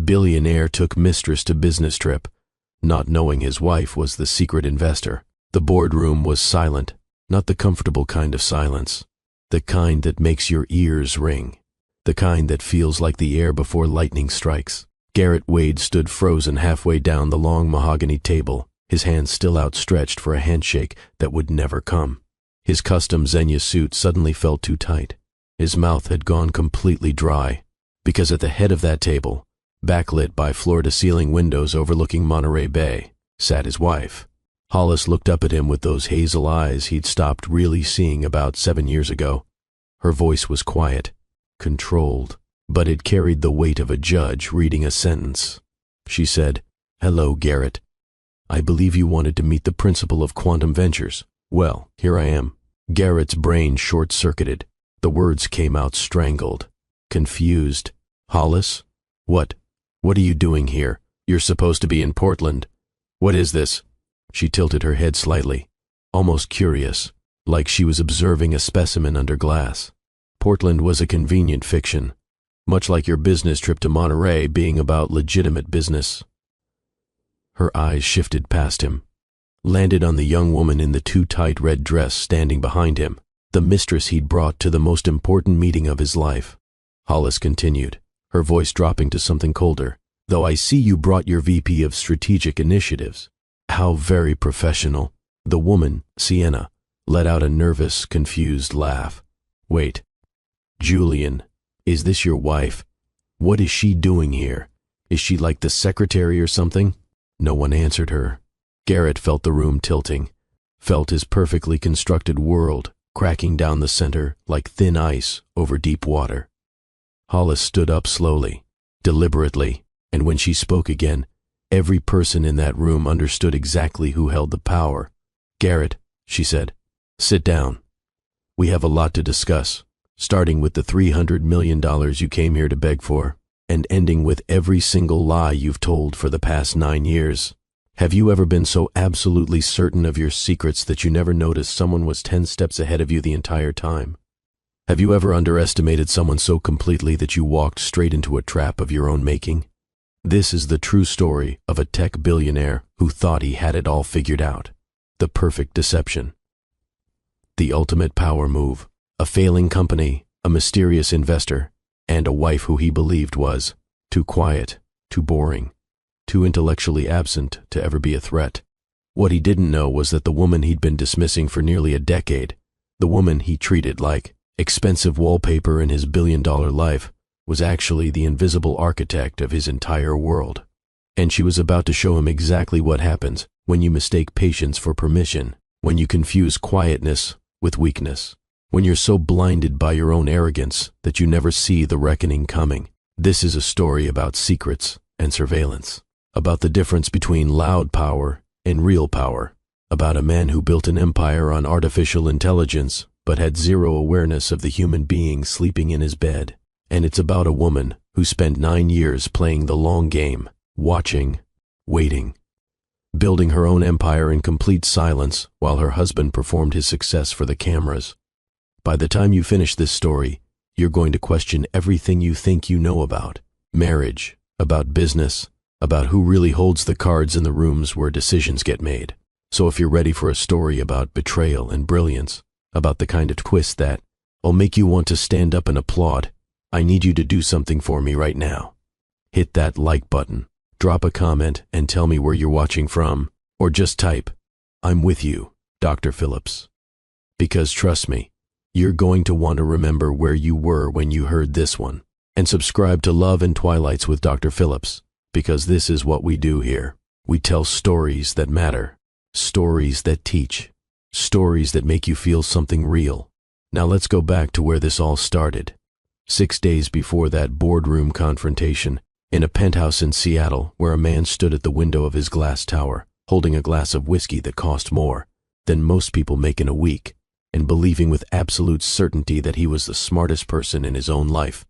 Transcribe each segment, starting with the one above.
Billionaire took Mistress to business trip, not knowing his wife was the secret investor. The boardroom was silent, not the comfortable kind of silence, the kind that makes your ears ring, the kind that feels like the air before lightning strikes. Garrett Wade stood frozen halfway down the long mahogany table, his hands still outstretched for a handshake that would never come. His custom Xenia suit suddenly felt too tight. His mouth had gone completely dry, because at the head of that table, backlit by floor-to-ceiling windows overlooking Monterey Bay, sat his wife. Hollis looked up at him with those hazel eyes he'd stopped really seeing about 7 years ago. Her voice was quiet, controlled, but it carried the weight of a judge reading a sentence. She said, "Hello, Garrett. I believe you wanted to meet the principal of Quantum Ventures. Well, here I am." Garrett's brain short-circuited. The words came out strangled, confused. "Hollis? What are you doing here? You're supposed to be in Portland. What is this?" She tilted her head slightly, almost curious, like she was observing a specimen under glass. Portland was a convenient fiction, much like your business trip to Monterey being about legitimate business. Her eyes shifted past him, landed on the young woman in the too-tight red dress standing behind him, the mistress he'd brought to the most important meeting of his life. Hollis continued, her voice dropping to something colder. "Though I see you brought your VP of Strategic Initiatives. How very professional." The woman, Sienna, let out a nervous, confused laugh. "Wait. Julian, is this your wife? What is she doing here? Is she like the secretary or something?" No one answered her. Garrett felt the room tilting, felt his perfectly constructed world cracking down the center like thin ice over deep water. Hollis stood up slowly, deliberately, and when she spoke again, every person in that room understood exactly who held the power. "Garrett," she said, "sit down. We have a lot to discuss, starting with the $300 million you came here to beg for, and ending with every single lie you've told for the past 9 years. Have you ever been so absolutely certain of your secrets that you never noticed someone was 10 steps ahead of you the entire time? Have you ever underestimated someone so completely that you walked straight into a trap of your own making? This is the true story of a tech billionaire who thought he had it all figured out. The perfect deception. The ultimate power move. A failing company, a mysterious investor, and a wife who he believed was too quiet, too boring, too intellectually absent to ever be a threat. What he didn't know was that the woman he'd been dismissing for nearly a decade, the woman he treated like expensive wallpaper in his billion-dollar life, was actually the invisible architect of his entire world. And she was about to show him exactly what happens when you mistake patience for permission, when you confuse quietness with weakness, when you're so blinded by your own arrogance that you never see the reckoning coming. This is a story about secrets and surveillance, about the difference between loud power and real power, about a man who built an empire on artificial intelligence but had zero awareness of the human being sleeping in his bed. And it's about a woman who spent 9 years playing the long game, watching, waiting, building her own empire in complete silence while her husband performed his success for the cameras. By the time you finish this story, you're going to question everything you think you know about marriage, about business, about who really holds the cards in the rooms where decisions get made. So if you're ready for a story about betrayal and brilliance, about the kind of twist that'll make you want to stand up and applaud, I need you to do something for me right now. Hit that like button, drop a comment, and tell me where you're watching from, or just type, "I'm with you, Dr. Phillips." Because trust me, you're going to want to remember where you were when you heard this one. And subscribe to Love and Twilights with Dr. Phillips, because this is what we do here. We tell stories that matter, stories that teach, stories that make you feel something real. Now let's go back to where this all started. 6 days before that boardroom confrontation, in a penthouse in Seattle where a man stood at the window of his glass tower, holding a glass of whiskey that cost more than most people make in a week, and believing with absolute certainty that he was the smartest person in his own life.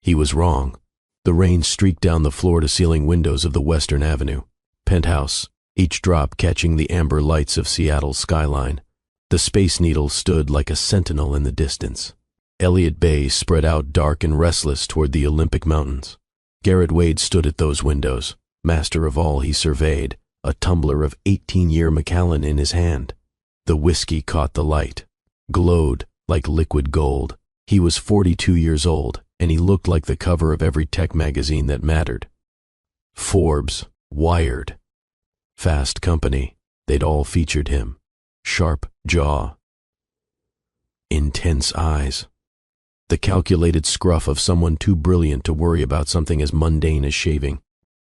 He was wrong. The rain streaked down the floor-to-ceiling windows of the Western Avenue penthouse, each drop catching the amber lights of Seattle's skyline. The Space Needle stood like a sentinel in the distance. Elliott Bay spread out dark and restless toward the Olympic Mountains. Garrett Wade stood at those windows, master of all he surveyed, a tumbler of 18-year Macallan in his hand. The whiskey caught the light, glowed like liquid gold. He was 42 years old, and he looked like the cover of every tech magazine that mattered. Forbes, Wired, Fast Company, they'd all featured him. Sharp jaw, intense eyes, the calculated scruff of someone too brilliant to worry about something as mundane as shaving.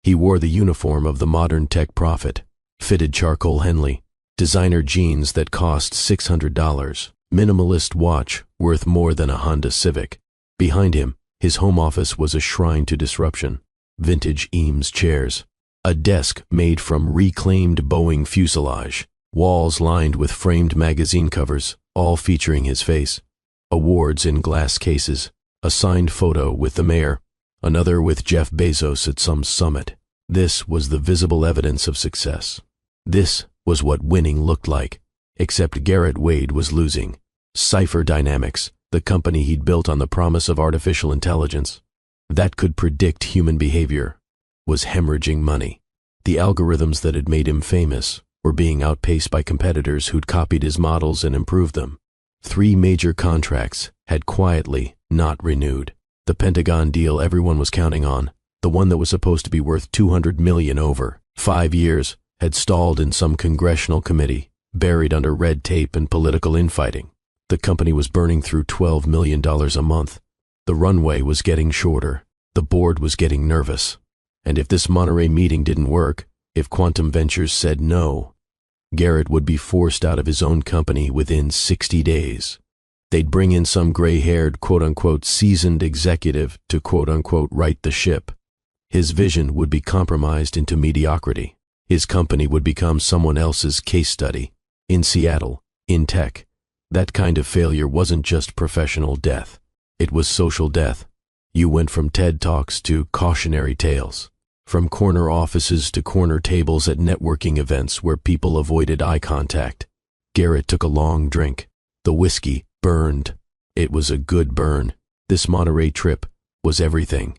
He wore the uniform of the modern tech prophet, fitted charcoal Henley, designer jeans that cost $600, minimalist watch worth more than a Honda Civic. Behind him, his home office was a shrine to disruption. Vintage Eames chairs, a desk made from reclaimed Boeing fuselage, walls lined with framed magazine covers, all featuring his face, awards in glass cases, a signed photo with the mayor, another with Jeff Bezos at some summit. This was the visible evidence of success. This was what winning looked like, except Garrett Wade was losing. Cipher Dynamics, the company he'd built on the promise of artificial intelligence that could predict human behavior, was hemorrhaging money. The algorithms that had made him famous were being outpaced by competitors who'd copied his models and improved them. 3 major contracts had quietly not renewed. The Pentagon deal everyone was counting on, the one that was supposed to be worth $200 million over 5 years, had stalled in some congressional committee, buried under red tape and political infighting. The company was burning through $12 million a month. The runway was getting shorter. The board was getting nervous. And if this Monterey meeting didn't work, if Quantum Ventures said no, Garrett would be forced out of his own company within 60 days. They'd bring in some gray-haired, quote-unquote, seasoned executive to, quote-unquote, right the ship. His vision would be compromised into mediocrity. His company would become someone else's case study. In Seattle, in tech, that kind of failure wasn't just professional death. It was social death. You went from TED Talks to cautionary tales, from corner offices to corner tables at networking events where people avoided eye contact. Garrett took a long drink. The whiskey burned. It was a good burn. This Monterey trip was everything.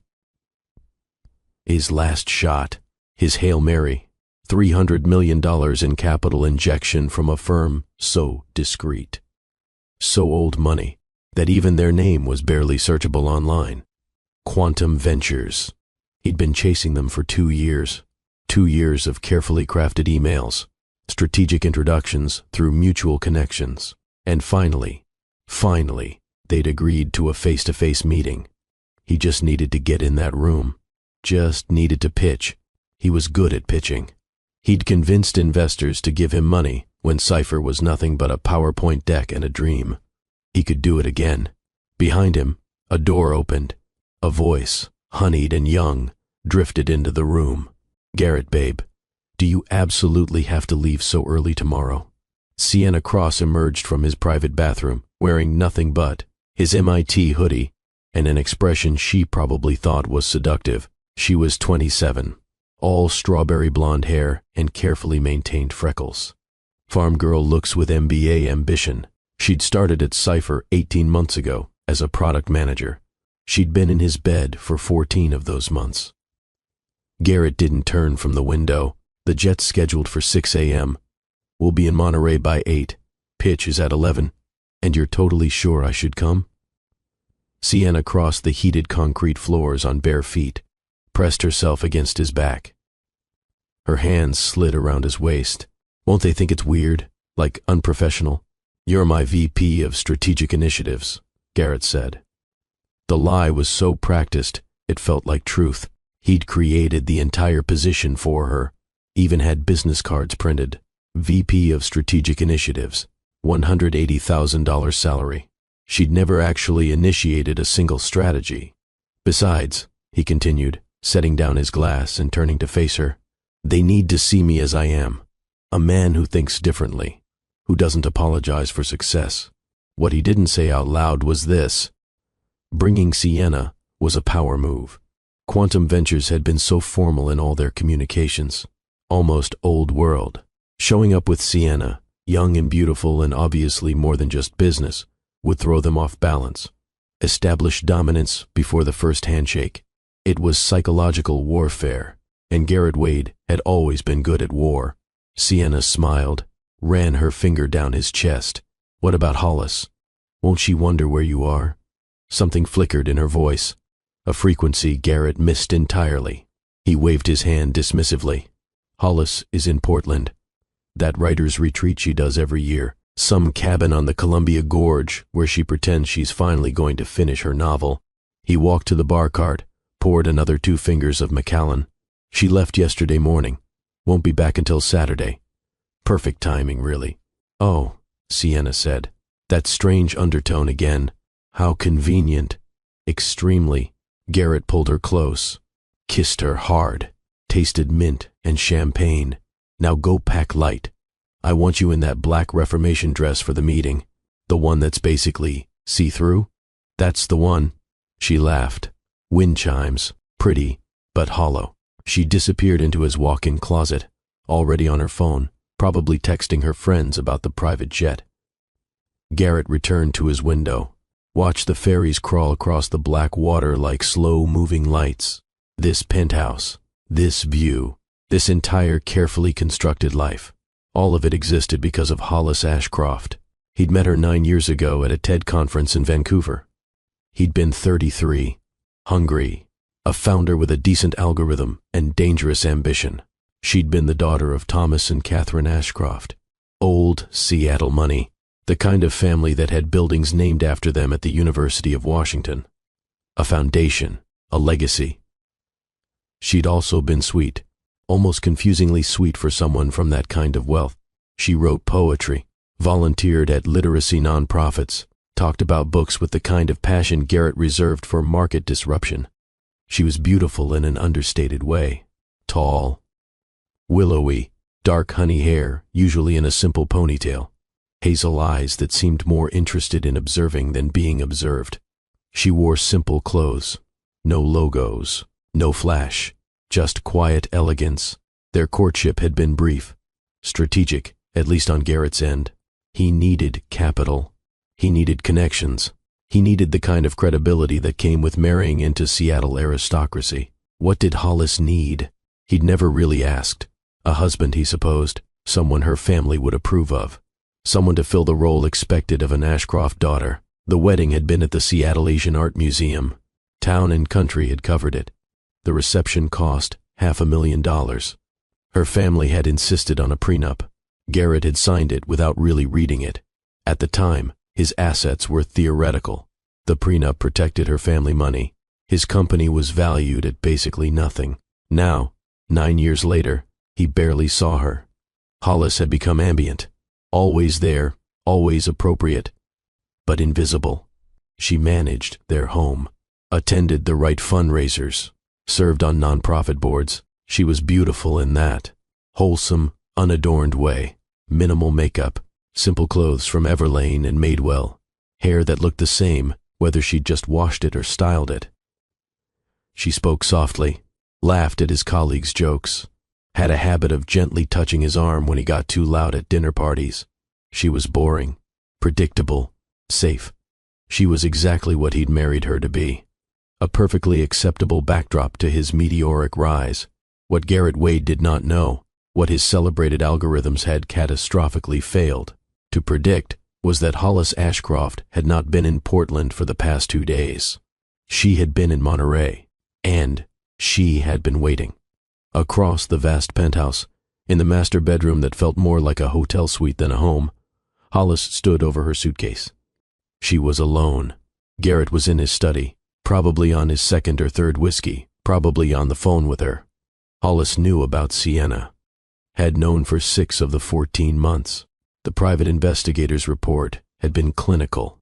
His last shot, his Hail Mary, $300 million in capital injection from a firm so discreet, so old money, that even their name was barely searchable online. Quantum Ventures. He'd been chasing them for 2 years. 2 years of carefully crafted emails, strategic introductions through mutual connections. And finally, they'd agreed to a face-to-face meeting. He just needed to get in that room. Just needed to pitch. He was good at pitching. He'd convinced investors to give him money when Cipher was nothing but a PowerPoint deck and a dream. He could do it again. Behind him, a door opened. A voice, honeyed and young, drifted into the room. "Garrett, babe, do you absolutely have to leave so early tomorrow?" Sienna Cross emerged from his private bathroom, wearing nothing but his MIT hoodie and an expression she probably thought was seductive. She was 27, all strawberry blonde hair and carefully maintained freckles. Farm girl looks with MBA ambition. She'd started at Cipher 18 months ago as a product manager. She'd been in his bed for 14 of those months. Garrett didn't turn from the window. "The jet's scheduled for 6 a.m. We'll be in Monterey by 8. Pitch is at 11. And you're totally sure I should come?" Sienna crossed the heated concrete floors on bare feet, pressed herself against his back. Her hands slid around his waist. "Won't they think it's weird? Like unprofessional?" "You're my VP of Strategic Initiatives," Garrett said. The lie was so practiced, it felt like truth. He'd created the entire position for her, even had business cards printed. VP of Strategic Initiatives, $180,000 salary. She'd never actually initiated a single strategy. "Besides," he continued, setting down his glass and turning to face her, "they need to see me as I am. A man who thinks differently, who doesn't apologize for success." What he didn't say out loud was this: bringing Sienna was a power move. Quantum Ventures had been so formal in all their communications, almost old world. Showing up with Sienna, young and beautiful and obviously more than just business, would throw them off balance. Establish dominance before the first handshake. It was psychological warfare, and Garrett Wade had always been good at war. Sienna smiled, ran her finger down his chest. What about Hollis? Won't she wonder where you are? Something flickered in her voice, a frequency Garrett missed entirely. He waved his hand dismissively. Hollis is in Portland. That writer's retreat she does every year. Some cabin on the Columbia Gorge where she pretends she's finally going to finish her novel. He walked to the bar cart, poured another 2 fingers of Macallan. She left yesterday morning. Won't be back until Saturday. Perfect timing, really. Oh, Sienna said. That strange undertone again. How convenient. Extremely. Garrett pulled her close, kissed her hard, tasted mint and champagne. Now go pack light. I want you in that black Reformation dress for the meeting. The one that's basically see-through? That's the one. She laughed. Wind chimes, pretty, but hollow. She disappeared into his walk-in closet, already on her phone, probably texting her friends about the private jet. Garrett returned to his window. Watched the ferries crawl across the black water like slow-moving lights. This penthouse, this view, this entire carefully constructed life. All of it existed because of Hollis Ashcroft. He'd met her 9 years ago at a TED conference in Vancouver. He'd been 33, hungry, a founder with a decent algorithm and dangerous ambition. She'd been the daughter of Thomas and Catherine Ashcroft. Old Seattle money, the kind of family that had buildings named after them at the University of Washington. A foundation, a legacy. She'd also been sweet, almost confusingly sweet for someone from that kind of wealth. She wrote poetry, volunteered at literacy nonprofits, talked about books with the kind of passion Garrett reserved for market disruption. She was beautiful in an understated way. Tall, willowy, dark honey hair, usually in a simple ponytail. Hazel eyes that seemed more interested in observing than being observed. She wore simple clothes. No logos, no flash, just quiet elegance. Their courtship had been brief, strategic, at least on Garrett's end. He needed capital. He needed connections. He needed the kind of credibility that came with marrying into Seattle aristocracy. What did Hollis need? He'd never really asked. A husband, he supposed, someone her family would approve of. Someone to fill the role expected of an Ashcroft daughter. The wedding had been at the Seattle Asian Art Museum. Town and country had covered it. The reception cost $500,000. Her family had insisted on a prenup. Garrett had signed it without really reading it. At the time, his assets were theoretical. The prenup protected her family money. His company was valued at basically nothing. Now, 9 years later, he barely saw her. Hollis had become ambient. Always there, always appropriate, but invisible. She managed their home, attended the right fundraisers, served on nonprofit boards. She was beautiful in that wholesome, unadorned way. Minimal makeup, simple clothes from Everlane and Madewell, hair that looked the same whether she'd just washed it or styled it. She spoke softly, laughed at his colleagues' jokes, had a habit of gently touching his arm when he got too loud at dinner parties. She was boring, predictable, safe. She was exactly what he'd married her to be. A perfectly acceptable backdrop to his meteoric rise. What Garrett Wade did not know, what his celebrated algorithms had catastrophically failed to predict, was that Hollis Ashcroft had not been in Portland for the past 2 days. She had been in Monterey, and she had been waiting. Across the vast penthouse, in the master bedroom that felt more like a hotel suite than a home, Hollis stood over her suitcase. She was alone. Garrett was in his study, probably on his 2nd or 3rd whiskey, probably on the phone with her. Hollis knew about Sienna, had known for 6 of the 14 months. The private investigator's report had been clinical,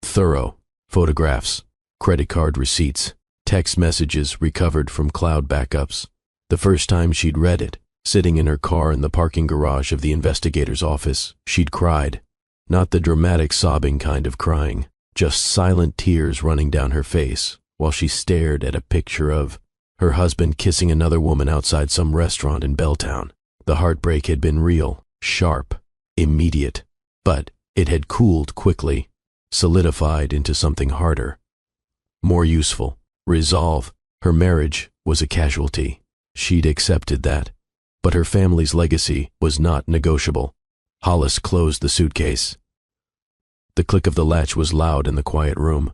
thorough. Photographs, credit card receipts, text messages recovered from cloud backups. The first time she'd read it, sitting in her car in the parking garage of the investigator's office, she'd cried. Not the dramatic sobbing kind of crying, just silent tears running down her face while she stared at a picture of her husband kissing another woman outside some restaurant in Belltown. The heartbreak had been real, sharp, immediate, but it had cooled quickly, solidified into something harder, more useful, resolve, Her marriage was a casualty. She'd accepted that. But her family's legacy was not negotiable. Hollis closed the suitcase. The click of the latch was loud in the quiet room.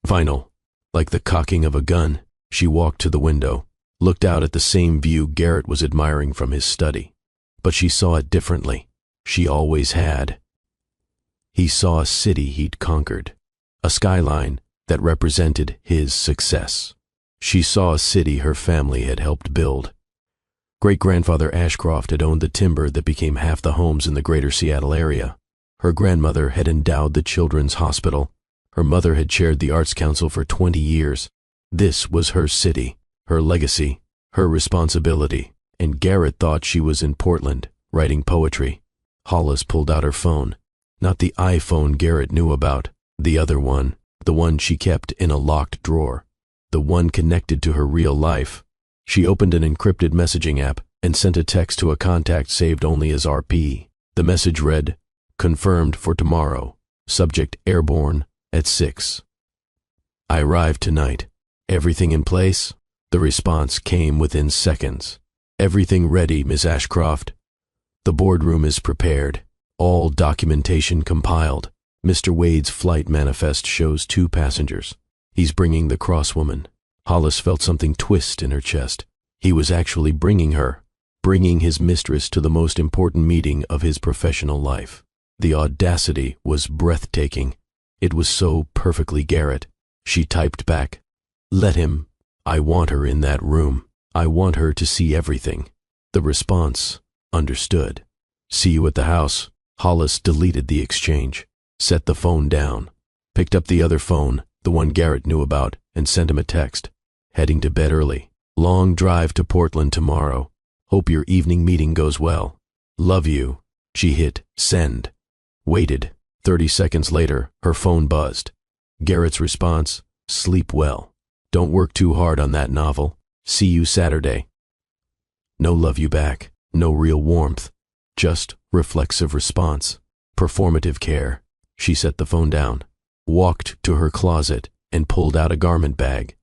Final. Like the cocking of a gun, she walked to the window, looked out at the same view Garrett was admiring from his study. But she saw it differently. She always had. He saw a city he'd conquered, a skyline that represented his success. She saw a city her family had helped build. Great-grandfather Ashcroft had owned the timber that became half the homes in the greater Seattle area. Her grandmother had endowed the Children's Hospital. Her mother had chaired the Arts Council for 20 years. This was her city, her legacy, her responsibility, and Garrett thought she was in Portland, writing poetry. Hollis pulled out her phone. Not the iPhone Garrett knew about, the other one, the one she kept in a locked drawer, the one connected to her real life. She opened an encrypted messaging app and sent a text to a contact saved only as RP. The message read, "Confirmed for tomorrow. Subject airborne at 6. I arrived tonight. Everything in place?" The response came within seconds. "Everything ready, Miss Ashcroft. The boardroom is prepared. All documentation compiled. Mr. Wade's flight manifest shows 2 passengers. He's bringing the crosswoman." Hollis felt something twist in her chest. He was actually bringing her, bringing his mistress to the most important meeting of his professional life. The audacity was breathtaking. It was so perfectly Garrett. She typed back, "Let him. I want her in that room. I want her to see everything." The response, "Understood. See you at the house." Hollis deleted the exchange, set the phone down, picked up the other phone, the one Garrett knew about, and sent him a text. "Heading to bed early. Long drive to Portland tomorrow. Hope your evening meeting goes well. Love you." She hit send. Waited. 30 seconds later, her phone buzzed. Garrett's response, "Sleep well. Don't work too hard on that novel. See you Saturday." No love you back, no real warmth, just reflexive response, performative care. She set the phone down, walked to her closet, and pulled out a garment bag.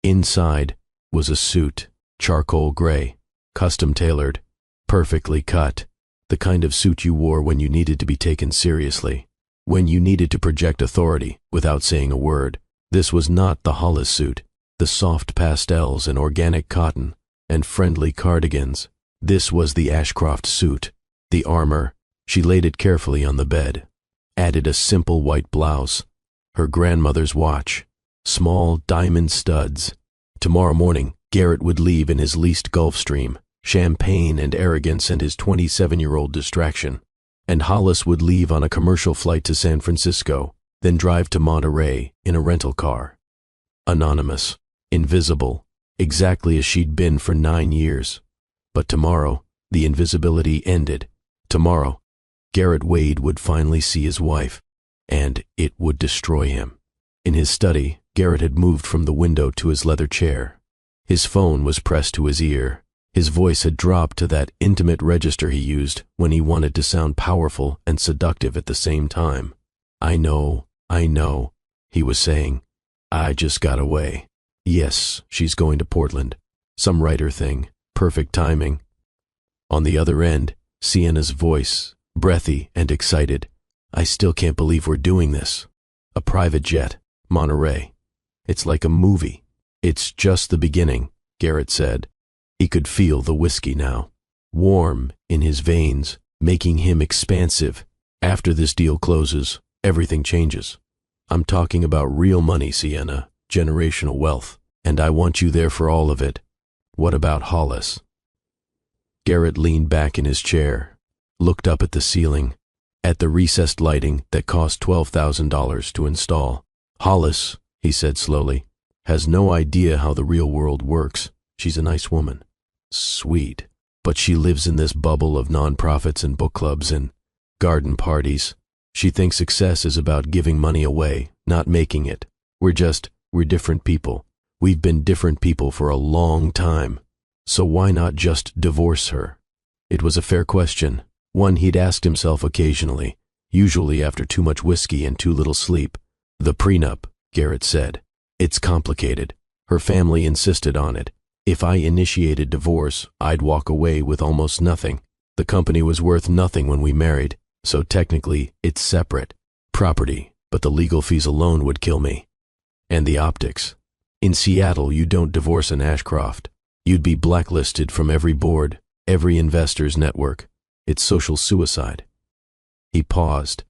Inside was a suit, charcoal gray, custom tailored, perfectly cut, the kind of suit you wore when you needed to be taken seriously, when you needed to project authority without saying a word. This was not the Hollis suit, the soft pastels and organic cotton and friendly cardigans. This was the Ashcroft suit, the armor. She laid it carefully on the bed, added a simple white blouse, her grandmother's watch, small diamond studs. Tomorrow morning, Garrett would leave in his leased Gulfstream, champagne and arrogance and his 27-year-old distraction. And Hollis would leave on a commercial flight to San Francisco, then drive to Monterey in a rental car. Anonymous, invisible, exactly as she'd been for 9 years. But tomorrow, the invisibility ended. Tomorrow, Garrett Wade would finally see his wife, and it would destroy him. In his study, Garrett had moved from the window to his leather chair. His phone was pressed to his ear. His voice had dropped to that intimate register he used when he wanted to sound powerful and seductive at the same time. I know, he was saying. "I just got away. Yes, she's going to Portland. Some writer thing. Perfect timing." On the other end, Sienna's voice, breathy and excited. "I still can't believe we're doing this. A private jet, Monterey. It's like a movie." "It's just the beginning," Garrett said. He could feel the whiskey now, warm in his veins, making him expansive. "After this deal closes, everything changes. I'm talking about real money, Sienna, generational wealth, and I want you there for all of it. What about Hollis?" Garrett leaned back in his chair, looked up at the ceiling, at the recessed lighting that cost $12,000 to install. "Hollis," he said slowly, "has no idea how the real world works. She's a nice woman. Sweet. But she lives in this bubble of nonprofits and book clubs and garden parties. She thinks success is about giving money away, not making it. We're different people. We've been different people for a long time. So why not just divorce her?" It was a fair question, one he'd asked himself occasionally, usually after too much whiskey and too little sleep. "The prenup," Garrett said. "It's complicated. Her family insisted on it. If I initiated divorce, I'd walk away with almost nothing. The company was worth nothing when we married, so technically it's separate property, but the legal fees alone would kill me. And the optics. In Seattle, you don't divorce in Ashcroft. You'd be blacklisted from every board, every investor's network. It's social suicide. He paused,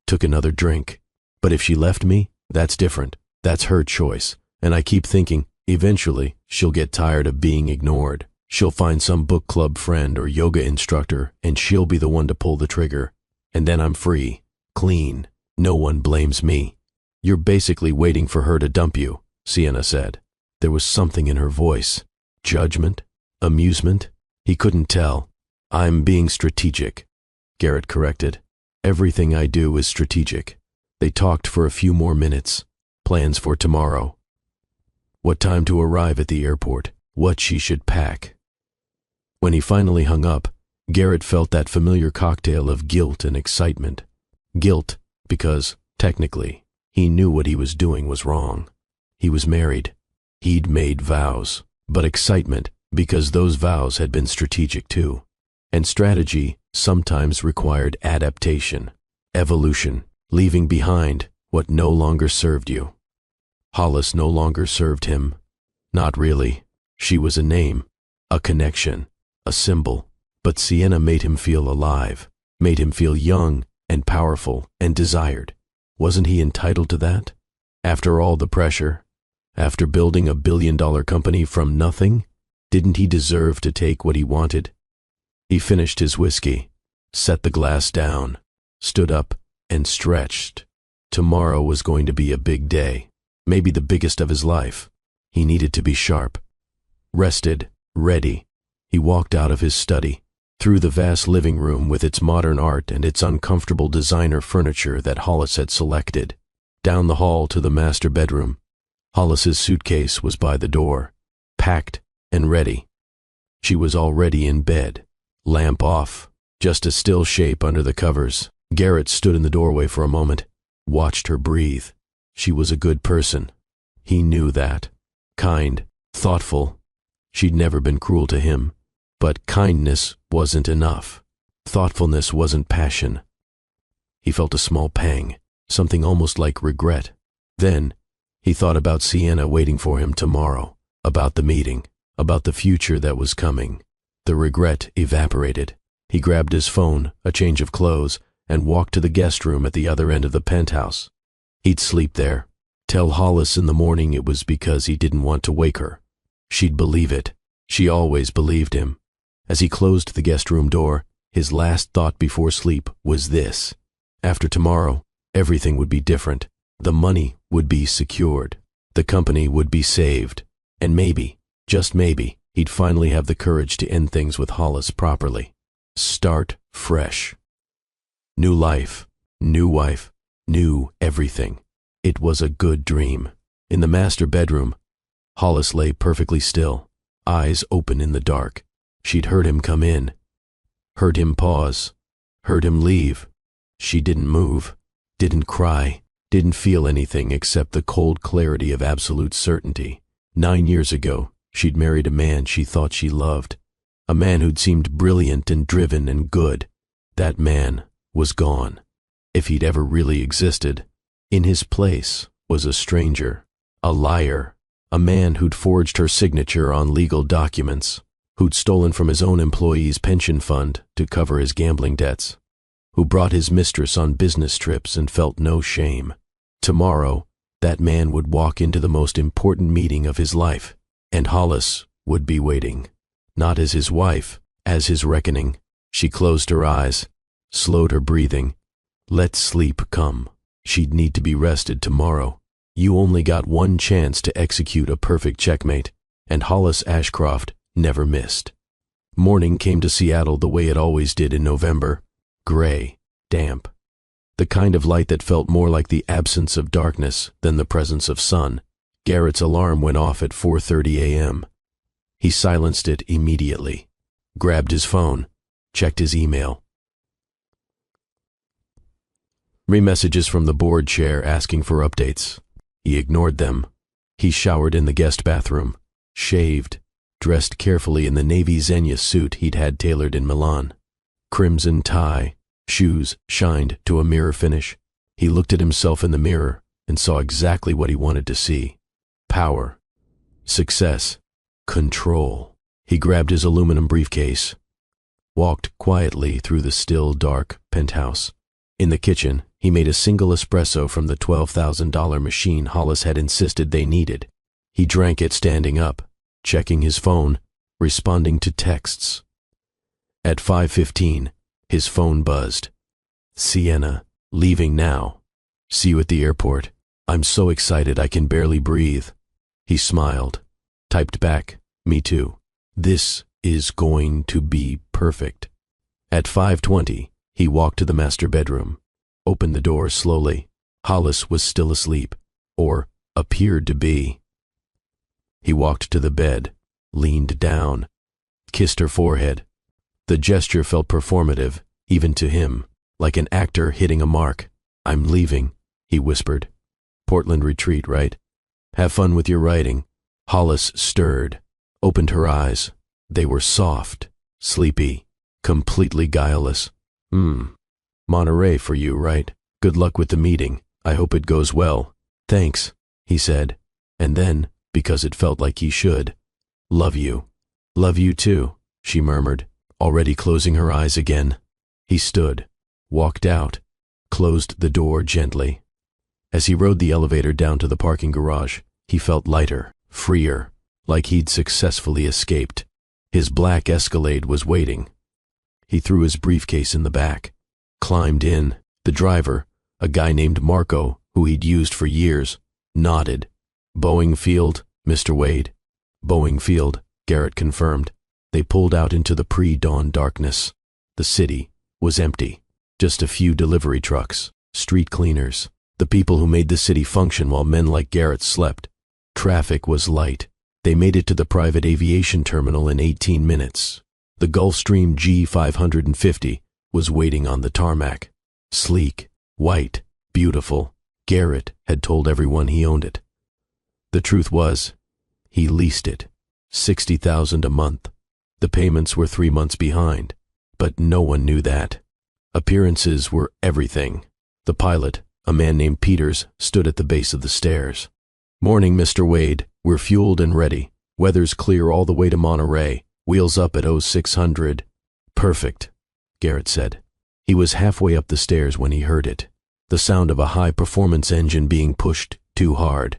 took another drink. But if she left me, that's different. That's her choice. And I keep thinking, eventually, she'll get tired of being ignored. She'll find some book club friend or yoga instructor, and she'll be the one to pull the trigger. And then I'm free, clean. No one blames me. You're basically waiting for her to dump you, Sienna said. There was something in her voice. Judgment? Amusement? He couldn't tell. I'm being strategic, Garrett corrected. Everything I do is strategic. They talked for a few more minutes. Plans for tomorrow. What time to arrive at the airport. What she should pack. When he finally hung up, Garrett felt that familiar cocktail of guilt and excitement. Guilt because, technically, he knew what he was doing was wrong. He was married. He'd made vows. But excitement because those vows had been strategic too. And strategy sometimes required adaptation, evolution, leaving behind what no longer served you. Hollis no longer served him. Not really. She was a name, a connection, a symbol. But Sienna made him feel alive, made him feel young and powerful and desired. Wasn't he entitled to that? After all the pressure, after building a billion-dollar company from nothing, didn't he deserve to take what he wanted? He finished his whiskey, set the glass down, stood up, and stretched. Tomorrow was going to be a big day, maybe the biggest of his life. He needed to be sharp. Rested, ready, he walked out of his study, through the vast living room with its modern art and its uncomfortable designer furniture that Hollis had selected, down the hall to the master bedroom. Hollis's suitcase was by the door, packed and ready. She was already in bed, lamp off, just a still shape under the covers. Garrett stood in the doorway for a moment, watched her breathe. She was a good person. He knew that. Kind, thoughtful. She'd never been cruel to him. But kindness wasn't enough. Thoughtfulness wasn't passion. He felt a small pang, something almost like regret. Then, he thought about Sienna waiting for him tomorrow, about the meeting, about the future that was coming. The regret evaporated. He grabbed his phone, a change of clothes, and walked to the guest room at the other end of the penthouse. He'd sleep there. Tell Hollis in the morning it was because he didn't want to wake her. She'd believe it. She always believed him. As he closed the guest room door, his last thought before sleep was this. After tomorrow, everything would be different. The money would be secured. The company would be saved. And maybe, just maybe, he'd finally have the courage to end things with Hollis properly. Start fresh. New life, new wife, new everything. It was a good dream. In the master bedroom, Hollis lay perfectly still, eyes open in the dark. She'd heard him come in, heard him pause, heard him leave. She didn't move, didn't cry, didn't feel anything except the cold clarity of absolute certainty. 9 years ago, she'd married a man she thought she loved, a man who'd seemed brilliant and driven and good. That man was gone, if he'd ever really existed. In his place was a stranger, a liar, a man who'd forged her signature on legal documents, who'd stolen from his own employees' pension fund to cover his gambling debts, who brought his mistress on business trips and felt no shame. Tomorrow, that man would walk into the most important meeting of his life, and Hollis would be waiting, not as his wife, as his reckoning. She closed her eyes, slowed her breathing. Let sleep come. She'd need to be rested tomorrow. You only got one chance to execute a perfect checkmate, and Hollis Ashcroft never missed. Morning came to Seattle the way it always did in November, gray, damp. The kind of light that felt more like the absence of darkness than the presence of sun. Garrett's alarm went off at 4:30 a.m. He silenced it immediately, grabbed his phone, checked his email. Messages from the board chair asking for updates. He ignored them. He showered in the guest bathroom, shaved, dressed carefully in the navy Xenia suit he'd had tailored in Milan. Crimson tie, shoes shined to a mirror finish. He looked at himself in the mirror and saw exactly what he wanted to see. Power, success, control. He grabbed his aluminum briefcase, walked quietly through the still, dark penthouse. In the kitchen, he made a single espresso from the $12,000 machine Hollis had insisted they needed. He drank it standing up, checking his phone, responding to texts. At 5:15, his phone buzzed. Sienna, leaving now. See you at the airport. I'm so excited I can barely breathe. He smiled, typed back, me too. This is going to be perfect. At 5:20, he walked to the master bedroom, opened the door slowly. Hollis was still asleep, or appeared to be. He walked to the bed, leaned down, kissed her forehead. The gesture felt performative, even to him, like an actor hitting a mark. I'm leaving, he whispered. Portland retreat, right? Have fun with your writing. Hollis stirred, opened her eyes. They were soft, sleepy, completely guileless. Monterey for you, right? Good luck with the meeting. I hope it goes well. Thanks, he said. And then, because it felt like he should, love you. Love you too, she murmured, already closing her eyes again. He stood, walked out, closed the door gently. As he rode the elevator down to the parking garage, he felt lighter, freer, like he'd successfully escaped. His black Escalade was waiting. He threw his briefcase in the back, climbed in. The driver, a guy named Marco, who he'd used for years, nodded. Boeing Field, Mr. Wade. Boeing Field, Garrett confirmed. They pulled out into the pre-dawn darkness. The city was empty. Just a few delivery trucks, street cleaners, the people who made the city function while men like Garrett slept. Traffic was light. They made it to the private aviation terminal in 18 minutes. The Gulfstream G550 was waiting on the tarmac. Sleek, white, beautiful. Garrett had told everyone he owned it. The truth was, he leased it. $60,000 a month. The payments were 3 months behind, but no one knew that. Appearances were everything. The pilot, a man named Peters, stood at the base of the stairs. Morning, Mr. Wade. We're fueled and ready. Weather's clear all the way to Monterey. Wheels up at 0600. Perfect, Garrett said. He was halfway up the stairs when he heard it. The sound of a high-performance engine being pushed too hard.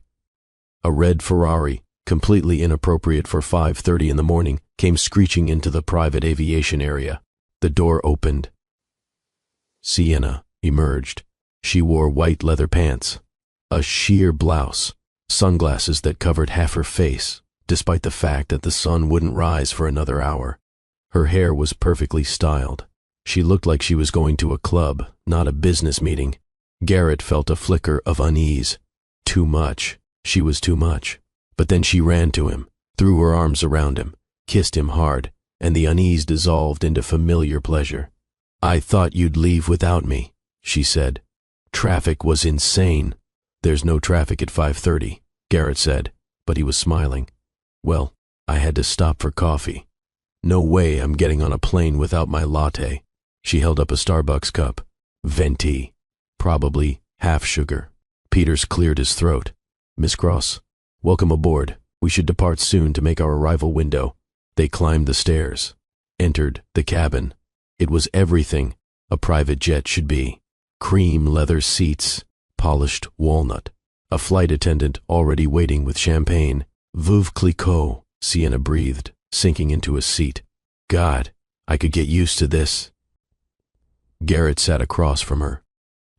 A red Ferrari, completely inappropriate for 5:30 in the morning, came screeching into the private aviation area. The door opened. Sienna emerged. She wore white leather pants, a sheer blouse, sunglasses that covered half her face, despite the fact that the sun wouldn't rise for another hour. Her hair was perfectly styled. She looked like she was going to a club, not a business meeting. Garrett felt a flicker of unease. Too much. She was too much. But then she ran to him, threw her arms around him, kissed him hard, and the unease dissolved into familiar pleasure. I thought you'd leave without me, she said. Traffic was insane. There's no traffic at 5:30, Garrett said, but he was smiling. Well, I had to stop for coffee. No way I'm getting on a plane without my latte. She held up a Starbucks cup. Venti. Probably half sugar. Peters cleared his throat. Miss Cross, welcome aboard. We should depart soon to make our arrival window. They climbed the stairs, entered the cabin. It was everything a private jet should be. Cream leather seats, polished walnut. A flight attendant already waiting with champagne. Veuve Clicquot, Sienna breathed, sinking into a seat. God, I could get used to this. Garrett sat across from her,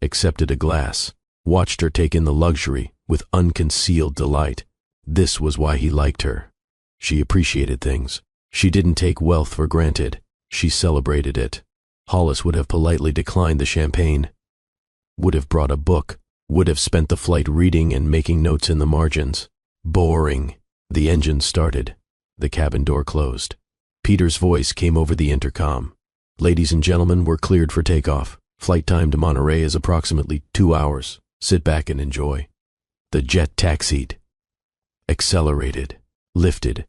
accepted a glass, watched her take in the luxury with unconcealed delight. This was why he liked her. She appreciated things. She didn't take wealth for granted. She celebrated it. Hollis would have politely declined the champagne, would have brought a book, would have spent the flight reading and making notes in the margins. Boring. The engine started. The cabin door closed. Peter's voice came over the intercom. Ladies and gentlemen, we're cleared for takeoff. Flight time to Monterey is approximately 2 hours. Sit back and enjoy. The jet taxied. accelerated, lifted.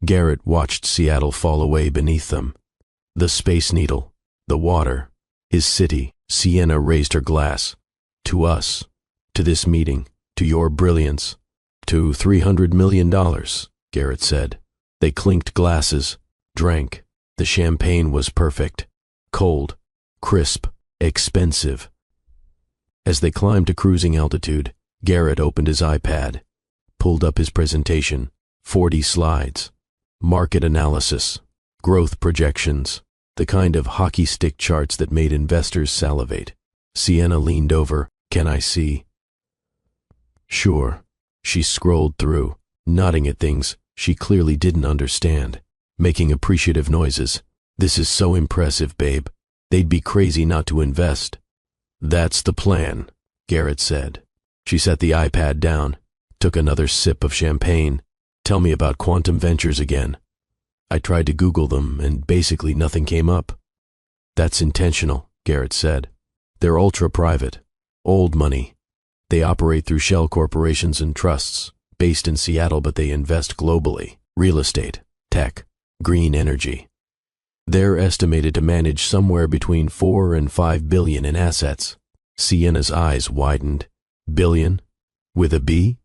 Garrett watched Seattle fall away beneath them. The Space Needle, the water, his city. Sienna raised her glass. To us, to this meeting, to your brilliance, to $300 million, Garrett said. They clinked glasses, drank. The champagne was perfect. Cold, crisp, expensive. As they climbed to cruising altitude, Garrett opened his iPad, pulled up his presentation, 40 slides, market analysis, growth projections, the kind of hockey stick charts that made investors salivate. Sienna leaned over. Can I see? Sure. She scrolled through, nodding at things she clearly didn't understand, making appreciative noises. This is so impressive, babe. They'd be crazy not to invest. That's the plan, Garrett said. She set the iPad down, took another sip of champagne. Tell me about quantum ventures again. I tried to Google them and basically nothing came up. That's intentional, Garrett said. They're ultra-private, old money. They operate through shell corporations and trusts, based in Seattle, but they invest globally. Real estate, tech, green energy. They're estimated to manage somewhere between 4 and 5 billion in assets. Sienna's eyes widened. Billion? With a B?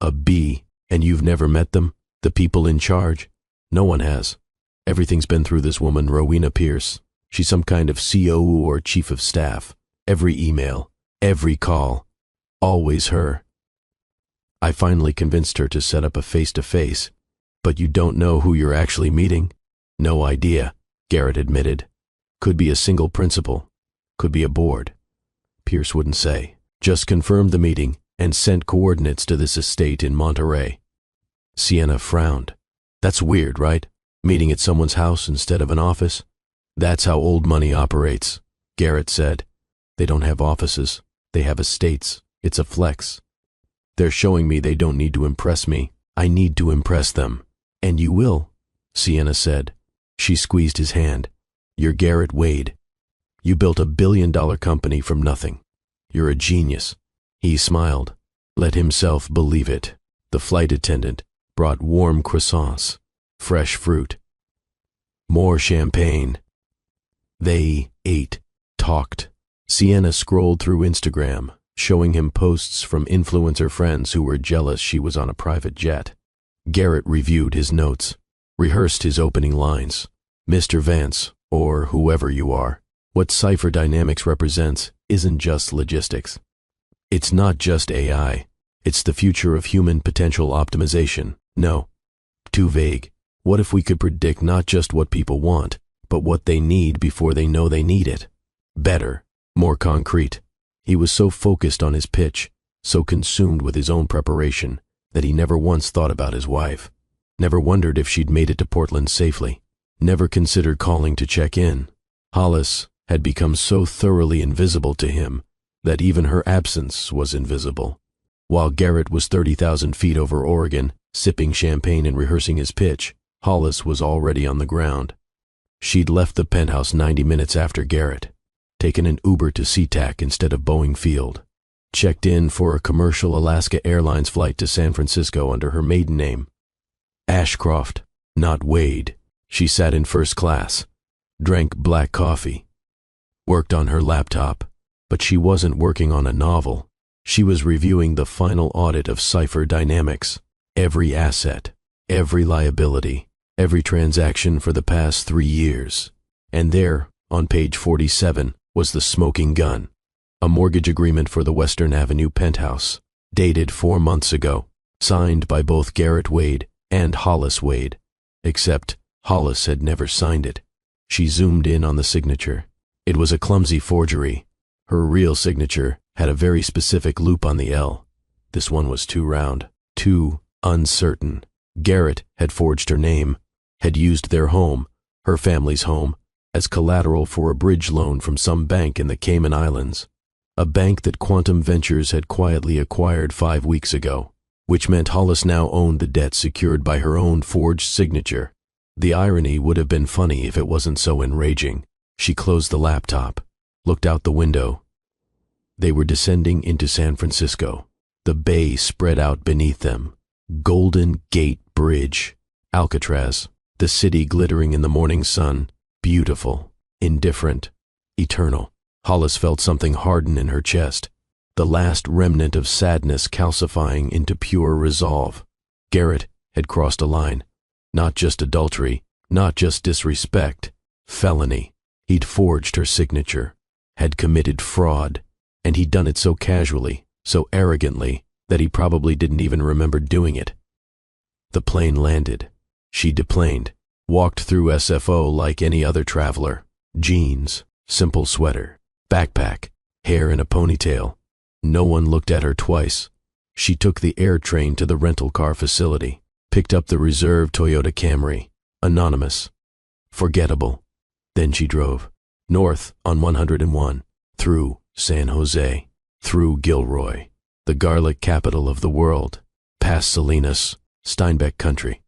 A B, and you've never met them? The people in charge? No one has. Everything's been through this woman, Rowena Pierce. She's some kind of COO or chief of staff. Every email, every call, always her. I finally convinced her to set up a face-to-face. But you don't know who you're actually meeting? No idea, Garrett admitted. Could be a single principal. Could be a board. Pierce wouldn't say. Just confirmed the meeting and sent coordinates to this estate in Monterey. Sienna frowned. That's weird, right? Meeting at someone's house instead of an office? That's how old money operates, Garrett said. They don't have offices. They have estates. It's a flex. They're showing me they don't need to impress me. I need to impress them. And you will, Sienna said. She squeezed his hand. You're Garrett Wade. You built $1 billion company from nothing. You're a genius. He smiled. Let himself believe it. The flight attendant brought warm croissants, fresh fruit, more champagne. They ate, talked. Sienna scrolled through Instagram, showing him posts from influencer friends who were jealous she was on a private jet. Garrett reviewed his notes, rehearsed his opening lines. Mr. Vance, or whoever you are, what Cipher Dynamics represents isn't just logistics. It's not just AI. It's the future of human potential optimization. No, too vague. What if we could predict not just what people want, but what they need before they know they need it? Better, more concrete. He was so focused on his pitch, so consumed with his own preparation, that he never once thought about his wife. Never wondered if she'd made it to Portland safely. Never considered calling to check in. Hollis had become so thoroughly invisible to him that even her absence was invisible. While Garrett was 30,000 feet over Oregon, sipping champagne and rehearsing his pitch, Hollis was already on the ground. She'd left the penthouse 90 minutes after Garrett, taken an Uber to SeaTac instead of Boeing Field, checked in for a commercial Alaska Airlines flight to San Francisco under her maiden name. Ashcroft, not Wade. She sat in first class, drank black coffee, worked on her laptop, but she wasn't working on a novel. She was reviewing the final audit of Cipher Dynamics. Every asset, every liability, every transaction for the past 3 years. And there, on page 47, was the smoking gun. A mortgage agreement for the Western Avenue penthouse, dated 4 months ago, signed by both Garrett Wade and Hollis Wade. Except Hollis had never signed it. She zoomed in on the signature. It was a clumsy forgery. Her real signature had a very specific loop on the L. This one was too round, too uncertain. Garrett had forged her name, had used their home, her family's home, as collateral for a bridge loan from some bank in the Cayman Islands, a bank that Quantum Ventures had quietly acquired 5 weeks ago, which meant Hollis now owned the debt secured by her own forged signature. The irony would have been funny if it wasn't so enraging. She closed the laptop, looked out the window. They were descending into San Francisco. The bay spread out beneath them. Golden Gate Bridge. Alcatraz. The city glittering in the morning sun. Beautiful. Indifferent. Eternal. Hollis felt something harden in her chest. The last remnant of sadness calcifying into pure resolve. Garrett had crossed a line. Not just adultery, not just disrespect. Felony. He'd forged her signature. Had committed fraud. And he'd done it so casually, so arrogantly, that he probably didn't even remember doing it. The plane landed. She deplaned, walked through SFO like any other traveler. Jeans, simple sweater, backpack, hair in a ponytail. No one looked at her twice. She took the air train to the rental car facility, picked up the reserved Toyota Camry. Anonymous. Forgettable. Then she drove. North on 101, through San Jose, through Gilroy, the garlic capital of the world, past Salinas, Steinbeck country.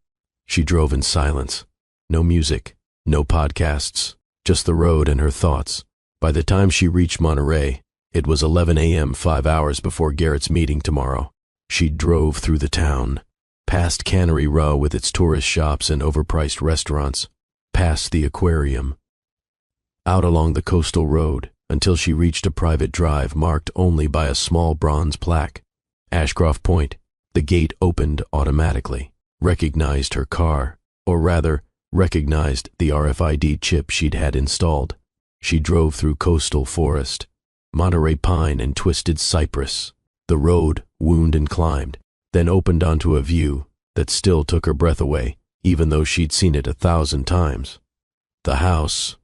She drove in silence. No music, no podcasts, just the road and her thoughts. By the time she reached Monterey, it was 11 a.m., 5 hours before Garrett's meeting tomorrow. She drove through the town, past Cannery Row with its tourist shops and overpriced restaurants, past the aquarium, out along the coastal road until she reached a private drive marked only by a small bronze plaque. Ashcroft Point. The gate opened automatically, recognized her car, or rather, recognized the RFID chip she'd had installed. She drove through coastal forest, Monterey pine and twisted cypress. The road wound and climbed, then opened onto a view that still took her breath away, even though she'd seen it 1,000 times. The house,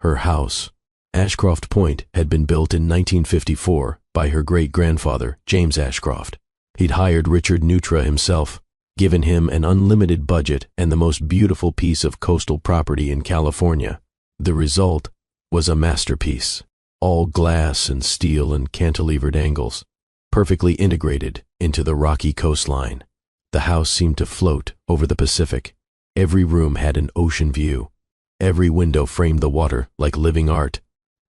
her house, Ashcroft Point, had been built in 1954 by her great-grandfather, James Ashcroft. He'd hired Richard Neutra himself, given him an unlimited budget and the most beautiful piece of coastal property in California. The result was a masterpiece, all glass and steel and cantilevered angles, perfectly integrated into the rocky coastline. The house seemed to float over the Pacific. Every room had an ocean view. Every window framed the water like living art.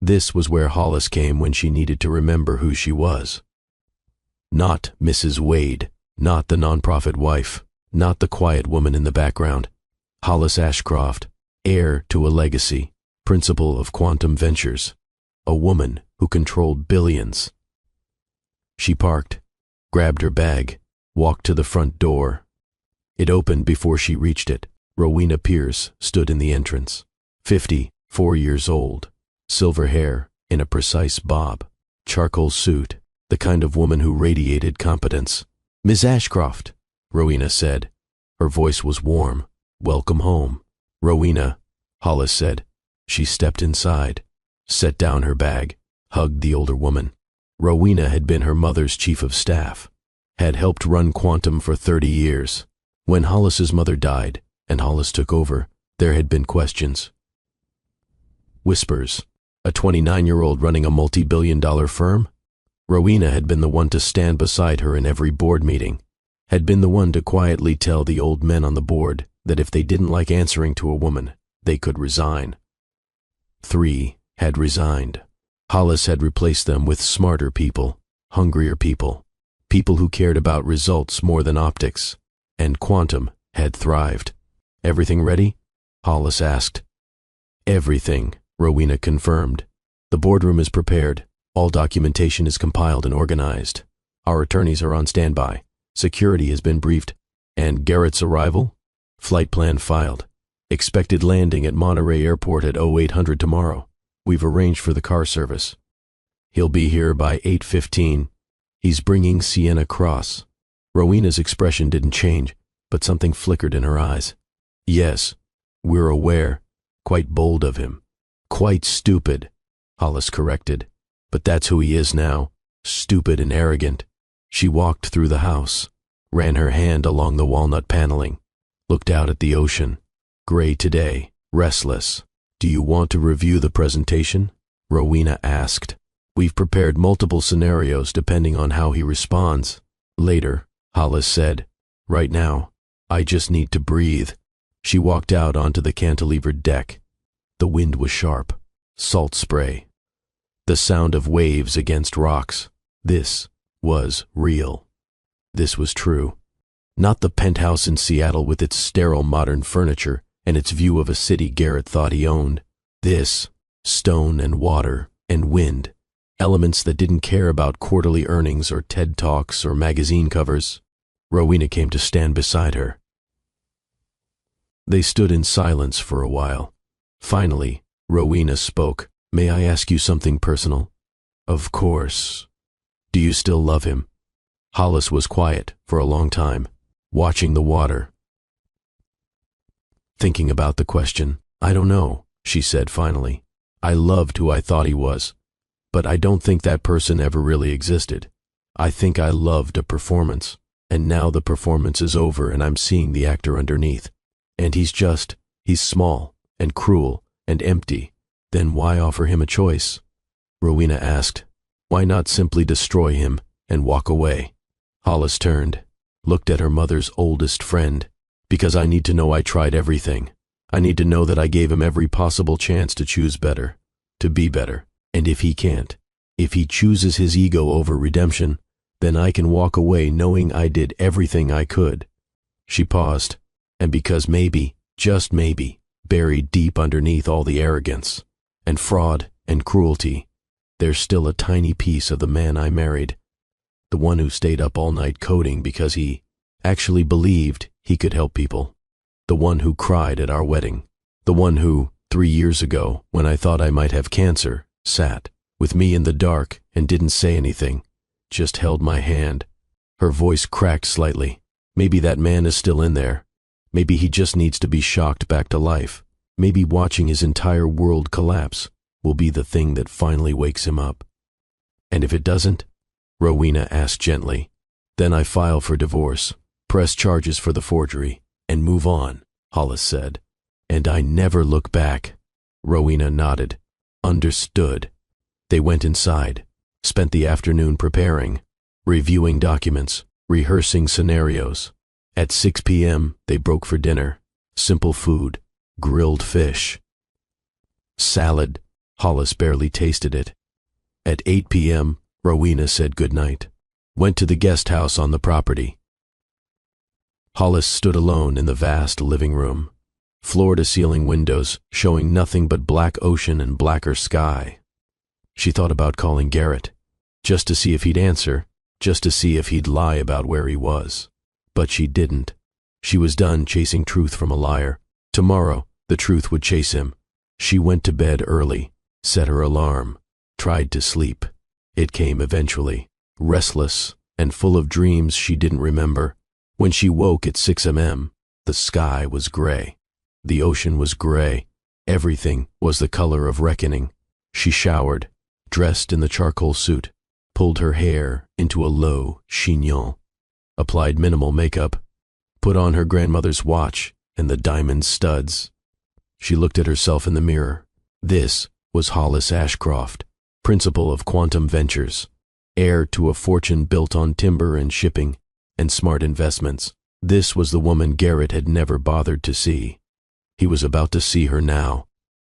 This was where Hollis came when she needed to remember who she was. Not Mrs. Wade, not the nonprofit wife, not the quiet woman in the background. Hollis Ashcroft, heir to a legacy, principal of quantum ventures, a woman who controlled billions. She parked, grabbed her bag, walked to the front door. It opened before she reached it. Rowena Pierce stood in the entrance, 54 years old, silver hair in a precise bob, charcoal suit, the kind of woman who radiated competence. "Miss Ashcroft," Rowena said. Her voice was warm. "Welcome home." "Rowena," Hollis said. She stepped inside, set down her bag, hugged the older woman. Rowena had been her mother's chief of staff, had helped run Quantum for 30 years. When Hollis's mother died and Hollis took over, there had been questions. Whispers. A 29-year-old running a multi-billion-dollar firm? Rowena had been the one to stand beside her in every board meeting, had been the one to quietly tell the old men on the board that if they didn't like answering to a woman, they could resign. 3 had resigned. Hollis had replaced them with smarter people, hungrier people, people who cared about results more than optics, and Quantum had thrived. "Everything ready?" Hollis asked. "Everything," Rowena confirmed. "The boardroom is prepared. All documentation is compiled and organized. Our attorneys are on standby. Security has been briefed. And Garrett's arrival? Flight plan filed. Expected landing at Monterey Airport at 0800 tomorrow. We've arranged for the car service. He'll be here by 8:15. He's bringing Sienna Cross." Rowena's expression didn't change, but something flickered in her eyes. "Yes, we're aware. Quite bold of him. Quite stupid," Hollis corrected. "But that's who he is now. Stupid and arrogant." She walked through the house, ran her hand along the walnut paneling, looked out at the ocean. Gray today, restless. "Do you want to review the presentation?" Rowena asked. "We've prepared multiple scenarios depending on how he responds." "Later," Hollis said. "Right now, I just need to breathe." She walked out onto the cantilevered deck. The wind was sharp, salt spray, the sound of waves against rocks. This was real. This was true. Not the penthouse in Seattle with its sterile modern furniture and its view of a city Garrett thought he owned. This, stone and water and wind, elements that didn't care about quarterly earnings or TED Talks or magazine covers. Rowena came to stand beside her. They stood in silence for a while. Finally, Rowena spoke. "May I ask you something personal?" "Of course." "Do you still love him?" Hollis was quiet for a long time, watching the water, thinking about the question. "I don't know," she said finally. "I loved who I thought he was, but I don't think that person ever really existed. I think I loved a performance, and now the performance is over and I'm seeing the actor underneath. And he's small and cruel and empty. Then why offer him a choice?" Rowena asked. "Why not simply destroy him and walk away?" Hollis turned, looked at her mother's oldest friend. "Because I need to know I tried everything. I need to know that I gave him every possible chance to choose better, to be better. And if he can't, if he chooses his ego over redemption, then I can walk away knowing I did everything I could." She paused, and because maybe, just maybe, buried deep underneath all the arrogance and fraud and cruelty, there's still a tiny piece of the man I married. The one who stayed up all night coding because he actually believed he could help people. The one who cried at our wedding. The one who, 3 years ago, when I thought I might have cancer, sat with me in the dark and didn't say anything, just held my hand. Her voice cracked slightly. Maybe that man is still in there. Maybe he just needs to be shocked back to life. Maybe watching his entire world collapse will be the thing that finally wakes him up. "And if it doesn't?" Rowena asked gently. "Then I file for divorce, press charges for the forgery, and move on," Hollis said. "And I never look back." Rowena nodded. "Understood." They went inside, spent the afternoon preparing, reviewing documents, rehearsing scenarios. At 6 p.m., they broke for dinner. Simple food, grilled fish, salad. Hollis barely tasted it. At 8 p.m., Rowena said goodnight, went to the guest house on the property. Hollis stood alone in the vast living room, floor-to-ceiling windows showing nothing but black ocean and blacker sky. She thought about calling Garrett, just to see if he'd answer, just to see if he'd lie about where he was. But she didn't. She was done chasing truth from a liar. Tomorrow, the truth would chase him. She went to bed early, set her alarm, tried to sleep. It came eventually, restless and full of dreams she didn't remember. When she woke at 6 a.m., the sky was gray. The ocean was gray. Everything was the color of reckoning. She showered, dressed in the charcoal suit, pulled her hair into a low chignon, applied minimal makeup, put on her grandmother's watch and the diamond studs. She looked at herself in the mirror. This was Hollis Ashcroft, principal of Quantum Ventures, heir to a fortune built on timber and shipping and smart investments. This was the woman Garrett had never bothered to see. He was about to see her now.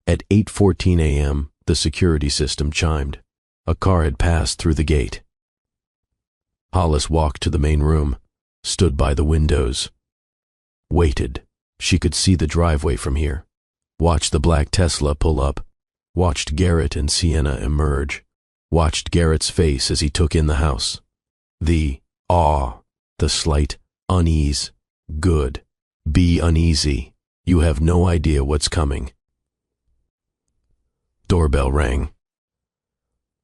At 8:14 a.m., the security system chimed. A car had passed through the gate. Hollis walked to the main room, stood by the windows, waited. She could see the driveway from here, watched the black Tesla pull up, watched Garrett and Sienna emerge, watched Garrett's face as he took in the house. The awe, the slight unease. Good. Be uneasy. You have no idea what's coming. Doorbell rang.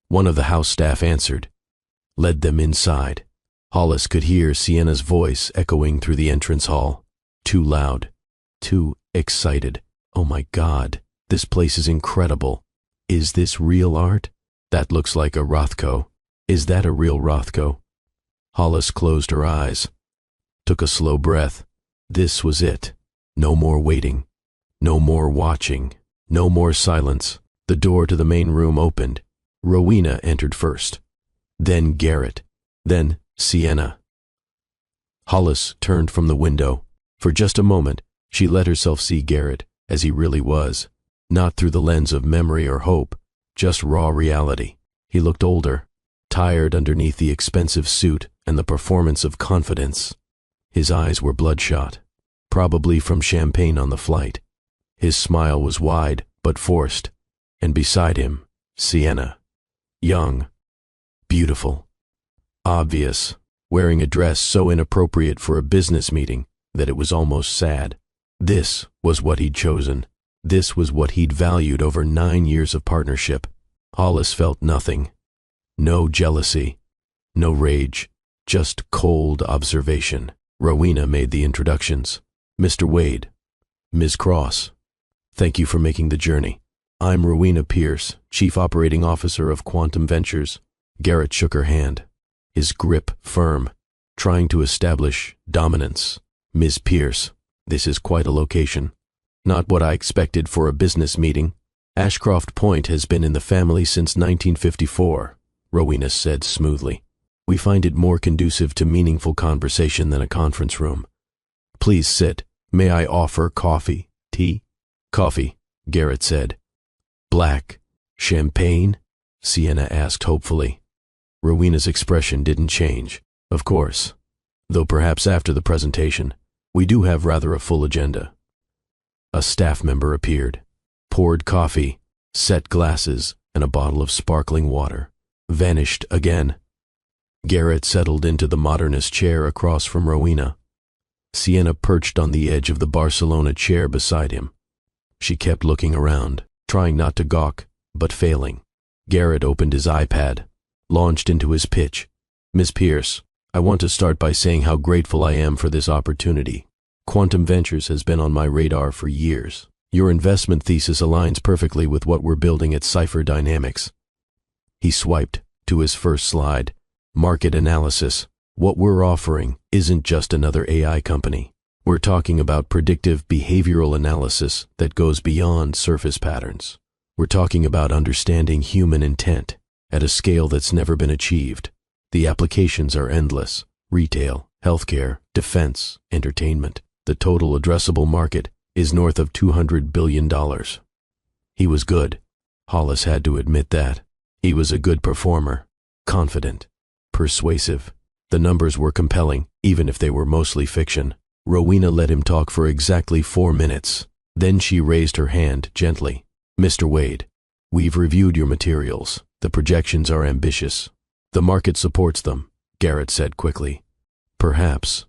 One of the house staff answered, led them inside. Hollis could hear Sienna's voice echoing through the entrance hall. Too loud, too excited. Oh my God, this place is incredible. Is this real art? That looks like a Rothko. Is that a real Rothko? Hollis closed her eyes, took a slow breath. This was it. No more waiting, no more watching, no more silence. The door to the main room opened. Rowena entered first, then Garrett, then Sienna. Hollis turned from the window. For just a moment, she let herself see Garrett as he really was, not through the lens of memory or hope, just raw reality. He looked older, tired underneath the expensive suit and the performance of confidence. His eyes were bloodshot, probably from champagne on the flight. His smile was wide but forced, and beside him, Sienna. Young, beautiful, obvious, wearing a dress so inappropriate for a business meeting that it was almost sad. This was what he'd chosen. This was what he'd valued over 9 years of partnership. Hollis felt nothing. No jealousy, no rage, just cold observation. Rowena made the introductions. Mr. Wade, Ms. Cross, thank you for making the journey. I'm Rowena Pierce, Chief Operating Officer of Quantum Ventures. Garrett shook her hand, his grip firm, trying to establish dominance. Ms. Pierce, this is quite a location. Not what I expected for a business meeting. Ashcroft Point has been in the family since 1954, Rowena said smoothly. We find it more conducive to meaningful conversation than a conference room. Please sit. May I offer coffee? Tea? Coffee, Garrett said. Black. Champagne? Sienna asked hopefully. Rowena's expression didn't change. Of course. Though perhaps after the presentation. We do have rather a full agenda. A staff member appeared, poured coffee, set glasses, and a bottle of sparkling water. Vanished again. Garrett settled into the modernist chair across from Rowena. Sienna perched on the edge of the Barcelona chair beside him. She kept looking around, trying not to gawk, but failing. Garrett opened his iPad, launched into his pitch. Ms. Pierce, I want to start by saying how grateful I am for this opportunity. Quantum Ventures has been on my radar for years. Your investment thesis aligns perfectly with what we're building at Cipher Dynamics. He swiped to his first slide. Market analysis. What we're offering isn't just another AI company. We're talking about predictive behavioral analysis that goes beyond surface patterns. We're talking about understanding human intent at a scale that's never been achieved. The applications are endless. Retail, healthcare, defense, entertainment. The total addressable market is north of $200 billion. He was good. Hollis had to admit that. He was a good performer, confident, persuasive. The numbers were compelling, even if they were mostly fiction. Rowena let him talk for exactly 4 minutes. Then she raised her hand gently. Mr. Wade, we've reviewed your materials. The projections are ambitious. The market supports them, Garrett said quickly. Perhaps,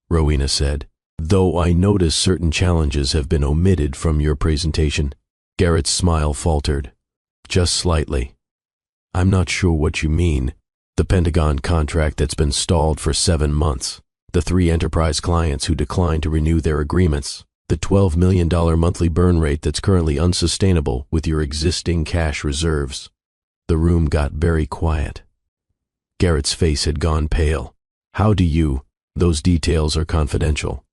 Rowena said, though I notice certain challenges have been omitted from your presentation. Garrett's smile faltered, just slightly. I'm not sure what you mean. The Pentagon contract that's been stalled for 7 months. The 3 enterprise clients who declined to renew their agreements. The $12 million monthly burn rate that's currently unsustainable with your existing cash reserves. The room got very quiet. Garrett's face had gone pale. How do you? Those details are confidential.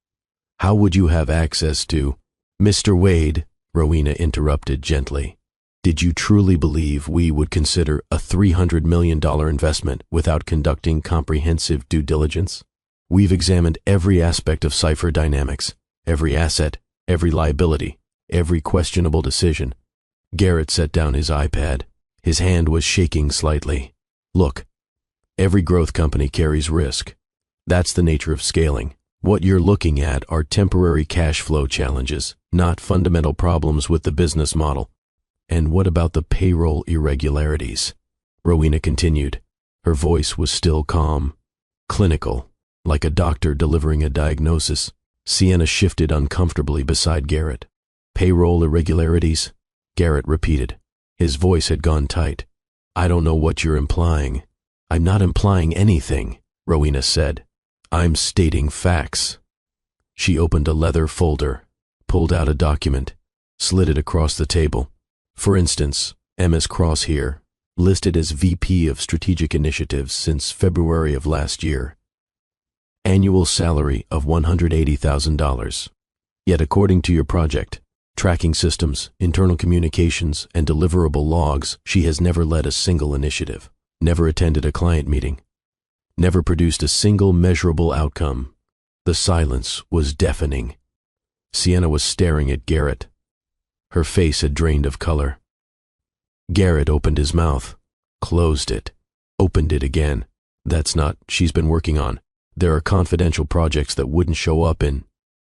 How would you have access to? Mr. Wade, Rowena interrupted gently. Did you truly believe we would consider a $300 million investment without conducting comprehensive due diligence? We've examined every aspect of Cipher Dynamics, every asset, every liability, every questionable decision. Garrett set down his iPad. His hand was shaking slightly. Look, every growth company carries risk. That's the nature of scaling. What you're looking at are temporary cash flow challenges, not fundamental problems with the business model. And what about the payroll irregularities? Rowena continued. Her voice was still calm, clinical, like a doctor delivering a diagnosis. Sienna shifted uncomfortably beside Garrett. Payroll irregularities? Garrett repeated. His voice had gone tight. I don't know what you're implying. I'm not implying anything, Rowena said. I'm stating facts. She opened a leather folder, pulled out a document, slid it across the table. For instance, MS Cross here, listed as VP of Strategic Initiatives since February of last year. Annual salary of $180,000. Yet according to your project, tracking systems, internal communications, and deliverable logs, she has never led a single initiative, never attended a client meeting, never produced a single measurable outcome. The silence was deafening. Sienna was staring at Garrett. Her face had drained of color. Garrett opened his mouth, closed it, Opened it again. That's not, she's been working on. There are confidential projects that wouldn't show up in.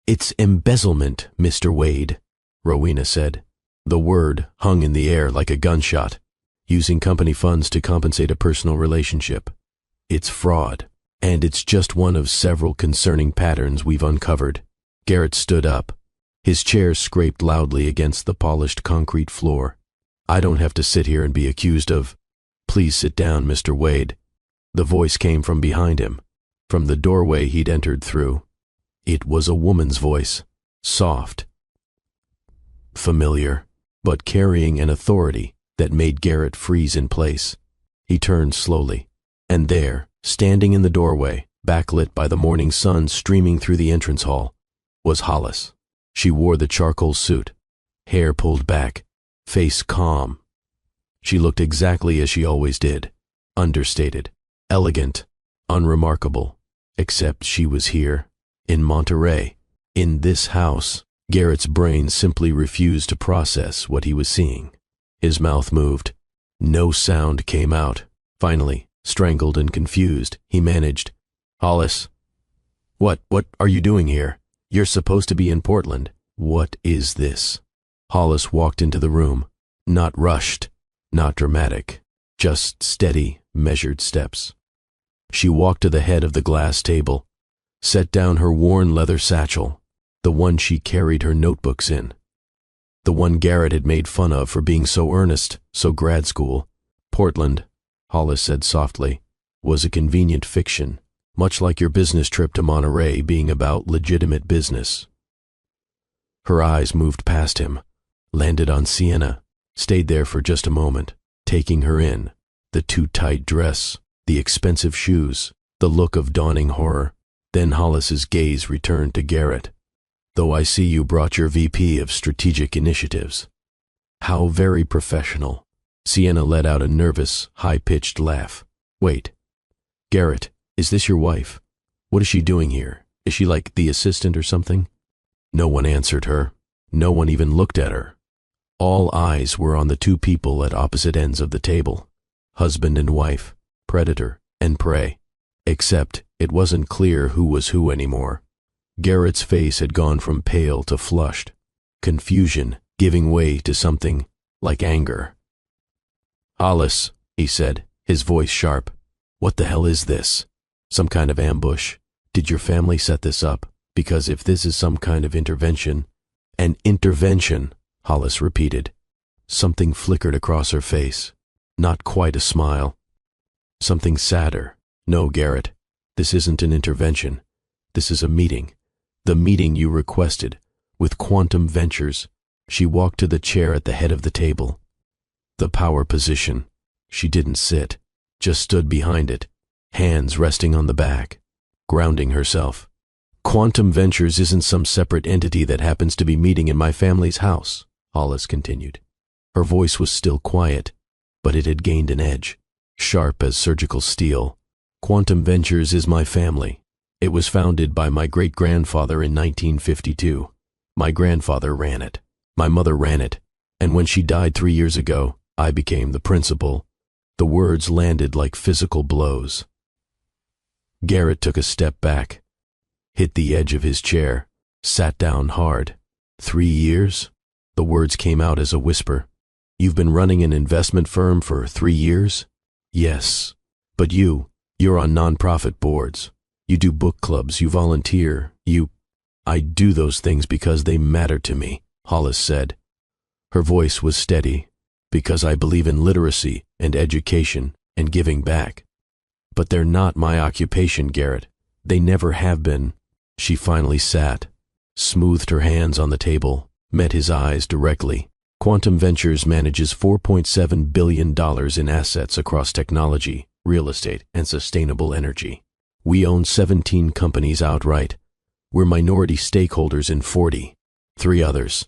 It's embezzlement, Mr. Wade, Rowena said. The word hung in the air like a gunshot. Using company funds to compensate a personal relationship. It's fraud, and it's just one of several concerning patterns we've uncovered. Garrett stood up. His chair scraped loudly against the polished concrete floor. I don't have to sit here and be accused of... Please sit down, Mr. Wade. The voice came from behind him, from the doorway he'd entered through. It was a woman's voice, soft, familiar, but carrying an authority that made Garrett freeze in place. He turned slowly, and there, standing in the doorway, backlit by the morning sun streaming through the entrance hall, was Hollis. She wore the charcoal suit, hair pulled back, face calm. She looked exactly as she always did, understated, elegant, unremarkable, except she was here, in Monterey, in this house. Garrett's brain simply refused to process what he was seeing. His mouth moved. No sound came out. Finally, strangled and confused, he managed, Hollis. What are you doing here? You're supposed to be in Portland. What is this? Hollis walked into the room. Not rushed, not dramatic, just steady, measured steps. She walked to the head of the glass table, set down her worn leather satchel, the one she carried her notebooks in. The one Garrett had made fun of for being so earnest, so grad school. Portland, Hollis said softly, was a convenient fiction, much like your business trip to Monterey being about legitimate business. Her eyes moved past him, landed on Sienna, stayed there for just a moment, taking her in, the too tight dress, the expensive shoes, the look of dawning horror. Then Hollis's gaze returned to Garrett. Though I see you brought your VP of Strategic Initiatives. How very professional. Sienna let out a nervous, high-pitched laugh. Wait. Garrett, is this your wife? What is she doing here? Is she like the assistant or something? No one answered her. No one even looked at her. All eyes were on the two people at opposite ends of the table. Husband and wife, predator and prey. Except it wasn't clear who was who anymore. Garrett's face had gone from pale to flushed, confusion giving way to something like anger. Hollis, he said, his voice sharp. What the hell is this? Some kind of ambush? Did your family set this up? Because if this is some kind of intervention... An intervention, Hollis repeated. Something flickered across her face. Not quite a smile. Something sadder. No, Garrett, this isn't an intervention. This is a meeting. The meeting you requested, with Quantum Ventures. She walked to the chair at the head of the table. The power position. She didn't sit, just stood behind it, hands resting on the back, grounding herself. Quantum Ventures isn't some separate entity that happens to be meeting in my family's house, Hollis continued. Her voice was still quiet, but it had gained an edge, sharp as surgical steel. Quantum Ventures is my family. It was founded by my great-grandfather in 1952. My grandfather ran it. My mother ran it. And when she died 3 years ago, I became the principal. The words landed like physical blows. Garrett took a step back, hit the edge of his chair, sat down hard. 3 years? The words came out as a whisper. You've been running an investment firm for 3 years? Yes. But you're on nonprofit boards. You do book clubs, you volunteer, I do those things because they matter to me, Hollis said. Her voice was steady, because I believe in literacy and education and giving back. But they're not my occupation, Garrett. They never have been. She finally sat, smoothed her hands on the table, met his eyes directly. Quantum Ventures manages $4.7 billion in assets across technology, real estate, and sustainable energy. We own 17 companies outright. We're minority stakeholders in 43 others.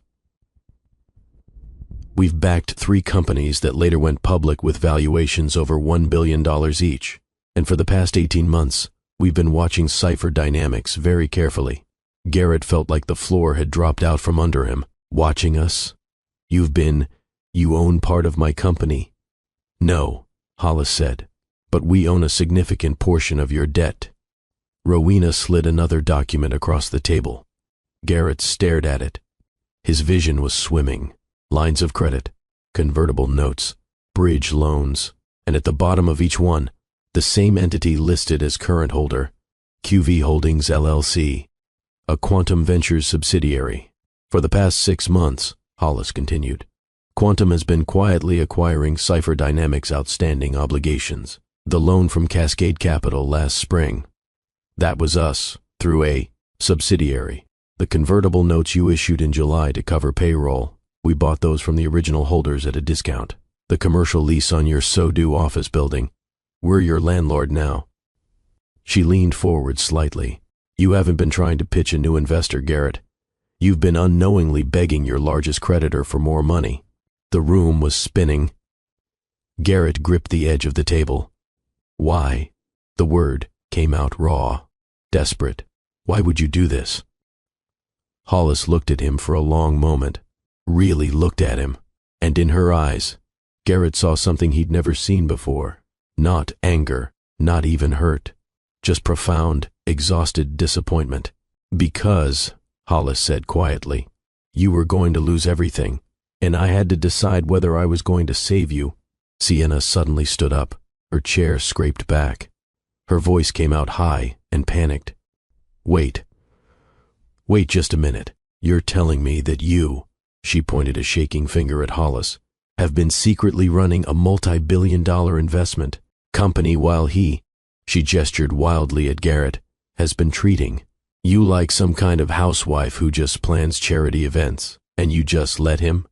We've backed 3 companies that later went public with valuations over $1 billion each. And for the past 18 months, we've been watching Cipher Dynamics very carefully. Garrett felt like the floor had dropped out from under him. Watching us? You own part of my company? No, Hollis said. but we own a significant portion of your debt. Rowena slid another document across the table. Garrett stared at it. His vision was swimming. Lines of credit, convertible notes, bridge loans, and at the bottom of each one, the same entity listed as current holder, QV Holdings LLC, a Quantum Ventures subsidiary. For the past 6 months, Hollis continued, Quantum has been quietly acquiring Cipher Dynamics' outstanding obligations. The loan from Cascade Capital last spring. That was us, through a subsidiary. The convertible notes you issued in July to cover payroll, we bought those from the original holders at a discount. The commercial lease on your so-do office building, we're your landlord now. She leaned forward slightly. You haven't been trying to pitch a new investor, Garrett. You've been unknowingly begging your largest creditor for more money. The room was spinning. Garrett gripped the edge of the table. Why? The word came out raw, desperate. Why would you do this? Hollis looked at him for a long moment, really looked at him, and in her eyes, Garrett saw something he'd never seen before. Not anger, not even hurt, just profound, exhausted disappointment. Because, Hollis said quietly, you were going to lose everything, and I had to decide whether I was going to save you. Sienna suddenly stood up, her chair scraped back. Her voice came out high and panicked. Wait just a minute. You're telling me that you, she pointed a shaking finger at Hollis, have been secretly running a multi-billion-dollar investment company while he, she gestured wildly at Garrett, has been treating you like some kind of housewife who just plans charity events, and you just let him?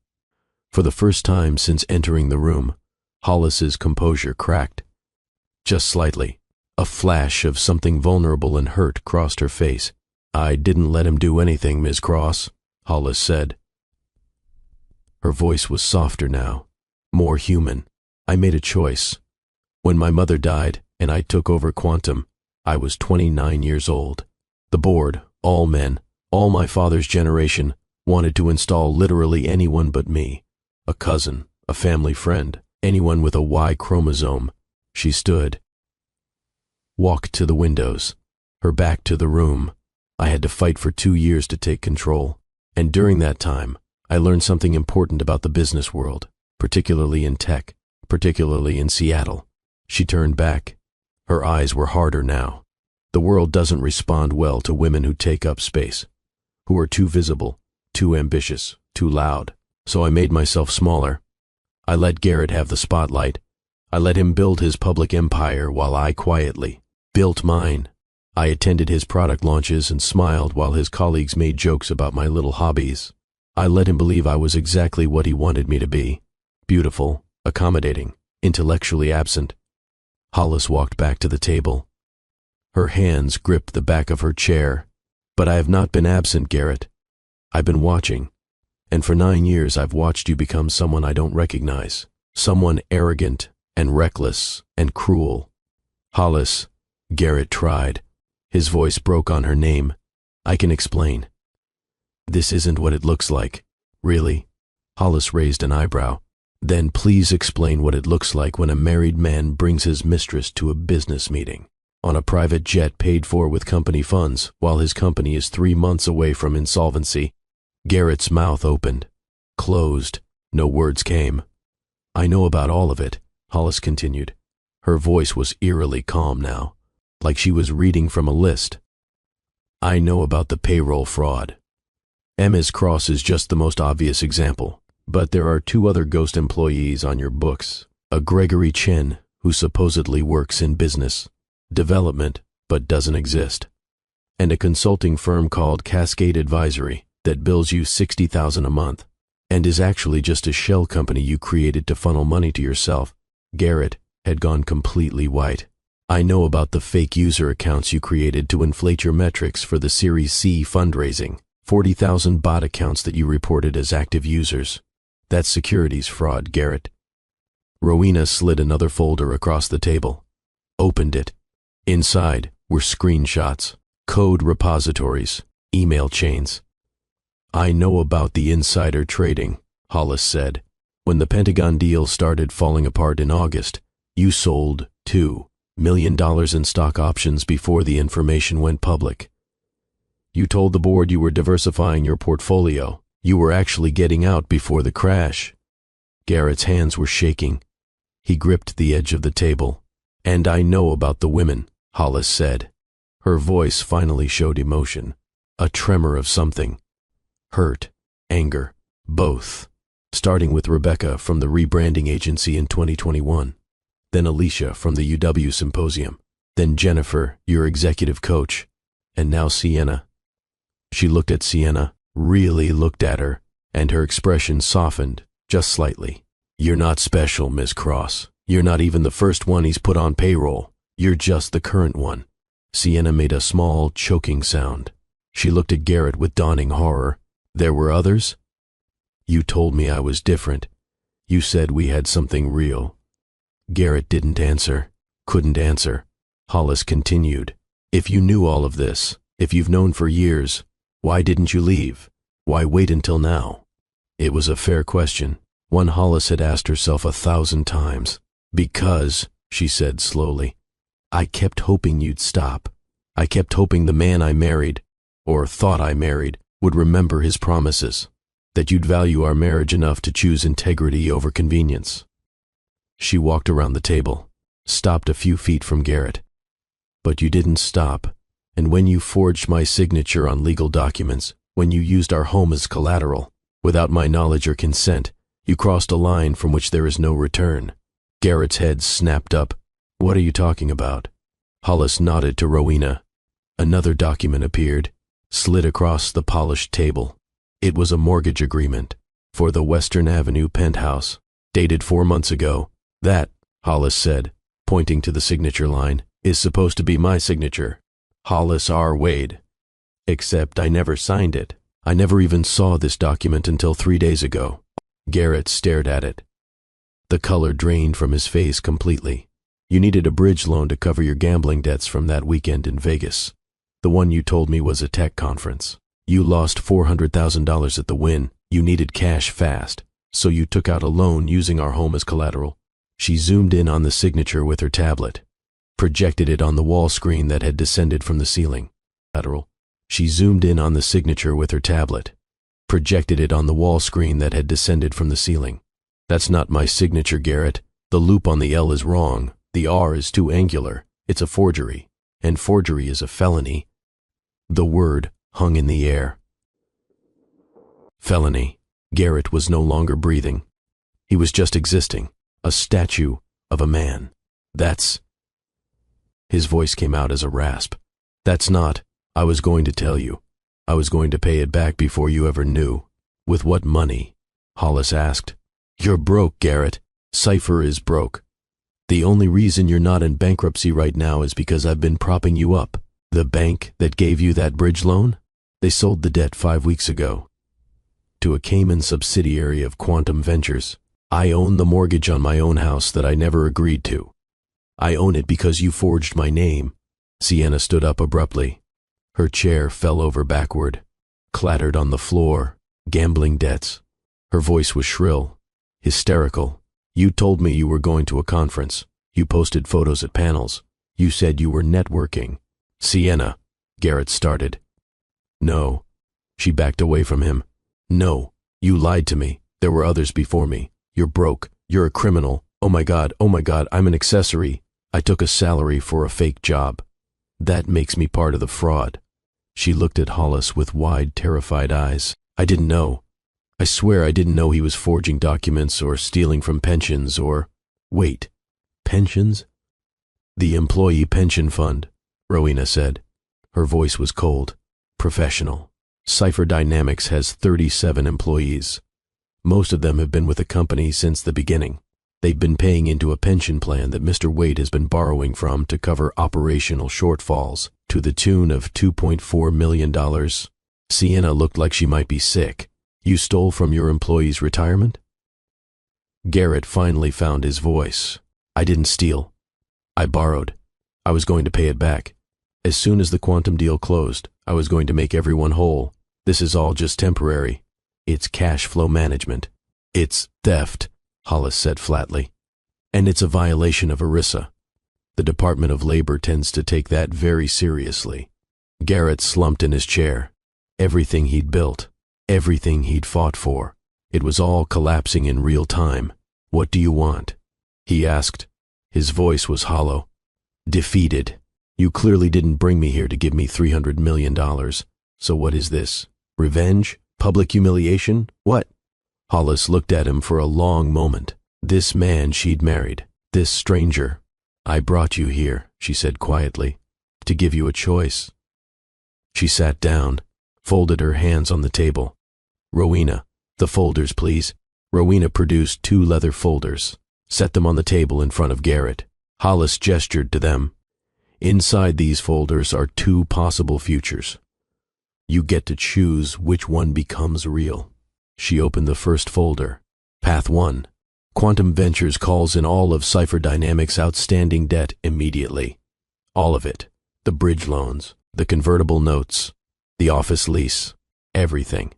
For the first time since entering the room, Hollis's composure cracked. Just slightly. A flash of something vulnerable and hurt crossed her face. I didn't let him do anything, Ms. Cross, Hollis said. Her voice was softer now, more human. I made a choice. When my mother died and I took over Quantum, I was 29 years old. The board, all men, all my father's generation, wanted to install literally anyone but me. A cousin, a family friend, anyone with a Y chromosome. She stood, walked to the windows, her back to the room. I had to fight for 2 years to take control. And during that time, I learned something important about the business world, particularly in tech, particularly in Seattle. She turned back. Her eyes were harder now. The world doesn't respond well to women who take up space, who are too visible, too ambitious, too loud. So I made myself smaller. I let Garrett have the spotlight. I let him build his public empire while I quietly built mine. I attended his product launches and smiled while his colleagues made jokes about my little hobbies. I let him believe I was exactly what he wanted me to be. Beautiful, accommodating, intellectually absent. Hollis walked back to the table. Her hands gripped the back of her chair. But I have not been absent, Garrett. I've been watching. And for 9 years I've watched you become someone I don't recognize. Someone arrogant and reckless and cruel. Hollis, Garrett tried. His voice broke on her name. I can explain. This isn't what it looks like. Really? Hollis raised an eyebrow. Then please explain what it looks like when a married man brings his mistress to a business meeting, on a private jet paid for with company funds, while his company is 3 months away from insolvency. Garrett's mouth opened, closed. No words came. I know about all of it, Hollis continued. Her voice was eerily calm now, like she was reading from a list. I know about the payroll fraud. Ms. Cross is just the most obvious example, but there are 2 other ghost employees on your books. A Gregory Chen, who supposedly works in business development but doesn't exist, and a consulting firm called Cascade Advisory that bills you $60,000 a month and is actually just a shell company you created to funnel money to yourself. Garrett had gone completely white. I know about the fake user accounts you created to inflate your metrics for the Series C fundraising. 40,000 bot accounts that you reported as active users. That's securities fraud, Garrett. Rowena slid another folder across the table, opened it. Inside were screenshots, code repositories, email chains. I know about the insider trading, Hollis said. When the Pentagon deal started falling apart in August, you sold $2 million in stock options before the information went public. You told the board you were diversifying your portfolio. You were actually getting out before the crash. Garrett's hands were shaking. He gripped the edge of the table. And I know about the women, Hollis said. Her voice finally showed emotion, a tremor of something. Hurt, anger, both. Starting with Rebecca from the rebranding agency in 2021. Then Alicia from the UW symposium. Then Jennifer, your executive coach. And now Sienna. She looked at Sienna, really looked at her, and her expression softened, just slightly. You're not special, Miss Cross. You're not even the first one he's put on payroll. You're just the current one. Sienna made a small, choking sound. She looked at Garrett with dawning horror. There were others? You told me I was different. You said we had something real. Garrett didn't answer, couldn't answer. Hollis continued. If you knew all of this, if you've known for years, why didn't you leave? Why wait until now? It was a fair question, one Hollis had asked herself 1,000 times. Because, she said slowly, I kept hoping you'd stop. I kept hoping the man I married, or thought I married, would remember his promises, that you'd value our marriage enough to choose integrity over convenience. She walked around the table, stopped a few feet from Garrett. But you didn't stop, and when you forged my signature on legal documents, when you used our home as collateral, without my knowledge or consent, you crossed a line from which there is no return. Garrett's head snapped up. What are you talking about? Hollis nodded to Rowena. Another document appeared, slid across the polished table. It was a mortgage agreement for the Western Avenue penthouse, dated 4 months ago. That, Hollis said, pointing to the signature line, is supposed to be my signature. Hollis R. Wade. Except I never signed it. I never even saw this document until 3 days ago. Garrett stared at it. The color drained from his face completely. You needed a bridge loan to cover your gambling debts from that weekend in Vegas. The one you told me was a tech conference. You lost $400,000 at the win. You needed cash fast, so you took out a loan using our home as collateral. She zoomed in on the signature with her tablet, projected it on the wall screen that had descended from the ceiling. She zoomed in on the signature with her tablet, projected it on the wall screen that had descended from the ceiling. That's not my signature, Garrett. The loop on the L is wrong. The R is too angular. It's a forgery, and forgery is a felony. The word hung in the air. Felony. Garrett was no longer breathing. He was just existing, a statue of a man. That's... His voice came out as a rasp. That's not... I was going to tell you. I was going to pay it back before you ever knew. With what money? Hollis asked. You're broke, Garrett. Cypher is broke. The only reason you're not in bankruptcy right now is because I've been propping you up. The bank that gave you that bridge loan? They sold the debt 5 weeks ago to a Cayman subsidiary of Quantum Ventures. I own the mortgage on my own house that I never agreed to. I own it because you forged my name. Sienna stood up abruptly. Her chair fell over backward, clattered on the floor. Gambling debts. Her voice was shrill, hysterical. You told me you were going to a conference. You posted photos at panels. You said you were networking. Sienna, Garrett started. No. She backed away from him. No, you lied to me. There were others before me. You're broke. You're a criminal. Oh my God, I'm an accessory. I took a salary for a fake job. That makes me part of the fraud. She looked at Hollis with wide, terrified eyes. I didn't know. I swear I didn't know he was forging documents or stealing from pensions or... Wait, pensions? The Employee Pension Fund, Rowena said. Her voice was cold, professional. Cypher Dynamics has 37 employees. Most of them have been with the company since the beginning. They've been paying into a pension plan that Mr. Wade has been borrowing from to cover operational shortfalls to the tune of $2.4 million. Sienna looked like she might be sick. You stole from your employees' retirement? Garrett finally found his voice. I didn't steal. I borrowed. I was going to pay it back. As soon as the quantum deal closed, I was going to make everyone whole. This is all just temporary. It's cash flow management. It's theft, Hollis said flatly. And it's a violation of ERISA. The Department of Labor tends to take that very seriously. Garrett slumped in his chair. Everything he'd built, everything he'd fought for, it was all collapsing in real time. "What do you want?" he asked. His voice was hollow. "Defeated. You clearly didn't bring me here to give me $300 million. So what is this? Revenge? Public humiliation? What?" Hollis looked at him for a long moment. This man she'd married, this stranger. "I brought you here," she said quietly, "to give you a choice." She sat down, folded her hands on the table. "Rowena, the folders, please." Rowena produced 2 leather folders, set them on the table in front of Garrett. Hollis gestured to them. "Inside these folders are 2 possible futures. You get to choose which one becomes real." She opened the first folder. Path 1. Quantum Ventures calls in all of Cipher Dynamics' outstanding debt immediately. All of it. The bridge loans, the convertible notes, the office lease, everything.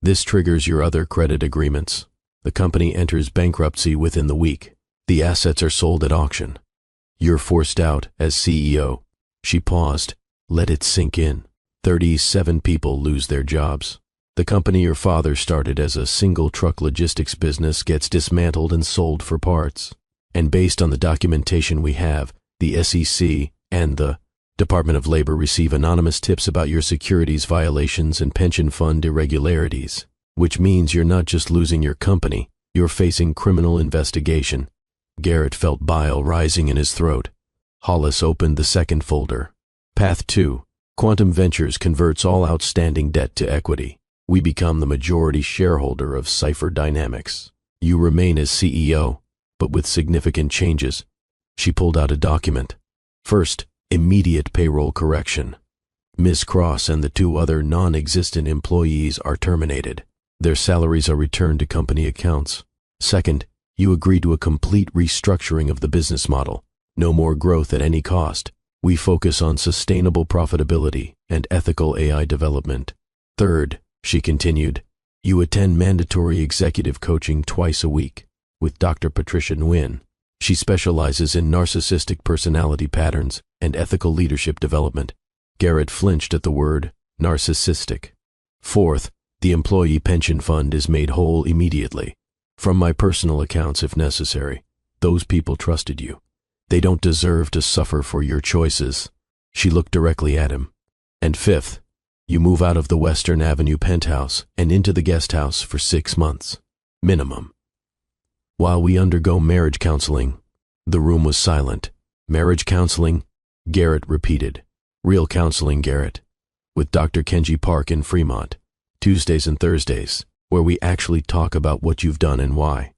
This triggers your other credit agreements. The company enters bankruptcy within the week. The assets are sold at auction. You're forced out as CEO. She paused. Let it sink in. 37 people lose their jobs. The company your father started as a single truck logistics business gets dismantled and sold for parts. And based on the documentation we have, the SEC and the Department of Labor receive anonymous tips about your securities violations and pension fund irregularities, which means you're not just losing your company, you're facing criminal investigation. Garrett felt bile rising in his throat. Hollis opened the second folder. Path 2. Quantum Ventures converts all outstanding debt to equity. We become the majority shareholder of Cipher Dynamics. You remain as CEO, but with significant changes. She pulled out a document. First, immediate payroll correction. Ms. Cross and the 2 other non-existent employees are terminated. Their salaries are returned to company accounts. Second, you agree to a complete restructuring of the business model. No more growth at any cost. We focus on sustainable profitability and ethical AI development. Third, she continued, you attend mandatory executive coaching twice a week with Dr. Patricia Nguyen. She specializes in narcissistic personality patterns and ethical leadership development. Garrett flinched at the word narcissistic. Fourth, the employee pension fund is made whole immediately. From my personal accounts if necessary. Those people trusted you. They don't deserve to suffer for your choices. She looked directly at him. And fifth, you move out of the Western Avenue penthouse and into the guest house for 6 months. Minimum. While we undergo marriage counseling. The room was silent. Marriage counseling? Garrett repeated. Real counseling, Garrett. With Dr. Kenji Park in Fremont. Tuesdays and Thursdays, where we actually talk about what you've done and why.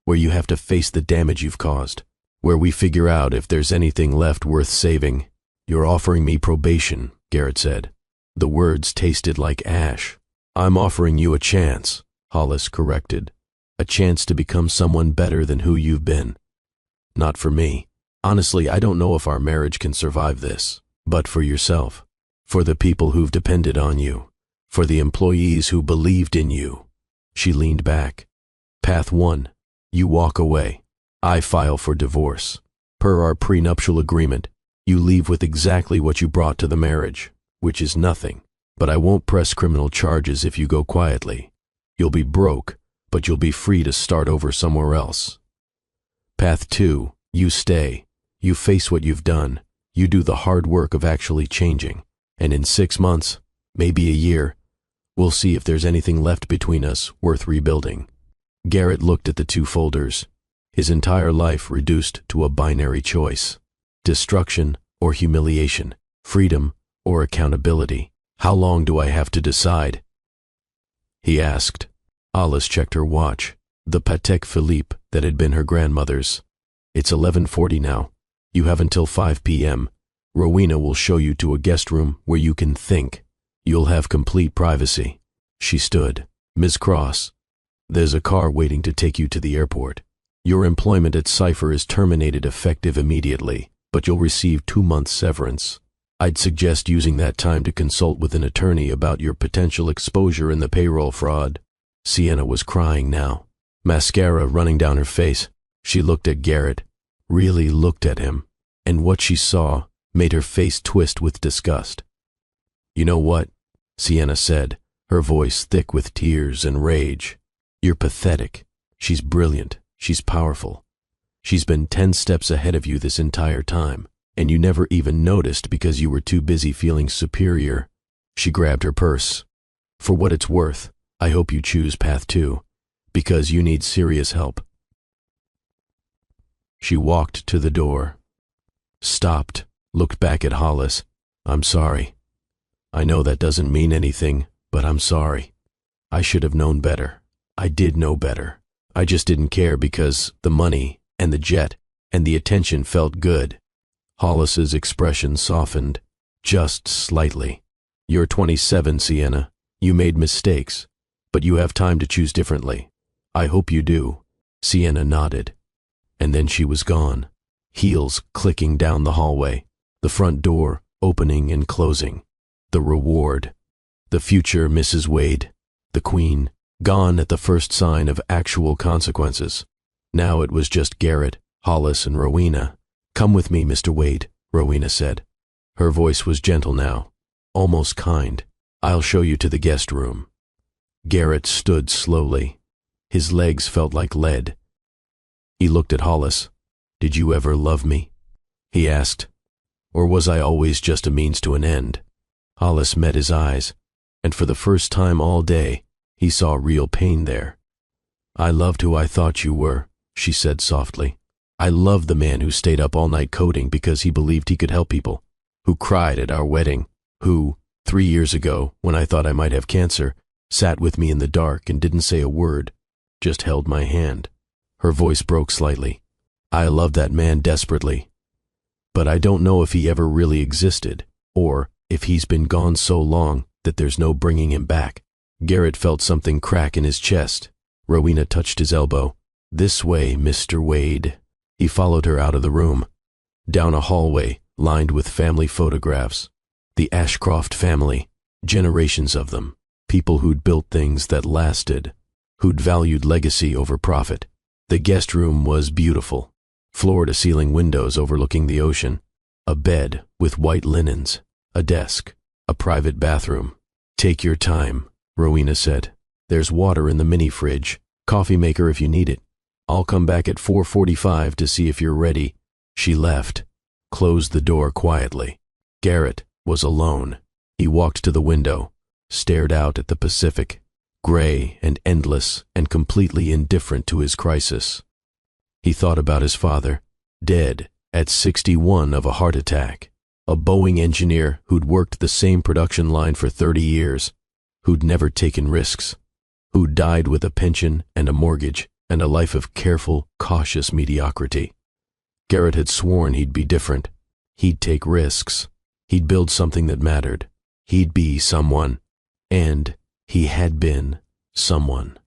Where you have to face the damage you've caused. Where we figure out if there's anything left worth saving. You're offering me probation, Garrett said. The words tasted like ash. I'm offering you a chance, Hollis corrected. A chance to become someone better than who you've been. Not for me. Honestly, I don't know if our marriage can survive this. But for yourself. For the people who've depended on you. For the employees who believed in you. She leaned back. Path 1. You walk away. I file for divorce. Per our prenuptial agreement, you leave with exactly what you brought to the marriage, which is nothing. But I won't press criminal charges if you go quietly. You'll be broke, but you'll be free to start over somewhere else. Path 2. You stay. You face what you've done. You do the hard work of actually changing. And in 6 months, maybe a year, we'll see if there's anything left between us worth rebuilding. Garrett looked at the 2 folders. His entire life reduced to a binary choice. Destruction or humiliation. Freedom or accountability. How long do I have to decide? He asked. Alice checked her watch. The Patek Philippe that had been her grandmother's. It's 11:40 now. You have until 5 p.m. Rowena will show you to a guest room where you can think. You'll have complete privacy. She stood. Ms. Cross, there's a car waiting to take you to the airport. Your employment at Cipher is terminated effective immediately, but you'll receive 2 months severance. I'd suggest using that time to consult with an attorney about your potential exposure in the payroll fraud. Sienna was crying now, mascara running down her face. She looked at Garrett, really looked at him. and what she saw made her face twist with disgust. "You know what?" Sienna said, her voice thick with tears and rage. "You're pathetic. She's brilliant. She's powerful. She's been 10 steps ahead of you this entire time, and you never even noticed because you were too busy feeling superior." She grabbed her purse. "For what it's worth, I hope you choose path 2, because you need serious help." She walked to the door, stopped, looked back at Hollis. "I'm sorry. I know that doesn't mean anything, but I'm sorry. I should have known better. I did know better. I just didn't care because the money and the jet and the attention felt good." Hollis's expression softened, just slightly. "You're 27, Sienna. You made mistakes, but you have time to choose differently. I hope you do." Sienna nodded, and then she was gone, heels clicking down the hallway, the front door opening and closing. The reward. The future Mrs. Wade, the queen, gone at the first sign of actual consequences. Now it was just Garrett, Hollis, and Rowena. "Come with me, Mr. Wade," Rowena said. Her voice was gentle now, almost kind. "I'll show you to the guest room." Garrett stood slowly. His legs felt like lead. He looked at Hollis. "Did you ever love me?" he asked. "Or was I always just a means to an end?" Hollis met his eyes, and for the first time all day, he saw real pain there. "I loved who I thought you were," she said softly. "I loved the man who stayed up all night coding because he believed he could help people, who cried at our wedding, who, 3 years ago, when I thought I might have cancer, sat with me in the dark and didn't say a word, just held my hand." Her voice broke slightly. "I loved that man desperately, but I don't know if he ever really existed, or if he's been gone so long that there's no bringing him back." Garrett felt something crack in his chest. Rowena touched his elbow. "This way, Mr. Wade." He followed her out of the room, down a hallway lined with family photographs. The Ashcroft family, generations of them, people who'd built things that lasted, who'd valued legacy over profit. The guest room was beautiful, floor-to-ceiling windows overlooking the ocean, a bed with white linens, a desk, a private bathroom. "Take your time," Rowena said. "There's water in the mini-fridge, coffee maker if you need it. I'll come back at 4:45 to see if you're ready." She left, closed the door quietly. Garrett was alone. He walked to the window, stared out at the Pacific, gray and endless and completely indifferent to his crisis. He thought about his father, dead at 61 of a heart attack, a Boeing engineer who'd worked the same production line for 30 years, who'd never taken risks, who'd died with a pension and a mortgage and a life of careful, cautious mediocrity. Garrett had sworn he'd be different. He'd take risks. He'd build something that mattered. He'd be someone. And he had been someone.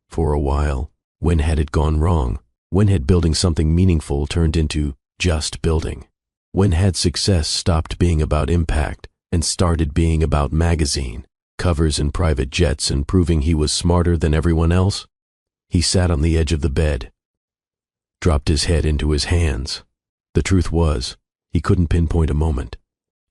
For a while, when had it gone wrong? When had building something meaningful turned into just building? When had success stopped being about impact and started being about magazine, covers and private jets and proving he was smarter than everyone else? He sat on the edge of the bed, dropped his head into his hands. The truth was, he couldn't pinpoint a moment.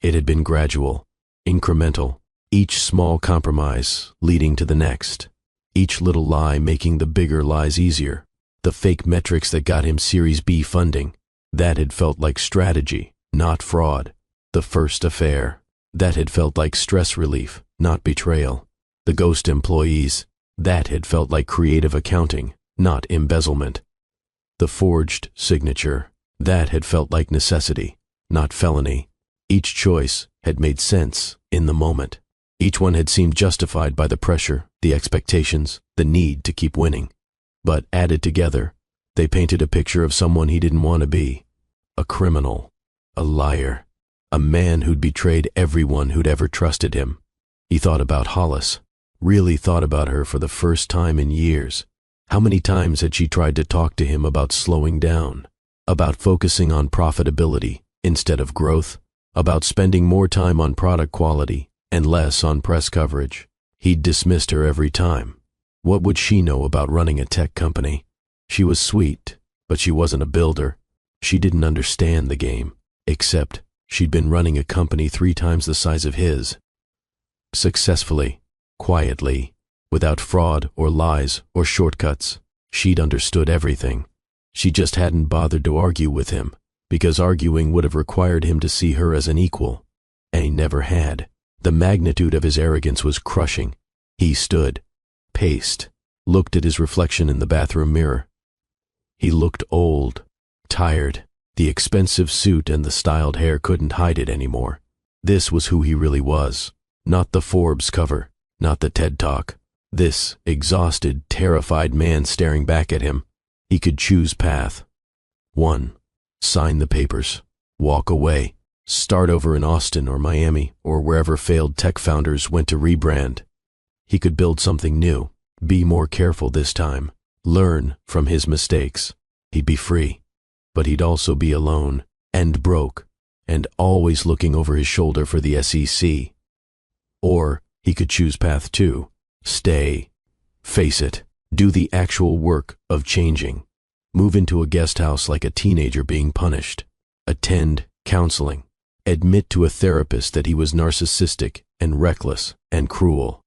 It had been gradual, incremental, each small compromise leading to the next, each little lie making the bigger lies easier. The fake metrics that got him Series B funding, that had felt like strategy, not fraud. The first affair, that had felt like stress relief, not betrayal. The ghost employees, that had felt like creative accounting, not embezzlement. The forged signature, that had felt like necessity, not felony. Each choice had made sense in the moment. Each one had seemed justified by the pressure, the expectations, the need to keep winning. But added together, they painted a picture of someone he didn't want to be. A criminal, a liar, a man who'd betrayed everyone who'd ever trusted him. He thought about Hollis, really thought about her for the first time in years. How many times had she tried to talk to him about slowing down, about focusing on profitability instead of growth, about spending more time on product quality and less on press coverage? He'd dismissed her every time. What would she know about running a tech company? She was sweet, but she wasn't a builder. She didn't understand the game. Except she'd been running a company 3 times the size of his. Successfully, quietly, without fraud or lies or shortcuts. She'd understood everything. She just hadn't bothered to argue with him, because arguing would have required him to see her as an equal, and he never had. The magnitude of his arrogance was crushing. He stood, paced, looked at his reflection in the bathroom mirror. He looked old, tired. The expensive suit and the styled hair couldn't hide it anymore. This was who he really was. Not the Forbes cover, not the TED Talk. This exhausted, terrified man staring back at him. He could choose path. 1. Sign the papers. Walk away. Start over in Austin or Miami or wherever failed tech founders went to rebrand. He could build something new. Be more careful this time. Learn from his mistakes. He'd be free. But he'd also be alone and broke and always looking over his shoulder for the SEC. Or he could choose path 2. Stay. Face it. Do the actual work of changing. Move into a guest house like a teenager being punished. Attend counseling. Admit to a therapist that he was narcissistic and reckless and cruel.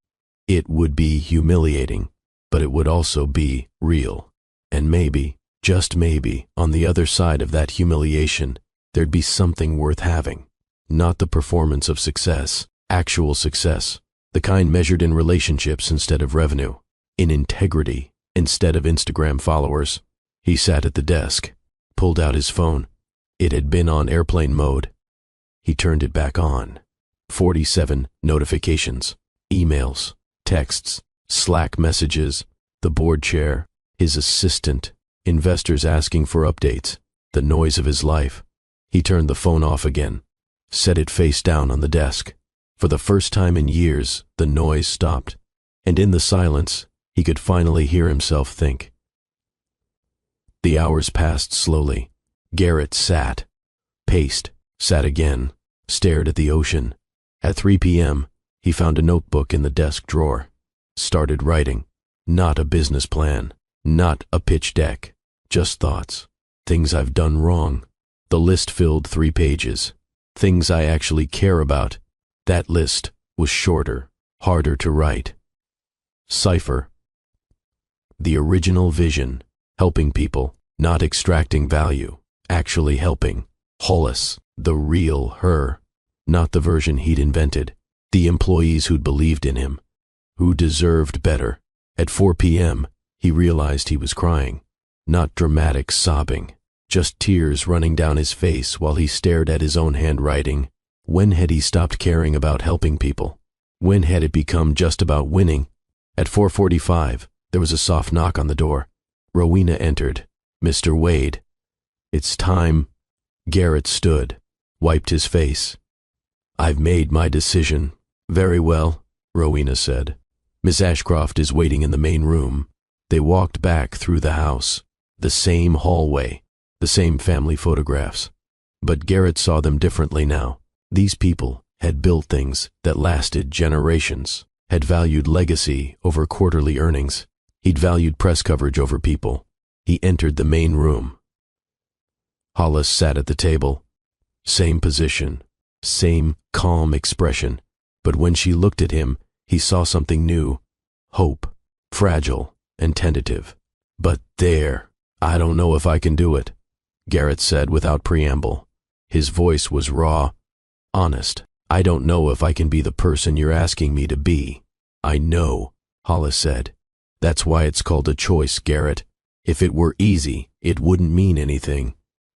It would be humiliating, but it would also be real. And maybe, just maybe, on the other side of that humiliation, there'd be something worth having. Not the performance of success, actual success, the kind measured in relationships instead of revenue, in integrity instead of Instagram followers. He sat at the desk, pulled out his phone. It had been on airplane mode. He turned it back on. 47 notifications, emails, texts, Slack messages, the board chair, his assistant, investors asking for updates, the noise of his life. He turned the phone off again, set it face down on the desk. For the first time in years, the noise stopped, and in the silence, he could finally hear himself think. The hours passed slowly. Garrett sat, paced, sat again, stared at the ocean. At 3 p.m., he found a notebook in the desk drawer, started writing. Not a business plan, not a pitch deck, just thoughts. Things I've done wrong. The list filled 3 pages. Things I actually care about. That list was shorter, harder to write. Cipher. The original vision, helping people, not extracting value, actually helping. Hollis, the real her, not the version he'd invented. The employees who'd believed in him, who deserved better. At 4 p.m., he realized he was crying. Not dramatic sobbing, just tears running down his face while he stared at his own handwriting. When had he stopped caring about helping people? When had it become just about winning? At 4:45, there was a soft knock on the door. Rowena entered. Mr. Wade. It's time. Garrett stood, wiped his face. I've made my decision. Very well, Rowena said. Miss Ashcroft is waiting in the main room. They walked back through the house, the same hallway, the same family photographs. But Garrett saw them differently now. These people had built things that lasted generations, had valued legacy over quarterly earnings. He'd valued press coverage over people. He entered the main room. Hollis sat at the table. Same position, same calm expression. But when she looked at him, he saw something new. Hope, fragile and tentative. But there, I don't know if I can do it, Garrett said without preamble. His voice was raw, honest. I don't know if I can be the person you're asking me to be. I know, Hollis said. That's why it's called a choice, Garrett. If it were easy, it wouldn't mean anything.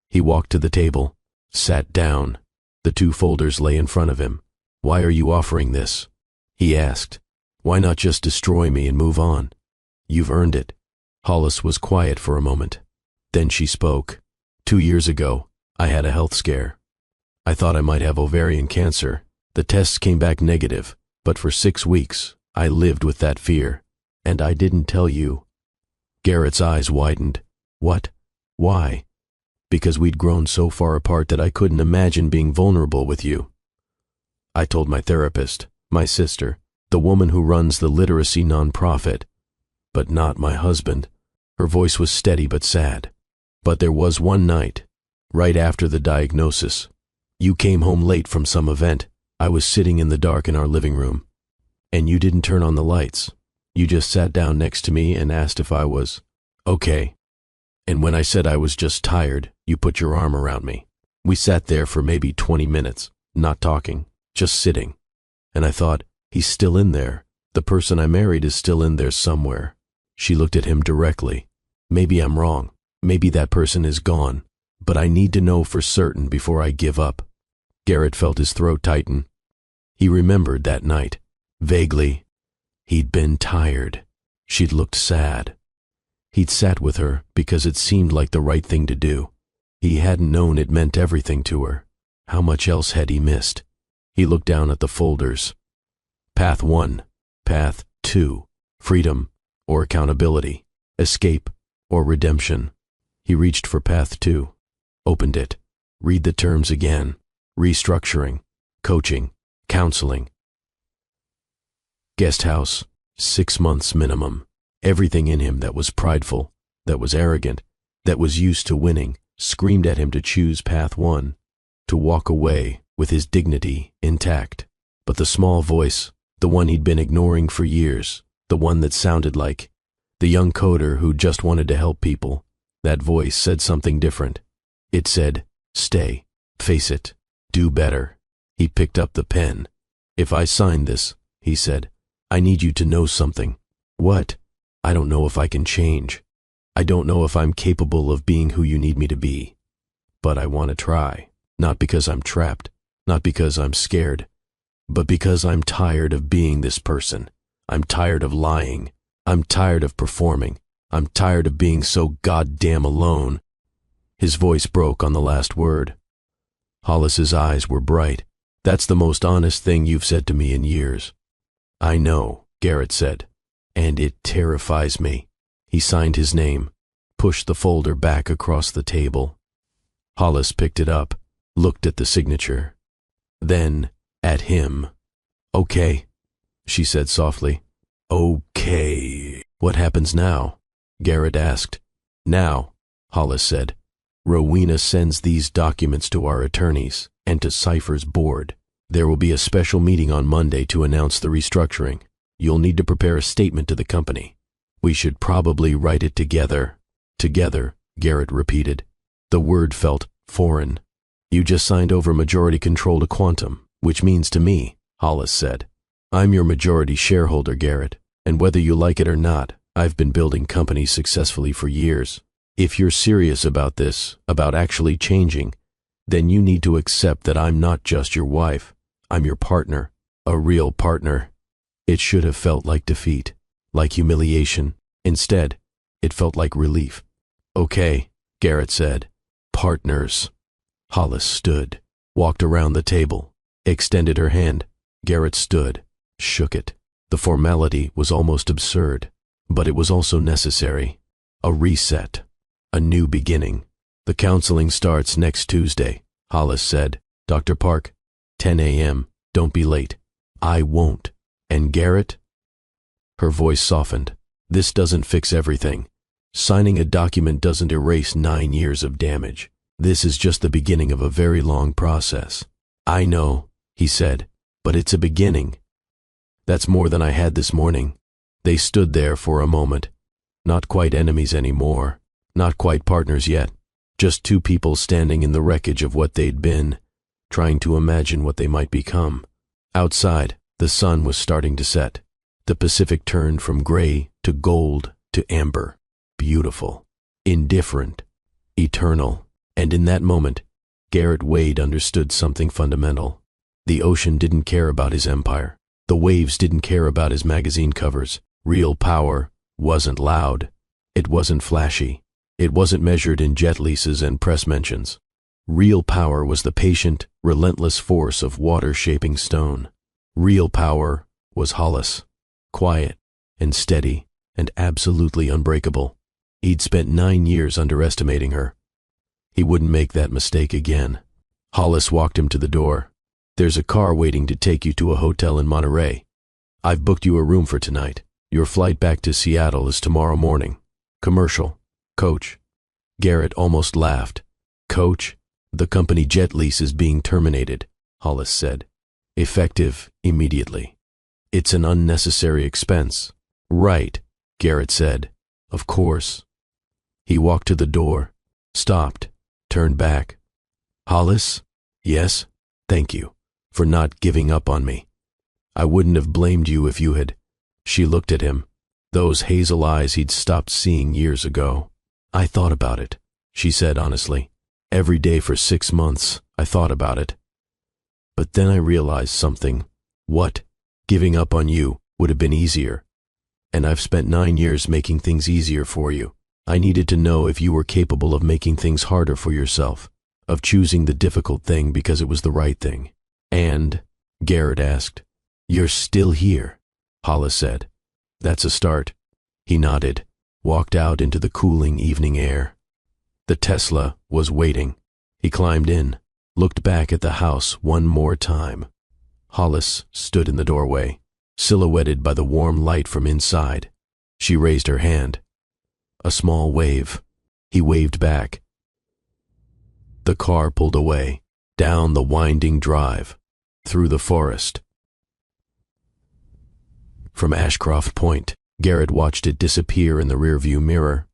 He walked to the table, sat down. The 2 folders lay in front of him. Why are you offering this? He asked. Why not just destroy me and move on? You've earned it. Hollis was quiet for a moment. Then she spoke. 2 years ago, I had a health scare. I thought I might have ovarian cancer. The tests came back negative, but for 6 weeks, I lived with that fear. And I didn't tell you. Garrett's eyes widened. What? Why? Because we'd grown so far apart that I couldn't imagine being vulnerable with you. I told my therapist, my sister, the woman who runs the literacy nonprofit, but not my husband. Her voice was steady but sad. But there was one night, right after the diagnosis, You came home late from some event. I was sitting in the dark in our living room. And you didn't turn on the lights. You just sat down next to me and asked if I was okay. And when I said I was just tired, you put your arm around me. We sat there for maybe 20 minutes, not talking, just sitting. And I thought, he's still in there. The person I married is still in there somewhere. She looked at him directly. Maybe I'm wrong. Maybe that person is gone. But I need to know for certain before I give up. Garrett felt his throat tighten. He remembered that night. Vaguely. He'd been tired. She'd looked sad. He'd sat with her because it seemed like the right thing to do. He hadn't known it meant everything to her. How much else had he missed? He looked down at the folders. Path 1, Path 2, freedom or accountability, escape or redemption. He reached for Path 2, opened it. Read the terms again. Restructuring, coaching, counseling. Guest house, 6 months minimum. Everything in him that was prideful, that was arrogant, that was used to winning, screamed at him to choose Path 1, to walk away with his dignity intact. But the small voice, the one he'd been ignoring for years, the one that sounded like the young coder who just wanted to help people, that voice said something different. It said, stay, face it, do better. He picked up the pen. If I sign this, he said, I need you to know something. What? I don't know if I can change. I don't know if I'm capable of being who you need me to be. But I want to try. Not because I'm trapped, not because I'm scared, but because I'm tired of being this person. I'm tired of lying. I'm tired of performing. I'm tired of being so goddamn alone. His voice broke on the last word. Hollis's eyes were bright. That's the most honest thing you've said to me in years. I know, Garrett said, and it terrifies me. He signed his name, pushed the folder back across the table. Hollis picked it up, looked at the signature, then at him. Okay, she said softly. Okay. What happens now? Garrett asked. Now, Hollis said, Rowena sends these documents to our attorneys and to Cypher's board. There will be a special meeting on Monday to announce the restructuring. You'll need to prepare a statement to the company. We should probably write it together. Together, Garrett repeated. The word felt foreign. You just signed over majority control to Quantum, which means to me, Hollis said. I'm your majority shareholder, Garrett, and whether you like it or not, I've been building companies successfully for years. If you're serious about this, about actually changing, then you need to accept that I'm not just your wife. I'm your partner, a real partner. It should have felt like defeat, like humiliation. Instead, it felt like relief. Okay, Garrett said. Partners. Hollis stood, walked around the table, extended her hand. Garrett stood, shook it. The formality was almost absurd, but it was also necessary. A reset, a new beginning. The counseling starts next Tuesday, Hollis said. Dr. Park, 10 a.m., don't be late. I won't. And Garrett? Her voice softened. This doesn't fix everything. Signing a document doesn't erase 9 years of damage. This is just the beginning of a very long process. I know, he said, but it's a beginning. That's more than I had this morning. They stood there for a moment. Not quite enemies anymore. Not quite partners yet. Just two people standing in the wreckage of what they'd been, trying to imagine what they might become. Outside, the sun was starting to set. The Pacific turned from gray to gold to amber. Beautiful, indifferent, eternal. And in that moment, Garrett Wade understood something fundamental. The ocean didn't care about his empire. The waves didn't care about his magazine covers. Real power wasn't loud. It wasn't flashy. It wasn't measured in jet leases and press mentions. Real power was the patient, relentless force of water shaping stone. Real power was Hollis, quiet and steady and absolutely unbreakable. He'd spent 9 years underestimating her. He wouldn't make that mistake again. Hollis walked him to the door. There's a car waiting to take you to a hotel in Monterey. I've booked you a room for tonight. Your flight back to Seattle is tomorrow morning. Commercial. Coach. Garrett almost laughed. Coach? The company jet lease is being terminated, Hollis said. Effective immediately. It's an unnecessary expense. Right, Garrett said. Of course. He walked to the door, stopped, turned back. Hollis? Yes? Thank you for not giving up on me. I wouldn't have blamed you if you had. She looked at him, those hazel eyes he'd stopped seeing years ago. I thought about it, she said honestly. Every day for 6 months, I thought about it. But then I realized something. What? Giving up on you would have been easier. And I've spent 9 years making things easier for you. I needed to know if you were capable of making things harder for yourself, of choosing the difficult thing because it was the right thing. And, Garrett asked, you're still here, Hollis said. That's a start. He nodded, walked out into the cooling evening air. The Tesla was waiting. He climbed in, looked back at the house one more time. Hollis stood in the doorway, silhouetted by the warm light from inside. She raised her hand. A small wave. He waved back. The car pulled away, down the winding drive, through the forest. From Ashcroft Point, Garrett watched it disappear in the rearview mirror.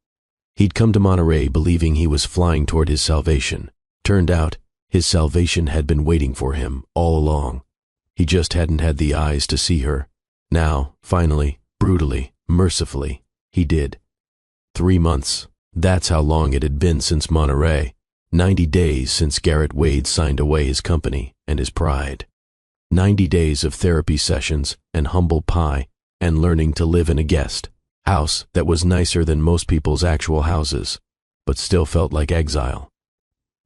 He'd come to Monterey believing he was flying toward his salvation. Turned out, his salvation had been waiting for him all along. He just hadn't had the eyes to see her. Now, finally, brutally, mercifully, he did. 3 months. That's how long it had been since Monterey. 90 days since Garrett Wade signed away his company and his pride. 90 days of therapy sessions and humble pie and learning to live in a guest house that was nicer than most people's actual houses, but still felt like exile.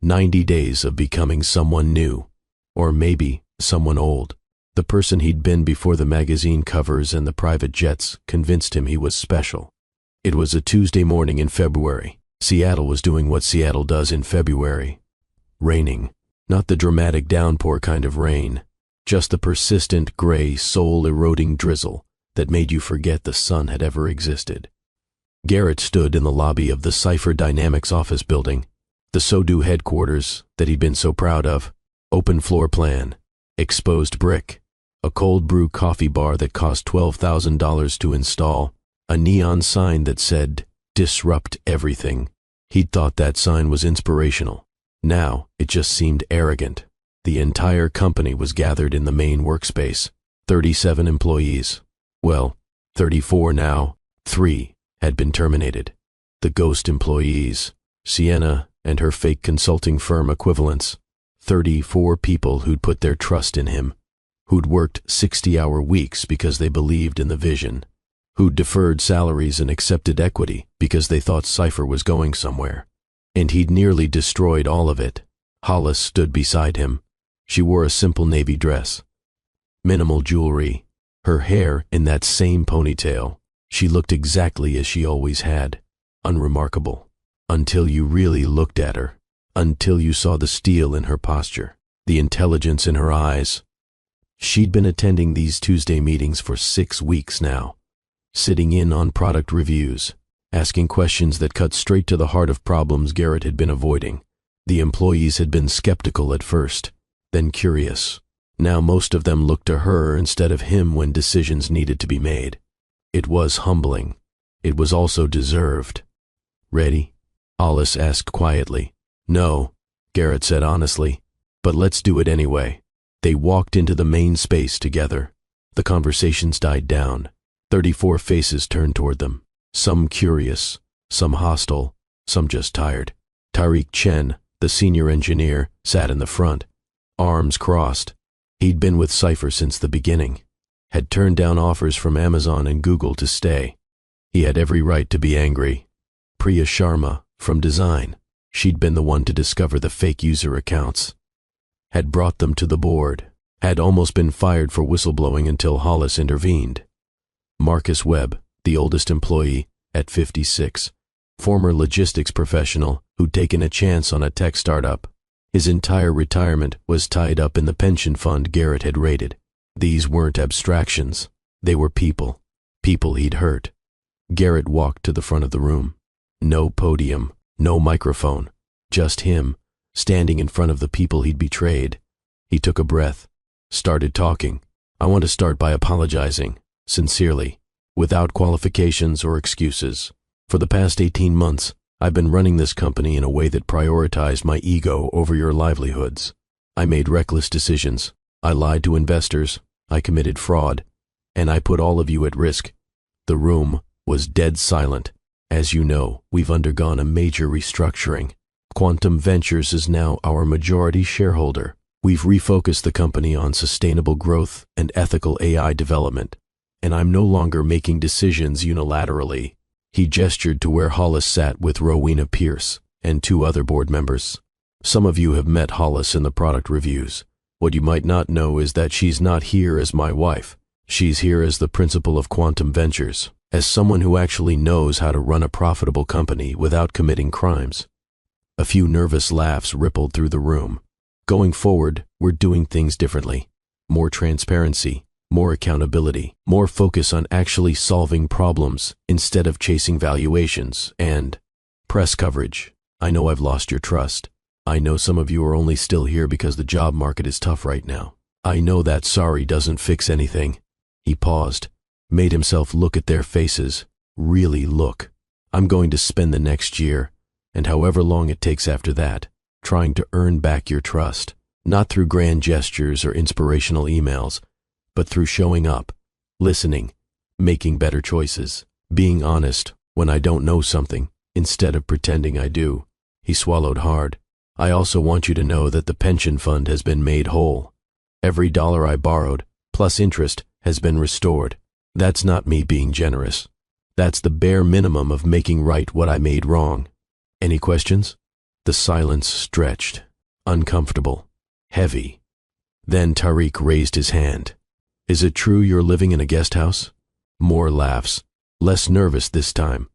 90 days of becoming someone new, or maybe someone old. The person he'd been before the magazine covers and the private jets convinced him he was special. It was a Tuesday morning in February. Seattle was doing what Seattle does in February. Raining. Not the dramatic downpour kind of rain, just the persistent, gray, soul-eroding drizzle that made you forget the sun had ever existed. Garrett stood in the lobby of the Cipher Dynamics office building, the SoDo headquarters that he'd been so proud of. Open floor plan, exposed brick, a cold brew coffee bar that cost $12,000 to install, a neon sign that said, "Disrupt everything." He'd thought that sign was inspirational. Now, it just seemed arrogant. The entire company was gathered in the main workspace. 37 employees. Well, 34 now. 3 had been terminated. The ghost employees, Sienna and her fake consulting firm equivalents. 34 people who'd put their trust in him, who'd worked 60-hour weeks because they believed in the vision, who'd deferred salaries and accepted equity because they thought Cipher was going somewhere. And he'd nearly destroyed all of it. Hollis stood beside him. She wore a simple navy dress. Minimal jewelry. Her hair in that same ponytail. She looked exactly as she always had. Unremarkable. Until you really looked at her. Until you saw the steel in her posture. The intelligence in her eyes. She'd been attending these Tuesday meetings for 6 weeks now. Sitting in on product reviews. Asking questions that cut straight to the heart of problems Garrett had been avoiding. The employees had been skeptical at first, then curious. Now most of them looked to her instead of him when decisions needed to be made. It was humbling. It was also deserved. Ready? Hollis asked quietly. No, Garrett said honestly, but let's do it anyway. They walked into the main space together. The conversations died down. 34 faces turned toward them. Some curious, some hostile, some just tired. Tariq Chen, the senior engineer, sat in the front, arms crossed. He'd been with Cipher since the beginning, had turned down offers from Amazon and Google to stay. He had every right to be angry. Priya Sharma, from design, she'd been the one to discover the fake user accounts, had brought them to the board, had almost been fired for whistleblowing until Hollis intervened. Marcus Webb, the oldest employee, at 56, former logistics professional who'd taken a chance on a tech startup. His entire retirement was tied up in the pension fund Garrett had raided. These weren't abstractions. They were people. People he'd hurt. Garrett walked to the front of the room. No podium, no microphone. Just him, standing in front of the people he'd betrayed. He took a breath, started talking. I want to start by apologizing, sincerely, without qualifications or excuses. For the past 18 months, I've been running this company in a way that prioritized my ego over your livelihoods. I made reckless decisions. I lied to investors. I committed fraud. And I put all of you at risk. The room was dead silent. As you know, we've undergone a major restructuring. Quantum Ventures is now our majority shareholder. We've refocused the company on sustainable growth and ethical AI development. And I'm no longer making decisions unilaterally. He gestured to where Hollis sat with Rowena Pierce and 2 other board members. Some of you have met Hollis in the product reviews. What you might not know is that she's not here as my wife. She's here as the principal of Quantum Ventures, as someone who actually knows how to run a profitable company without committing crimes. A few nervous laughs rippled through the room. Going forward, we're doing things differently. More transparency, more accountability, more focus on actually solving problems instead of chasing valuations, and press coverage. I know I've lost your trust. I know some of you are only still here because the job market is tough right now. I know that sorry doesn't fix anything. He paused, made himself look at their faces, really look. I'm going to spend the next year, and however long it takes after that, trying to earn back your trust, not through grand gestures or inspirational emails, but through showing up, listening, making better choices, being honest when I don't know something, instead of pretending I do. He swallowed hard. I also want you to know that the pension fund has been made whole. Every dollar I borrowed, plus interest, has been restored. That's not me being generous. That's the bare minimum of making right what I made wrong. Any questions? The silence stretched, uncomfortable, heavy. Then Tariq raised his hand. Is it true you're living in a guest house? More laughs, less nervous this time.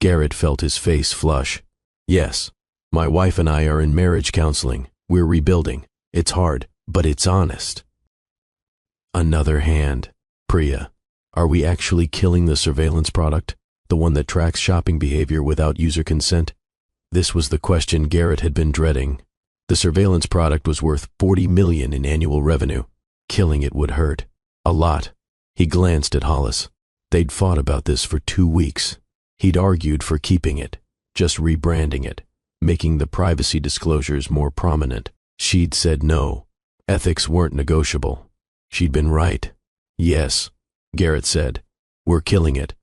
Garrett felt his face flush. Yes, my wife and I are in marriage counseling. We're rebuilding. It's hard, but it's honest. Another hand. Priya, are we actually killing the surveillance product? The one that tracks shopping behavior without user consent? This was the question Garrett had been dreading. The surveillance product was worth $40 million in annual revenue. Killing it would hurt. A lot. He glanced at Hollis. They'd fought about this for 2 weeks. He'd argued for keeping it, just rebranding it, making the privacy disclosures more prominent. She'd said no. Ethics weren't negotiable. She'd been right. Yes, Garrett said. We're killing it.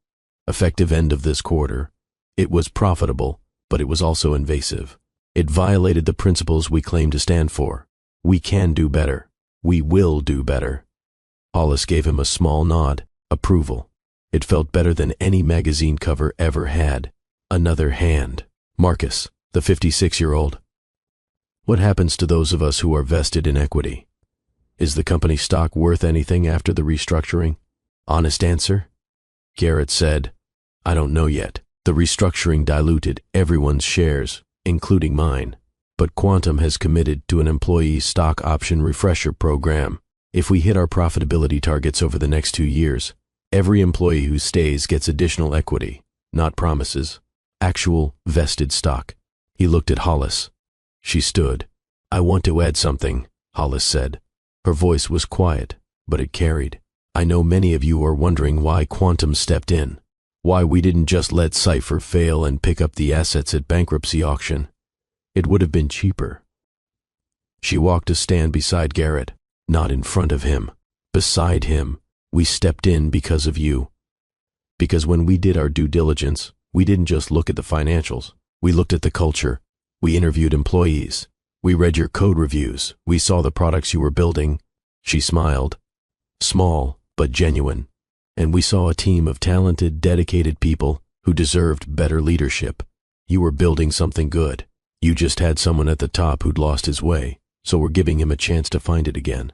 Effective end of this quarter. It was profitable, but it was also invasive. It violated the principles we claim to stand for. We can do better. We will do better. Hollis gave him a small nod, approval. It felt better than any magazine cover ever had. Another hand. Marcus, the 56-year-old. What happens to those of us who are vested in equity? Is the company stock worth anything after the restructuring? Honest answer? Garrett said, I don't know yet. The restructuring diluted everyone's shares, including mine. But Quantum has committed to an employee stock option refresher program. If we hit our profitability targets over the next 2 years, every employee who stays gets additional equity, not promises, actual vested stock. He looked at Hollis. She stood. I want to add something, Hollis said. Her voice was quiet, but it carried. I know many of you are wondering why Quantum stepped in, why we didn't just let Cypher fail and pick up the assets at bankruptcy auction. It would have been cheaper. She walked to stand beside Garrett, not in front of him, beside him. We stepped in because of you. Because when we did our due diligence, we didn't just look at the financials. We looked at the culture. We interviewed employees. We read your code reviews. We saw the products you were building. She smiled. Small, but genuine. And we saw a team of talented, dedicated people who deserved better leadership. You were building something good. You just had someone at the top who'd lost his way, so we're giving him a chance to find it again.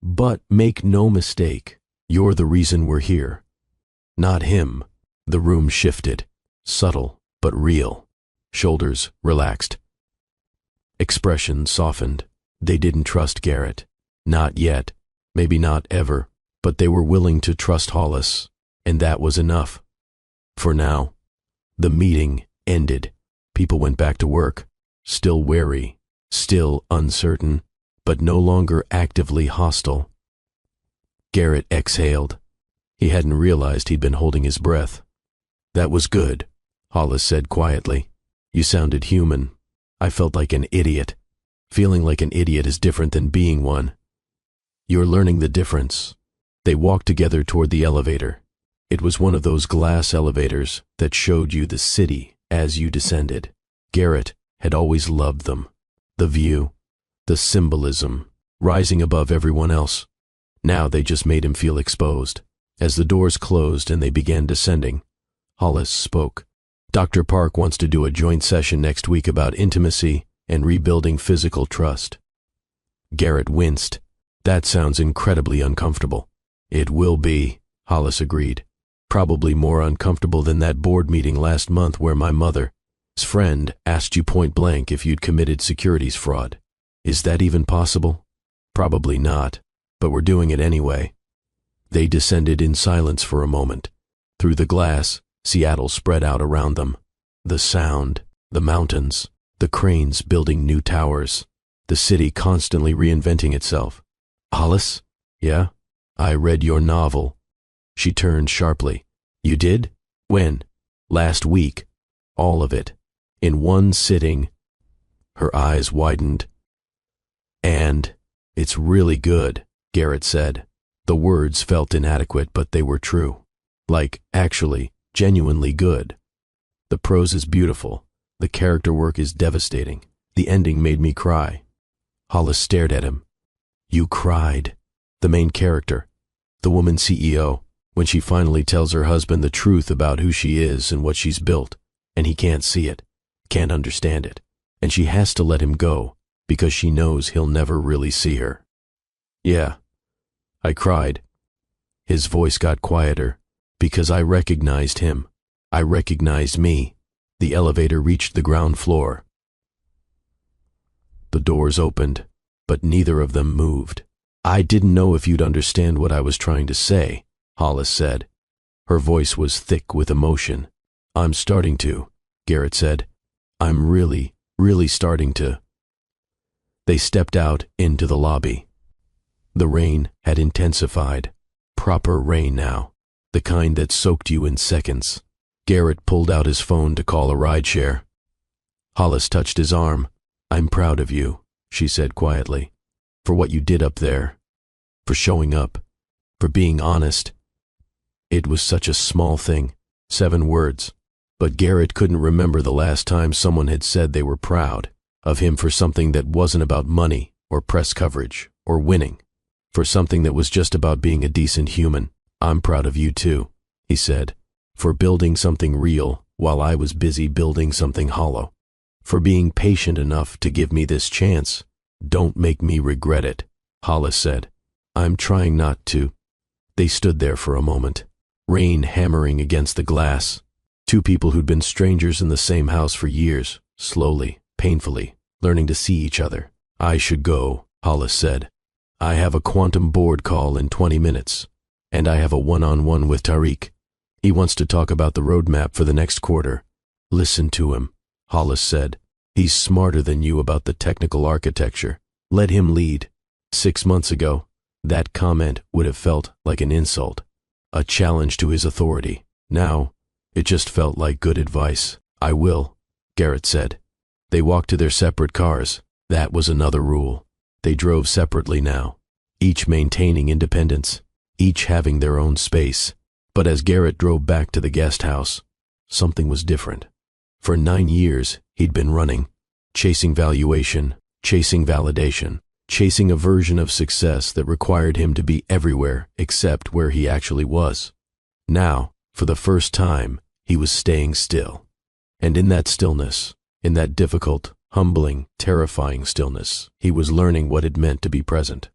But make no mistake, you're the reason we're here. Not him. The room shifted. Subtle, but real. Shoulders relaxed. Expression softened. They didn't trust Garrett. Not yet. Maybe not ever. But they were willing to trust Hollis. And that was enough. For now. The meeting ended. People went back to work. Still wary. still uncertain, but no longer actively hostile. Garrett exhaled. He hadn't realized he'd been holding his breath. "That was good," Hollis said quietly. "You sounded human. I felt like an idiot. Feeling like an idiot is different than being one. You're learning the difference." They walked together toward the elevator. It was one of those glass elevators that showed you the city as you descended. Garrett had always loved them. The view, the symbolism, rising above everyone else. Now they just made him feel exposed. As the doors closed and they began descending, Hollis spoke. "Dr. Park wants to do a joint session next week about intimacy and rebuilding physical trust." Garrett winced. "That sounds incredibly uncomfortable." "It will be," Hollis agreed. "Probably more uncomfortable than that board meeting last month where my mother's friend asked you point blank if you'd committed securities fraud. Is that even possible? Probably not, but we're doing it anyway." They descended in silence for a moment. Through the glass, Seattle spread out around them. The sound, the mountains, the cranes building new towers, the city constantly reinventing itself. "Hollis?" "Yeah? I read your novel." She turned sharply. "You did? When?" "Last week. All of it. In one sitting." Her eyes widened. "And it's really good," Garrett said. The words felt inadequate, but they were true. Like, actually, genuinely good. "The prose is beautiful. The character work is devastating. The ending made me cry." Hollis stared at him. "You cried?" "The main character, the woman CEO, when she finally tells her husband the truth about who she is and what she's built, and he can't see it, can't understand it, and she has to let him go because she knows he'll never really see her." "Yeah, I cried." His voice got quieter, "because I recognized him. I recognized me." The elevator reached the ground floor. The doors opened, but neither of them moved. "I didn't know if you'd understand what I was trying to say," Hollis said. Her voice was thick with emotion. "I'm starting to," Garrett said. "I'm really, really starting to." They stepped out into the lobby. The rain had intensified. Proper rain now, the kind that soaked you in seconds. Garrett pulled out his phone to call a rideshare. Hollis touched his arm. "I'm proud of you," she said quietly, "for what you did up there, for showing up, for being honest." It was such a small thing, 7 words, but Garrett couldn't remember the last time someone had said they were proud of him for something that wasn't about money or press coverage or winning, for something that was just about being a decent human. "I'm proud of you too," he said, "for building something real while I was busy building something hollow, for being patient enough to give me this chance. Don't make me regret it," Hollis said. "I'm trying not to." They stood there for a moment, rain hammering against the glass. Two people who'd been strangers in the same house for years, slowly, painfully, learning to see each other. "I should go," Hollis said. "I have a quantum board call in 20 minutes, and I have a one-on-one with Tariq. He wants to talk about the roadmap for the next quarter." "Listen to him," Hollis said. "He's smarter than you about the technical architecture. Let him lead." 6 months ago, that comment would have felt like an insult, a challenge to his authority. Now, it just felt like good advice. "I will," Garrett said. They walked to their separate cars. That was another rule. They drove separately now, each maintaining independence, each having their own space. But as Garrett drove back to the guest house, something was different. For 9 years, he'd been running, chasing valuation, chasing validation, chasing a version of success that required him to be everywhere except where he actually was. Now, for the first time, he was staying still. And in that stillness, in that difficult, humbling, terrifying stillness, he was learning what it meant to be present,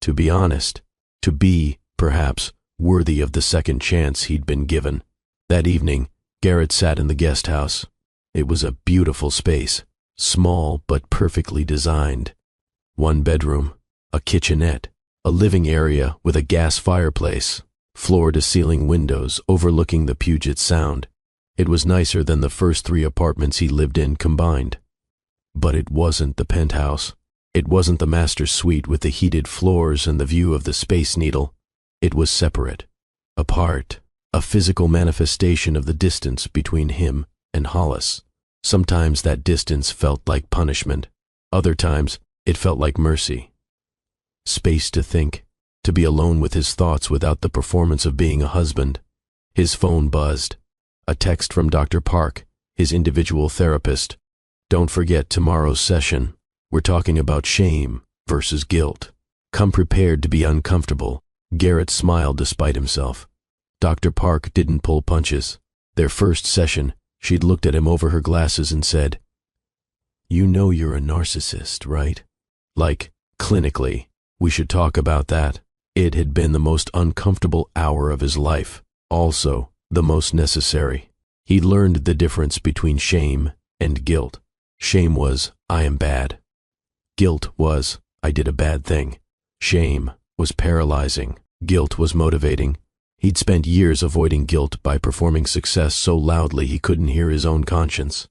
to be honest, to be, perhaps, worthy of the second chance he'd been given. That evening, Garrett sat in the guest house. It was a beautiful space, small but perfectly designed. 1 bedroom, a kitchenette, a living area with a gas fireplace, floor-to-ceiling windows overlooking the Puget Sound. It was nicer than the first 3 apartments he lived in combined. But it wasn't the penthouse. It wasn't the master suite with the heated floors and the view of the Space Needle. It was separate, apart, a physical manifestation of the distance between him and Hollis. Sometimes that distance felt like punishment. Other times, it felt like mercy. Space to think, to be alone with his thoughts without the performance of being a husband. His phone buzzed. A text from Dr. Park, his individual therapist. Don't forget tomorrow's session. We're talking about shame versus guilt. Come prepared to be uncomfortable. Garrett smiled despite himself. Dr. Park didn't pull punches. Their first session, she'd looked at him over her glasses and said, "You know you're a narcissist, right?" Like, clinically, we should talk about that. It had been the most uncomfortable hour of his life, also the most necessary. He learned the difference between shame and guilt. Shame was, I am bad. Guilt was, I did a bad thing. Shame was paralyzing. Guilt was motivating. He'd spent years avoiding guilt by performing success so loudly he couldn't hear his own conscience.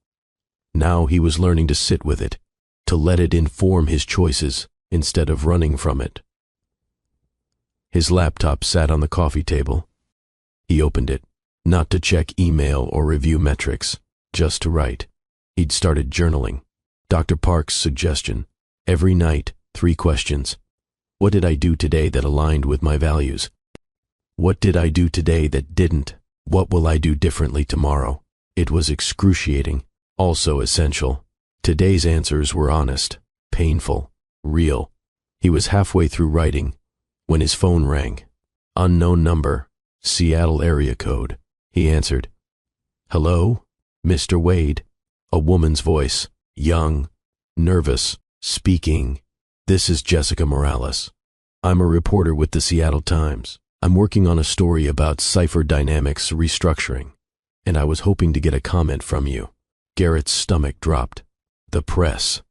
Now he was learning to sit with it, to let it inform his choices instead of running from it. His laptop sat on the coffee table. He opened it, not to check email or review metrics, just to write. He'd started journaling. Dr. Park's suggestion. Every night, 3 questions. What did I do today that aligned with my values? What did I do today that didn't? What will I do differently tomorrow? It was excruciating, also essential. Today's answers were honest, painful, real. He was halfway through writing when his phone rang. Unknown number, Seattle area code. He answered. "Hello, Mr. Wade." A woman's voice, young, nervous, speaking. "This is Jessica Morales. I'm a reporter with the Seattle Times. I'm working on a story about Cipher Dynamics restructuring, and I was hoping to get a comment from you." Garrett's stomach dropped. The press.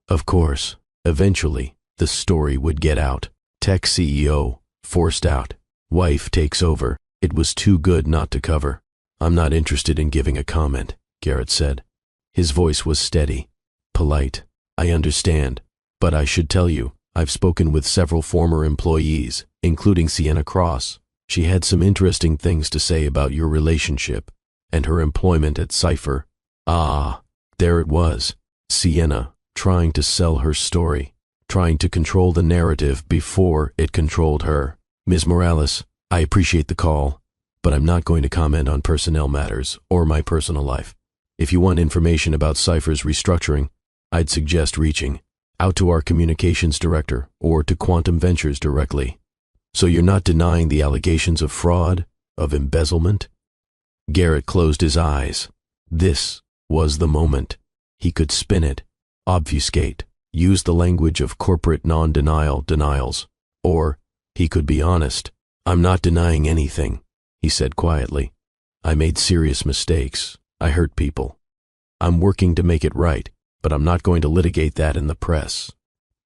Of course, eventually, the story would get out. Tech CEO, forced out. Wife takes over. It was too good not to cover. "I'm not interested in giving a comment," Garrett said. His voice was steady, polite. "I understand, but I should tell you, I've spoken with several former employees, including Sienna Cross. She had some interesting things to say about your relationship and her employment at Cipher." Ah, there it was. Sienna, trying to sell her story, trying to control the narrative before it controlled her. "Ms. Morales, I appreciate the call, but I'm not going to comment on personnel matters or my personal life. If you want information about Cipher's restructuring, I'd suggest reaching out to our communications director or to Quantum Ventures directly." "So you're not denying the allegations of fraud, of embezzlement?" Garrett closed his eyes. This was the moment. He could spin it, obfuscate, use the language of corporate non-denial denials. Or he could be honest. "I'm not denying anything," he said quietly. "I made serious mistakes. I hurt people. I'm working to make it right, but I'm not going to litigate that in the press.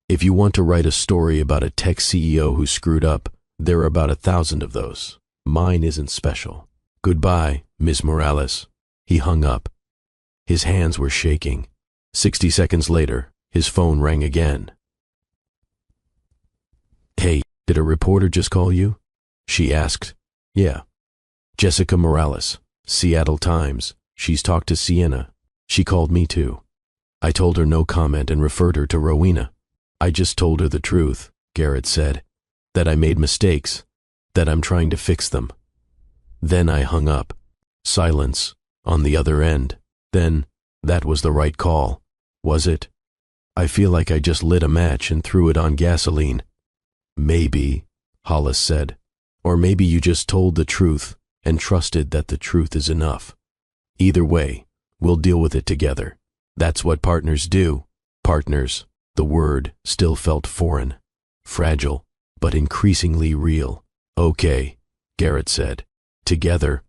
If you want to write a story about a tech CEO who screwed up, there are about 1,000 of those. Mine isn't special. Goodbye, Ms. Morales." He hung up. His hands were shaking. 60 seconds later, his phone rang again. "Hey, did a reporter just call you?" she asked. "Yeah. Jessica Morales, Seattle Times. She's talked to Sienna. She called me too. I told her no comment and referred her to Rowena. I just told her the truth," Garrett said. "That I made mistakes, that I'm trying to fix them." Then I hung up. Silence on the other end. Then, that was the right call. Was it? I feel like I just lit a match and threw it on gasoline. "Maybe," Hollis said. "Or maybe you just told the truth and trusted that the truth is enough. Either way, we'll deal with it together. That's what partners do." Partners. The word still felt foreign, fragile, but increasingly real. "Okay," Garrett said. "Together."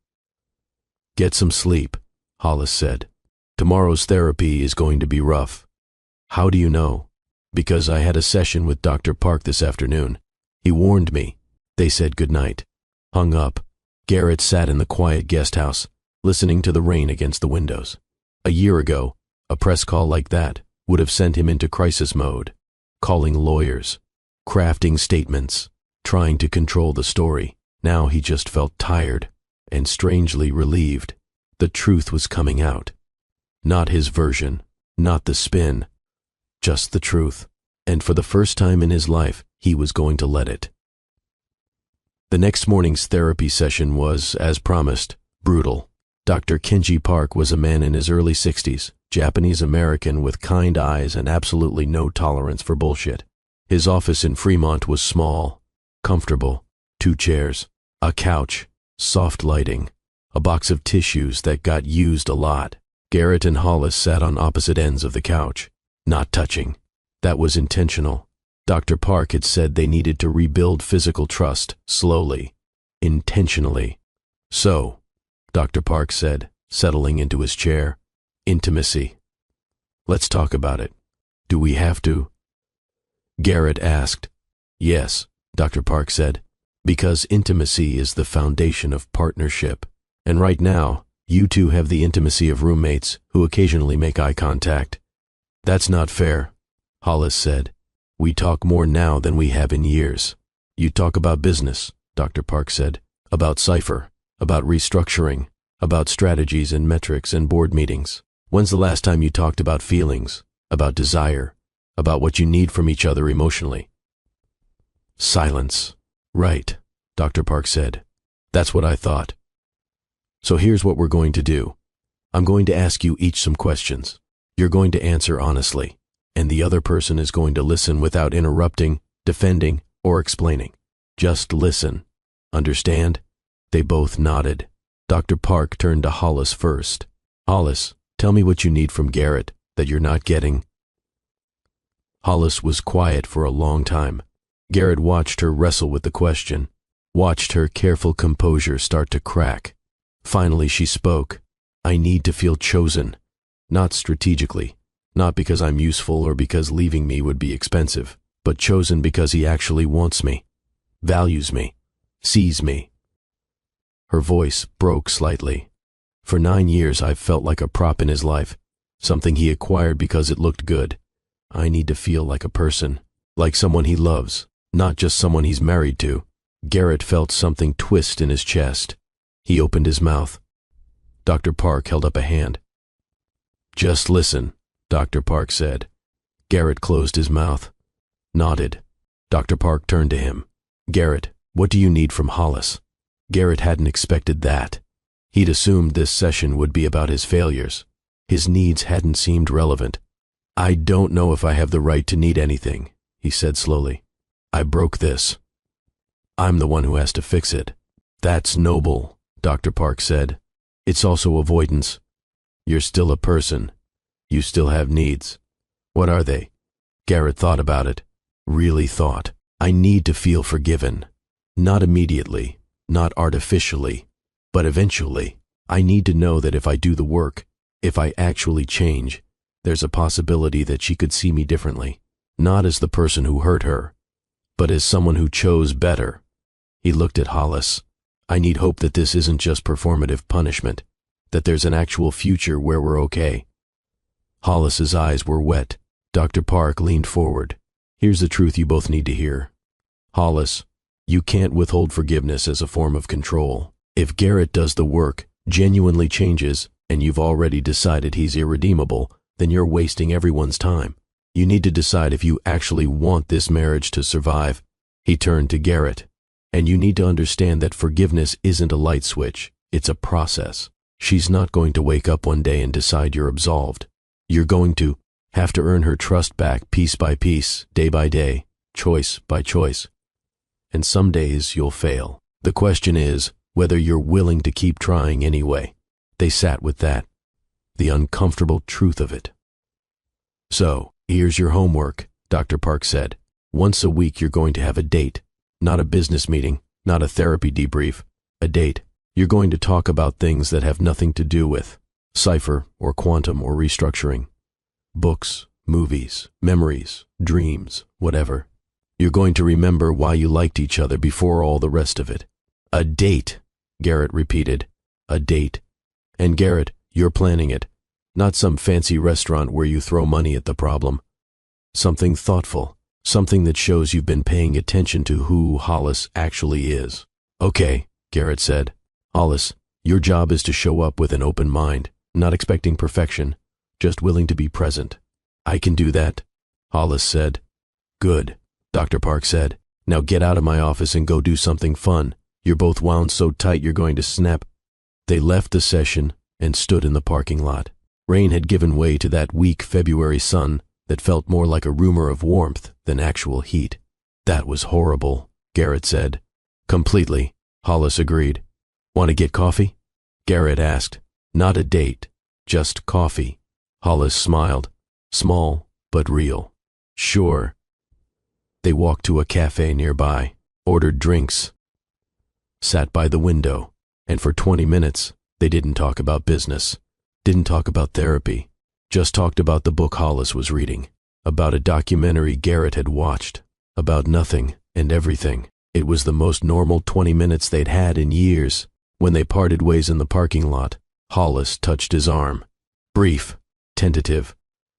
"Get some sleep," Hollis said. "Tomorrow's therapy is going to be rough." "How do you know?" "Because I had a session with Dr. Park this afternoon. He warned me." They said goodnight. Hung up. Garrett sat in the quiet guest house, listening to the rain against the windows. A year ago, a press call like that would have sent him into crisis mode, calling lawyers, crafting statements, trying to control the story. Now he just felt tired and strangely relieved. The truth was coming out. Not his version, not the spin, just the truth. And for the first time in his life, he was going to let it. The next morning's therapy session was, as promised, brutal. Dr. Kenji Park was a man in his early 60s, Japanese-American with kind eyes and absolutely no tolerance for bullshit. His office in Fremont was small, comfortable, 2 chairs, a couch, soft lighting, a box of tissues that got used a lot. Garrett and Hollis sat on opposite ends of the couch, not touching. That was intentional. Dr. Park had said they needed to rebuild physical trust, slowly, intentionally. So, Dr. Park said, settling into his chair, intimacy. Let's talk about it. Do we have to? Garrett asked. Yes, Dr. Park said, because intimacy is the foundation of partnership. And right now, you two have the intimacy of roommates who occasionally make eye contact. That's not fair, Hollis said. We talk more now than we have in years. You talk about business, Dr. Park said, about cipher, about restructuring, about strategies and metrics and board meetings. When's the last time you talked about feelings, about desire, about what you need from each other emotionally? Silence. Right, Dr. Park said. That's what I thought. So here's what we're going to do. I'm going to ask you each some questions. You're going to answer honestly, and the other person is going to listen without interrupting, defending, or explaining. Just listen. Understand? They both nodded. Dr. Park turned to Hollis first. Hollis, tell me what you need from Garrett that you're not getting. Hollis was quiet for a long time. Garrett watched her wrestle with the question, watched her careful composure start to crack. Finally she spoke. I need to feel chosen, not strategically, not because I'm useful or because leaving me would be expensive, but chosen because he actually wants me, values me, sees me. Her voice broke slightly. For 9 years I've felt like a prop in his life, something he acquired because it looked good. I need to feel like a person, like someone he loves, not just someone he's married to. Garrett felt something twist in his chest. He opened his mouth. Dr. Park held up a hand. Just listen, Dr. Park said. Garrett closed his mouth, nodded. Dr. Park turned to him. Garrett, what do you need from Hollis? Garrett hadn't expected that. He'd assumed this session would be about his failures. His needs hadn't seemed relevant. I don't know if I have the right to need anything, he said slowly. I broke this. I'm the one who has to fix it. That's noble, Dr. Park said. It's also avoidance. You're still a person. You still have needs. What are they? Garrett thought about it. Really thought. I need to feel forgiven. Not immediately, not artificially, but eventually. I need to know that if I do the work, if I actually change, there's a possibility that she could see me differently. Not as the person who hurt her, but as someone who chose better. He looked at Hollis. I need hope that this isn't just performative punishment, that there's an actual future where we're okay. Hollis's eyes were wet. Dr. Park leaned forward. Here's the truth you both need to hear. Hollis, you can't withhold forgiveness as a form of control. If Garrett does the work, genuinely changes, and you've already decided he's irredeemable, then you're wasting everyone's time. You need to decide if you actually want this marriage to survive. He turned to Garrett. And you need to understand that forgiveness isn't a light switch, it's a process. She's not going to wake up one day and decide you're absolved. You're going to have to earn her trust back piece by piece, day by day, choice by choice. And some days you'll fail. The question is whether you're willing to keep trying anyway. They sat with that, the uncomfortable truth of it. So, here's your homework, Dr. Park said. Once a week you're going to have a date. Not a business meeting, not a therapy debrief, a date. You're going to talk about things that have nothing to do with cipher or quantum or restructuring. Books, movies, memories, dreams, whatever. You're going to remember why you liked each other before all the rest of it. A date, Garrett repeated. A date. And Garrett, you're planning it. Not some fancy restaurant where you throw money at the problem. Something thoughtful, something that shows you've been paying attention to who Hollis actually is. Okay, Garrett said. Hollis, your job is to show up with an open mind, not expecting perfection, just willing to be present. I can do that, Hollis said. Good, Dr. Park said. Now get out of my office and go do something fun. You're both wound so tight you're going to snap. They left the session and stood in the parking lot. Rain had given way to that weak February sun that felt more like a rumor of warmth than actual heat. That was horrible, Garrett said. Completely, Hollis agreed. Want to get coffee? Garrett asked. Not a date, just coffee. Hollis smiled. Small, but real. Sure. They walked to a cafe nearby, ordered drinks, sat by the window, and for 20 minutes, they didn't talk about business, didn't talk about therapy, just talked about the book Hollis was reading, about a documentary Garrett had watched, about nothing and everything. It was the most normal 20 minutes they'd had in years. When they parted ways in the parking lot, Hollis touched his arm. Brief, tentative.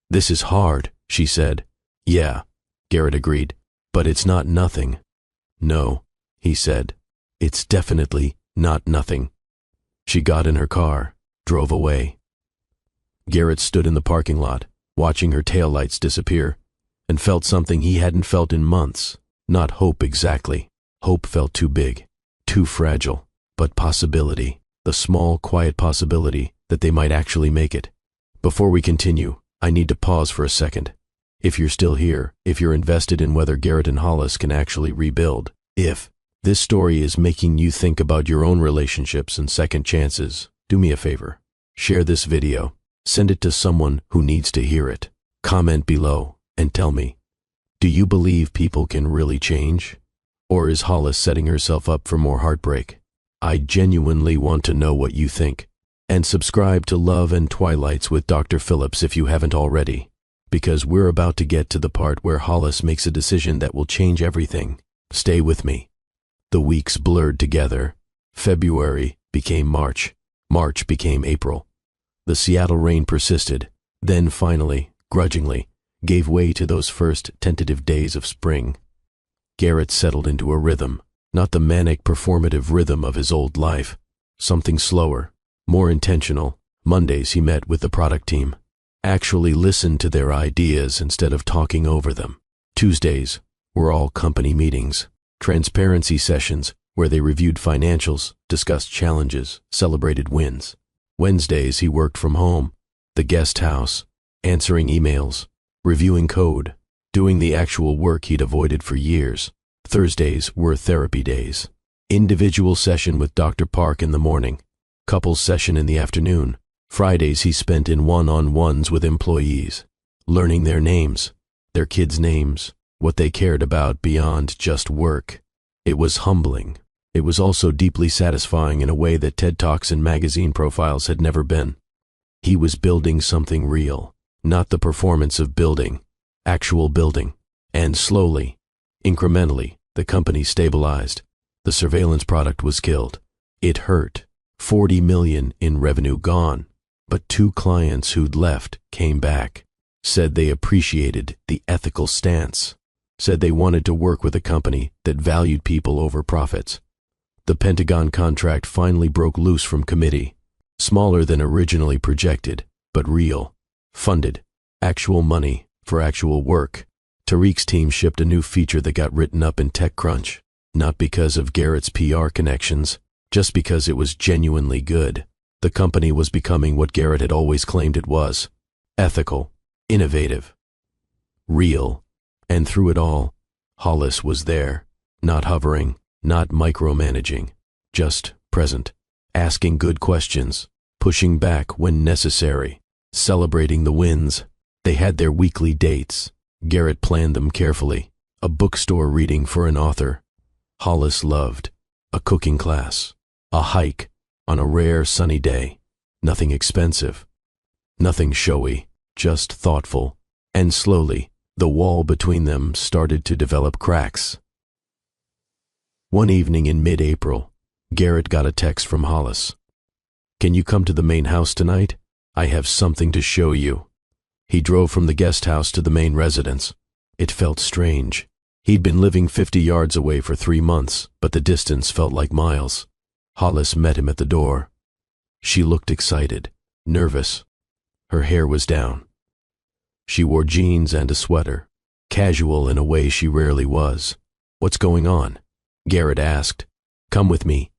This is hard, she said. Yeah, Garrett agreed, but it's not nothing. No, he said. It's definitely not nothing. She got in her car, drove away. Garrett stood in the parking lot, watching her taillights disappear, and felt something he hadn't felt in months. Not hope exactly. Hope felt too big, too fragile, but possibility, the small, quiet possibility that they might actually make it. Before we continue, I need to pause for a second. If you're still here, if you're invested in whether Garrett and Hollis can actually rebuild, if this story is making you think about your own relationships and second chances, do me a favor. Share this video. Send it to someone who needs to hear it. Comment below and tell me, do you believe people can really change? Or is Hollis setting herself up for more heartbreak? I genuinely want to know what you think. And subscribe to Love and Twilights with Dr. Phillips if you haven't already, because we're about to get to the part where Hollis makes a decision that will change everything. Stay with me. The weeks blurred together. February became March. March became April. The Seattle rain persisted, then finally, grudgingly, gave way to those first tentative days of spring. Garrett settled into a rhythm, not the manic performative rhythm of his old life. Something slower, more intentional. Mondays he met with the product team. Actually listened to their ideas instead of talking over them. Tuesdays were all company meetings, transparency sessions where they reviewed financials, discussed challenges, celebrated wins. Wednesdays he worked from home, the guest house, answering emails, reviewing code, doing the actual work he'd avoided for years. Thursdays were therapy days. Individual session with Dr. Park in the morning, couples session in the afternoon. Fridays he spent in one-on-ones with employees, learning their names, their kids' names, what they cared about beyond just work. It was humbling. It was also deeply satisfying in a way that TED Talks and magazine profiles had never been. He was building something real, not the performance of building, actual building. And slowly, incrementally, the company stabilized. The surveillance product was killed. It hurt. 40 million in revenue gone. But 2 clients who'd left came back, said they appreciated the ethical stance, said they wanted to work with a company that valued people over profits. The Pentagon contract finally broke loose from committee, smaller than originally projected, but real, funded, actual money for actual work. Tariq's team shipped a new feature that got written up in TechCrunch, not because of Garrett's PR connections, just because it was genuinely good. The company was becoming what Garrett had always claimed it was: ethical, innovative, real. And through it all, Hollis was there, not hovering, not micromanaging, just present, asking good questions, pushing back when necessary, celebrating the wins. They had their weekly dates. Garrett planned them carefully. A bookstore reading for an author Hollis loved, a cooking class, a hike on a rare sunny day. Nothing expensive, nothing showy, just thoughtful. And slowly, the wall between them started to develop cracks. One evening in mid-April, Garrett got a text from Hollis. "Can you come to the main house tonight? I have something to show you." He drove from the guest house to the main residence. It felt strange. He'd been living 50 yards away for 3 months, but the distance felt like miles. Hollis met him at the door. She looked excited, nervous. Her hair was down. She wore jeans and a sweater, casual in a way she rarely was. "What's going on?" Garrett asked. "Come with me,"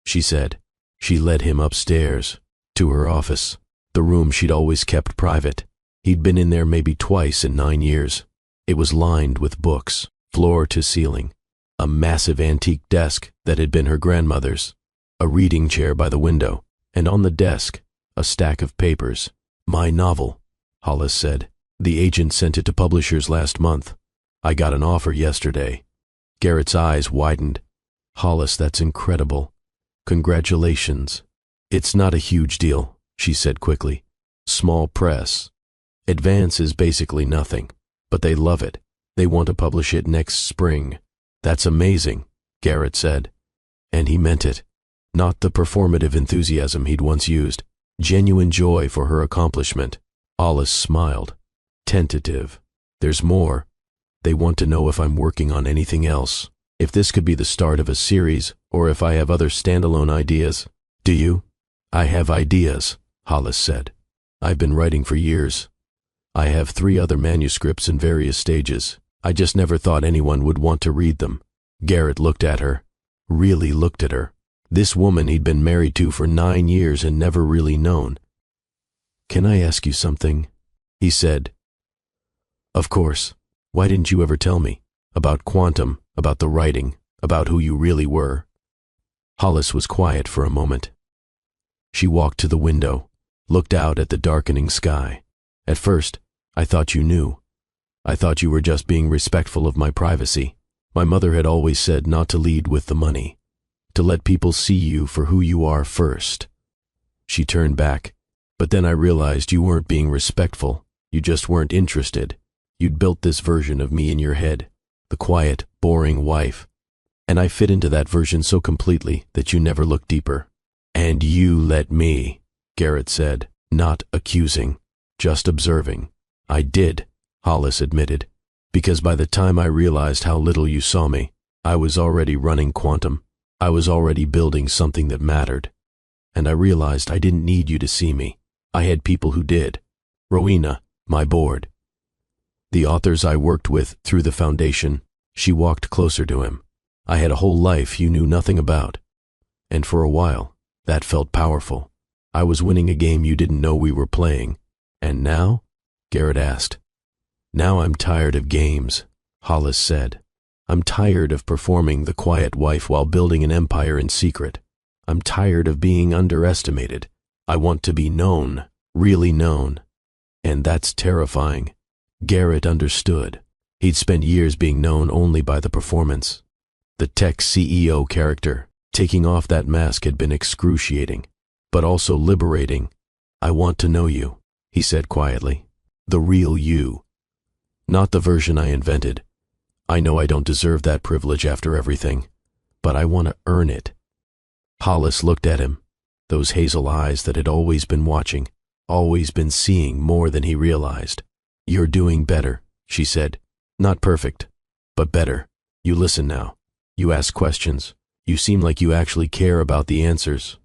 she said. She led him upstairs, to her office, the room she'd always kept private. He'd been in there maybe twice in 9 years. It was lined with books, floor to ceiling, a massive antique desk that had been her grandmother's, a reading chair by the window, and on the desk, a stack of papers. "My novel," Hollis said. "The agent sent it to publishers last month. I got an offer yesterday." Garrett's eyes widened. "Hollis, that's incredible. Congratulations." "It's not a huge deal," she said quickly. "Small press. Advance is basically nothing, but they love it. They want to publish it next spring." "That's amazing," Garrett said. And he meant it. Not the performative enthusiasm he'd once used. Genuine joy for her accomplishment. Hollis smiled. "Tentative. There's more. They want to know if I'm working on anything else, if this could be the start of a series, or if I have other standalone ideas." "Do you?" "I have ideas," Hollis said. "I've been writing for years. I have 3 other manuscripts in various stages. I just never thought anyone would want to read them." Garrett looked at her, really looked at her. This woman he'd been married to for 9 years and never really known. "Can I ask you something?" he said. "Of course. Why didn't you ever tell me? About quantum, about the writing, about who you really were?" Hollis was quiet for a moment. She walked to the window, looked out at the darkening sky. "At first, I thought you knew. I thought you were just being respectful of my privacy. My mother had always said not to lead with the money, to let people see you for who you are first." She turned back. "But then I realized you weren't being respectful. You just weren't interested. You'd built this version of me in your head, the quiet, boring wife. And I fit into that version so completely that you never looked deeper." "And you let me," Garrett said, not accusing, just observing. "I did," Hollis admitted, "because by the time I realized how little you saw me, I was already running quantum. I was already building something that mattered. And I realized I didn't need you to see me. I had people who did. Rowena, my board. The authors I worked with through the foundation." She walked closer to him. "I had a whole life you knew nothing about. And for a while, that felt powerful. I was winning a game you didn't know we were playing. And now?" Garrett asked. "Now I'm tired of games," Hollis said. "I'm tired of performing the quiet wife while building an empire in secret. I'm tired of being underestimated. I want to be known, really known. And that's terrifying." Garrett understood. He'd spent years being known only by the performance. The tech CEO character, taking off that mask, had been excruciating, but also liberating. "I want to know you," he said quietly. "The real you. Not the version I invented. I know I don't deserve that privilege after everything, but I want to earn it." Hollis looked at him, those hazel eyes that had always been watching, always been seeing more than he realized. "You're doing better," she said. "Not perfect, but better. You listen now. You ask questions. You seem like you actually care about the answers."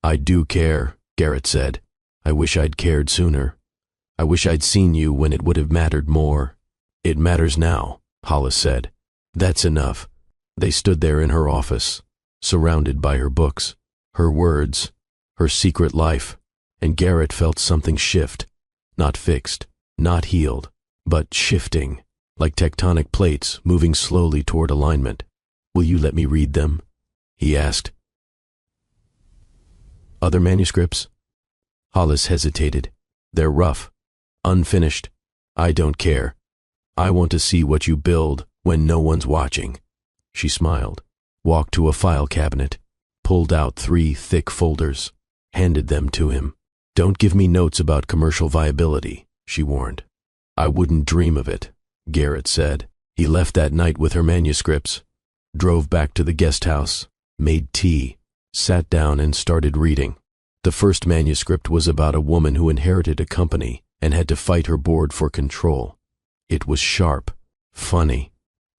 "I do care," Garrett said. "I wish I'd cared sooner. I wish I'd seen you when it would have mattered more." "It matters now," Hollis said. "That's enough." They stood there in her office, surrounded by her books, her words, her secret life, and Garrett felt something shift, not fixed, not healed, but shifting, like tectonic plates moving slowly toward alignment. "Will you let me read them?" he asked. "Other manuscripts?" Hollis hesitated. "They're rough, unfinished. I don't care. I want to see what you build when no one's watching." She smiled, walked to a file cabinet, pulled out 3 thick folders, handed them to him. "Don't give me notes about commercial viability," she warned. "I wouldn't dream of it," Garrett said. He left that night with her manuscripts, drove back to the guest house, made tea, sat down and started reading. The first manuscript was about a woman who inherited a company and had to fight her board for control. It was sharp, funny,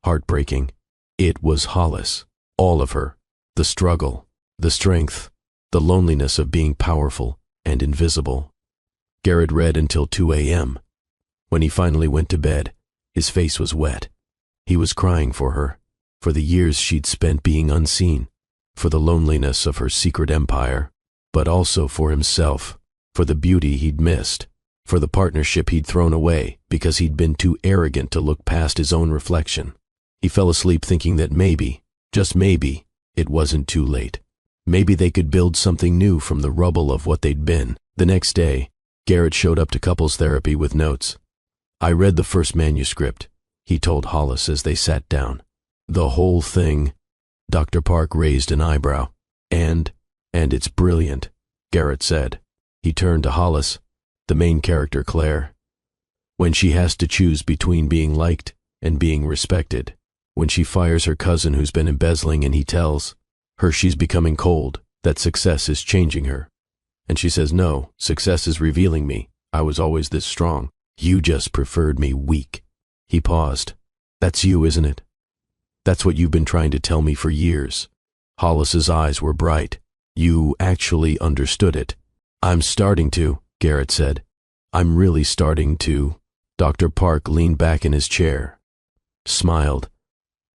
heartbreaking. It was Hollis, all of her, the struggle, the strength, the loneliness of being powerful and invisible. Garrett read until 2 a.m. When he finally went to bed, his face was wet. He was crying for her, for the years she'd spent being unseen, for the loneliness of her secret empire, but also for himself, for the beauty he'd missed, for the partnership he'd thrown away because he'd been too arrogant to look past his own reflection. He fell asleep thinking that maybe, just maybe, it wasn't too late. Maybe they could build something new from the rubble of what they'd been. The next day, Garrett showed up to couples therapy with notes. "I read the first manuscript," he told Hollis as they sat down. "The whole thing." Dr. Park raised an eyebrow. And it's brilliant," Garrett said. He turned to Hollis, the main character Claire. "When she has to choose between being liked and being respected, when she fires her cousin who's been embezzling and he tells her she's becoming cold, that success is changing her. And she says, no, success is revealing me. I was always this strong. You just preferred me weak." He paused. "That's you, isn't it? That's what you've been trying to tell me for years." Hollis's eyes were bright. "You actually understood it." "I'm starting to," Garrett said. "I'm really starting to." Dr. Park leaned back in his chair, smiled.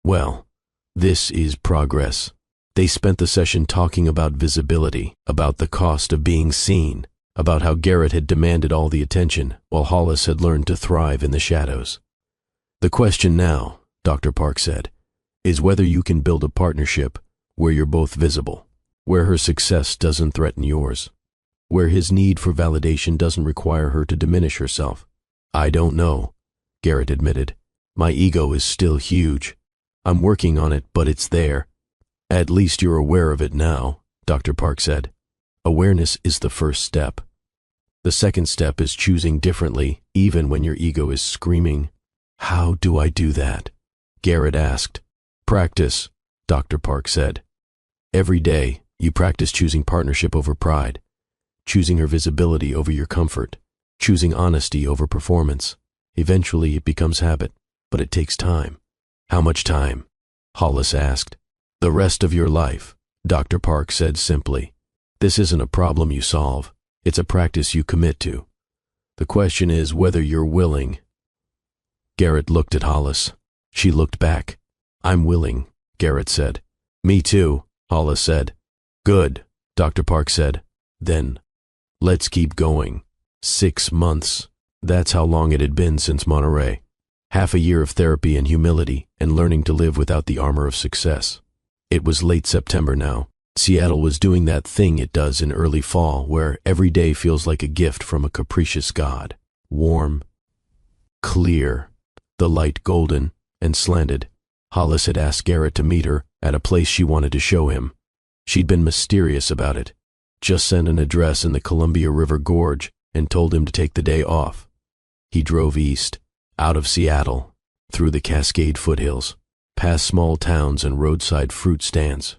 "Well, this is progress." They spent the session talking about visibility, about the cost of being seen, about how Garrett had demanded all the attention while Hollis had learned to thrive in the shadows. "The question now," Dr. Park said, "is whether you can build a partnership where you're both visible, where her success doesn't threaten yours, where his need for validation doesn't require her to diminish herself." "I don't know," Garrett admitted. "My ego is still huge. I'm working on it, but it's there." "At least you're aware of it now," Dr. Park said. "Awareness is the first step. The second step is choosing differently, even when your ego is screaming." "How do I do that?" Garrett asked. "Practice," Dr. Park said. "Every day, you practice choosing partnership over pride, choosing her visibility over your comfort, choosing honesty over performance. Eventually, it becomes habit, but it takes time." "How much time?" Hollis asked. "The rest of your life," Dr. Park said simply. "This isn't a problem you solve. It's a practice you commit to. The question is whether you're willing." Garrett looked at Hollis. She looked back. "I'm willing," Garrett said. "Me too," Hollis said. "Good," Dr. Park said. "Then, let's keep going." 6 months. That's how long it had been since Monterey. Half a year of therapy and humility and learning to live without the armor of success. It was late September now. Seattle was doing that thing it does in early fall where every day feels like a gift from a capricious god. Warm, clear, the light golden and slanted. Hollis had asked Garrett to meet her at a place she wanted to show him. She'd been mysterious about it. Just sent an address in the Columbia River Gorge and told him to take the day off. He drove east, out of Seattle, through the Cascade foothills, past small towns and roadside fruit stands.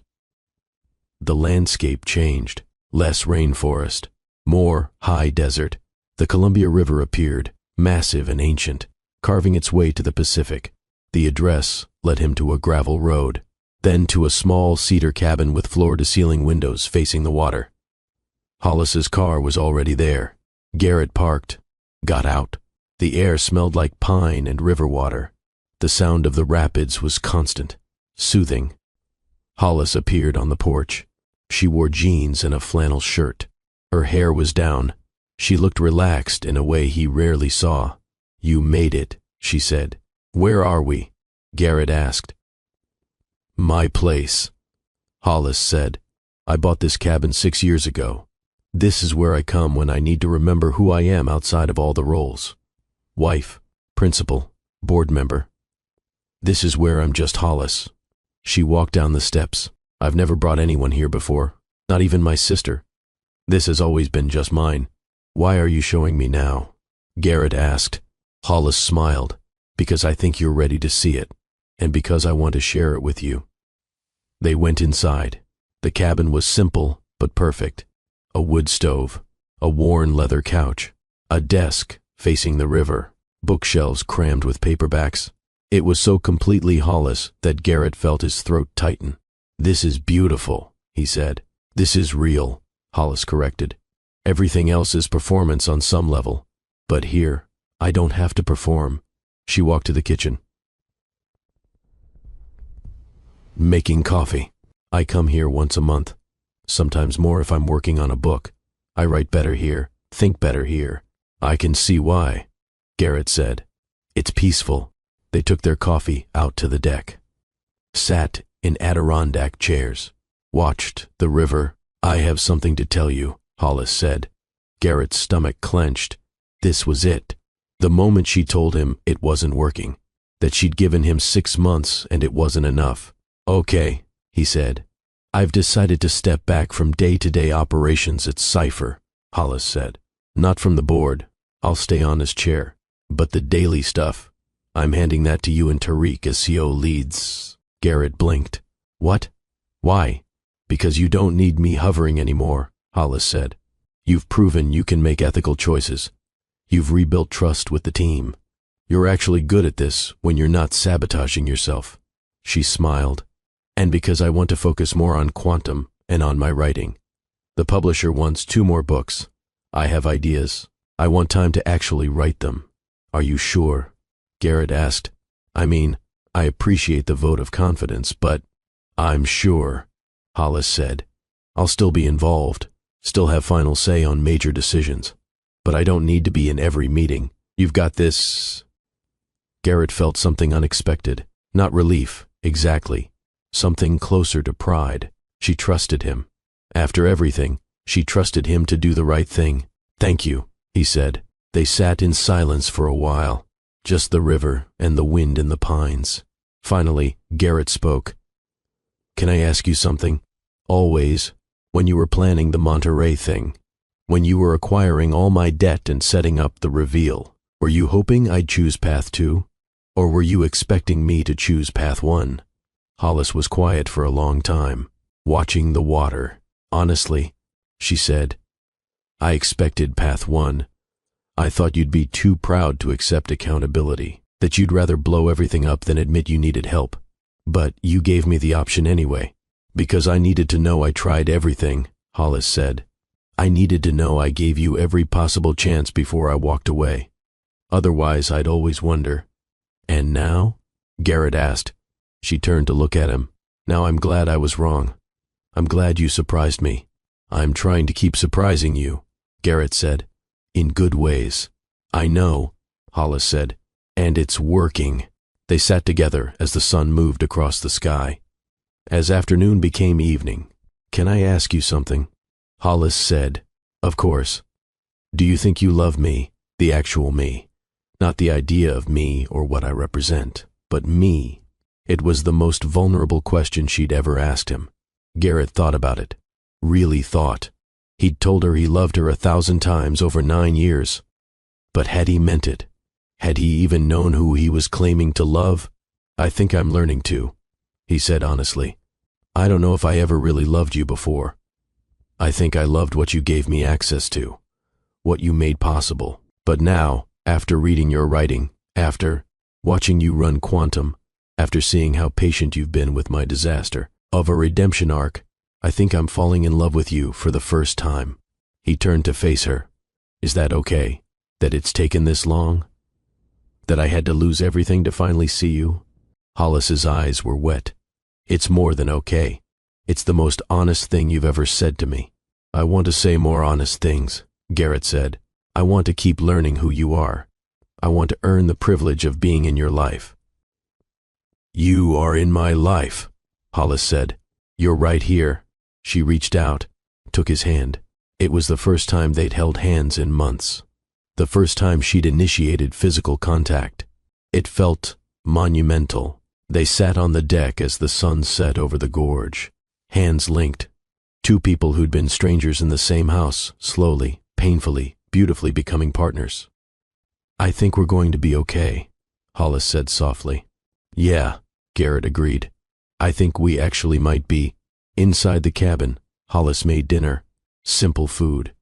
The landscape changed. Less rainforest, more high desert. The Columbia River appeared, massive and ancient, carving its way to the Pacific. The address led him to a gravel road, then to a small cedar cabin with floor-to-ceiling windows facing the water. Hollis's car was already there. Garrett parked, got out. The air smelled like pine and river water. The sound of the rapids was constant, soothing. Hollis appeared on the porch. She wore jeans and a flannel shirt. Her hair was down. She looked relaxed in a way he rarely saw. "You made it," she said. "Where are we?" Garrett asked. "My place," Hollis said. "I bought this cabin 6 years ago. This is where I come when I need to remember who I am outside of all the roles. Wife, principal, board member. This is where I'm just Hollis." She walked down the steps. "I've never brought anyone here before, not even my sister. This has always been just mine. Why are you showing me now?" Garrett asked. Hollis smiled. "Because I think you're ready to see it, and because I want to share it with you." They went inside. The cabin was simple but perfect. A wood stove, a worn leather couch, a desk facing the river, bookshelves crammed with paperbacks. It was so completely Hollis that Garrett felt his throat tighten. "This is beautiful," he said. "This is real," Hollis corrected. "Everything else is performance on some level. But here, I don't have to perform." She walked to the kitchen. "Making coffee. I come here once a month. Sometimes more if I'm working on a book. I write better here, think better here." "I can see why," Garrett said. "It's peaceful." They took their coffee out to the deck, sat in Adirondack chairs, watched the river. "I have something to tell you," Hollis said. Garrett's stomach clenched. This was it. The moment she told him it wasn't working, that she'd given him 6 months and it wasn't enough. "Okay," he said. "I've decided to step back from day-to-day operations at Cypher," Hollis said. "Not from the board. I'll stay on as chair. But the daily stuff, I'm handing that to you and Tariq as CO leads." Garrett blinked. "What? Why?" "Because you don't need me hovering anymore," Hollis said. "You've proven you can make ethical choices. You've rebuilt trust with the team. You're actually good at this when you're not sabotaging yourself." She smiled. "And because I want to focus more on quantum and on my writing. The publisher wants 2 more books. I have ideas. I want time to actually write them." "Are you sure?" Garrett asked. "I mean, I appreciate the vote of confidence, but—" "I'm sure," Hollis said. "I'll still be involved, still have final say on major decisions. But I don't need to be in every meeting. You've got this." Garrett felt something unexpected. Not relief, exactly. Something closer to pride. She trusted him. After everything, she trusted him to do the right thing. "Thank you," he said. They sat in silence for a while, just the river and the wind in the pines. Finally, Garrett spoke. "Can I ask you something? Always, when you were planning the Monterey thing, when you were acquiring all my debt and setting up the reveal, were you hoping I'd choose path 2? Or were you expecting me to choose path 1? Hollis was quiet for a long time, watching the water. "Honestly," she said, "I expected path 1. I thought you'd be too proud to accept accountability, that you'd rather blow everything up than admit you needed help. But you gave me the option anyway." "Because I needed to know I tried everything," Hollis said. "I needed to know I gave you every possible chance before I walked away. Otherwise, I'd always wonder." "And now?" Garrett asked. She turned to look at him. "Now I'm glad I was wrong. I'm glad you surprised me." "I'm trying to keep surprising you," Garrett said. "In good ways." "I know," Hollis said. "And it's working." They sat together as the sun moved across the sky. As afternoon became evening, "Can I ask you something?" Hollis said, "Of course. Do you think you love me, the actual me? Not the idea of me or what I represent, but me." It was the most vulnerable question she'd ever asked him. Garrett thought about it. Really thought. He'd told her he loved her 1,000 times over 9 years. But had he meant it? Had he even known who he was claiming to love? "I think I'm learning to," he said honestly. "I don't know if I ever really loved you before. I think I loved what you gave me access to, what you made possible. But now, after reading your writing, after watching you run quantum, after seeing how patient you've been with my disaster of a redemption arc, I think I'm falling in love with you for the first time." He turned to face her. "Is that okay? That it's taken this long? That I had to lose everything to finally see you?" Hollis's eyes were wet. "It's more than okay. It's the most honest thing you've ever said to me." "I want to say more honest things," Garrett said. "I want to keep learning who you are. I want to earn the privilege of being in your life." "You are in my life," Hollis said. "You're right here." She reached out, took his hand. It was the first time they'd held hands in months. The first time she'd initiated physical contact. It felt monumental. They sat on the deck as the sun set over the gorge, hands linked. 2 people who'd been strangers in the same house, slowly, painfully, beautifully becoming partners. "I think we're going to be okay," Hollis said softly. "Yeah," Garrett agreed. "I think we actually might be." Inside the cabin, Hollis made dinner. Simple food.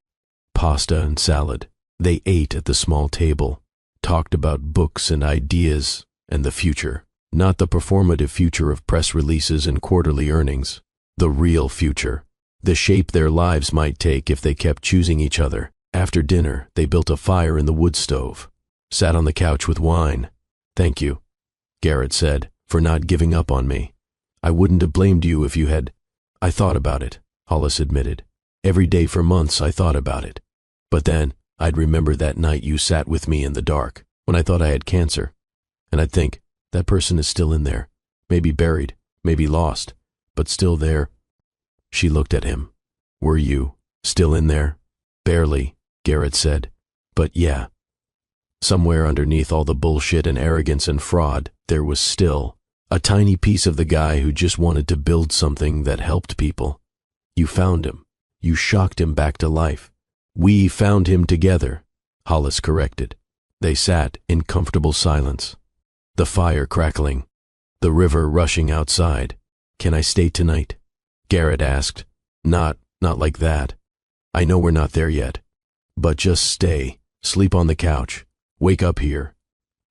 Pasta and salad. They ate at the small table, talked about books and ideas and the future. Not the performative future of press releases and quarterly earnings. The real future. The shape their lives might take if they kept choosing each other. After dinner, they built a fire in the wood stove. Sat on the couch with wine. "Thank you," Garrett said, "for not giving up on me. I wouldn't have blamed you if you had." "I thought about it," Hollis admitted. "Every day for months I thought about it. But then I'd remember that night you sat with me in the dark, when I thought I had cancer. And I'd think, that person is still in there. Maybe buried, maybe lost, but still there." She looked at him. "Were you still in there?" "Barely," Garrett said. "But yeah." Somewhere underneath all the bullshit and arrogance and fraud, there was still a tiny piece of the guy who just wanted to build something that helped people. "You found him. You shocked him back to life." "We found him together," Hollis corrected. They sat in comfortable silence. The fire crackling. The river rushing outside. "Can I stay tonight?" Garrett asked. Not like that. I know we're not there yet. But just stay. Sleep on the couch. Wake up here."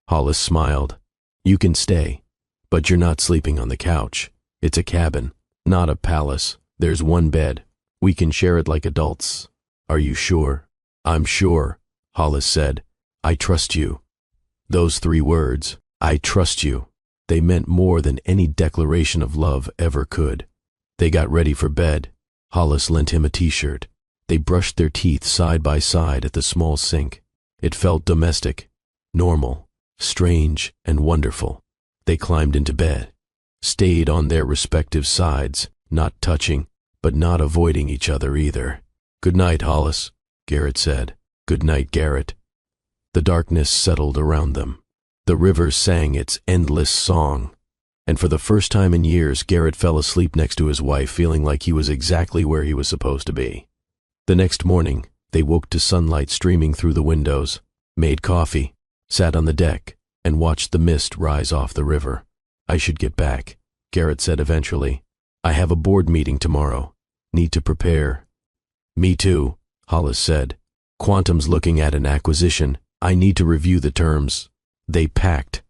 Hollis smiled. "You can stay. But you're not sleeping on the couch. It's a cabin, not a palace. There's one bed. We can share it like adults." "Are you sure?" "I'm sure," Hollis said. "I trust you." Those 3 words, "I trust you," they meant more than any declaration of love ever could. They got ready for bed. Hollis lent him a t-shirt. They brushed their teeth side by side at the small sink. It felt domestic, normal, strange, and wonderful. They climbed into bed, stayed on their respective sides, not touching, but not avoiding each other either. "Good night, Hollis," Garrett said. "Good night, Garrett." The darkness settled around them. The river sang its endless song. And for the first time in years, Garrett fell asleep next to his wife, feeling like he was exactly where he was supposed to be. The next morning, they woke to sunlight streaming through the windows, made coffee, sat on the deck, and watched the mist rise off the river. "I should get back," Garrett said eventually. "I have a board meeting tomorrow. Need to prepare." "Me too," Hollis said. "Quantum's looking at an acquisition. I need to review the terms." They packed,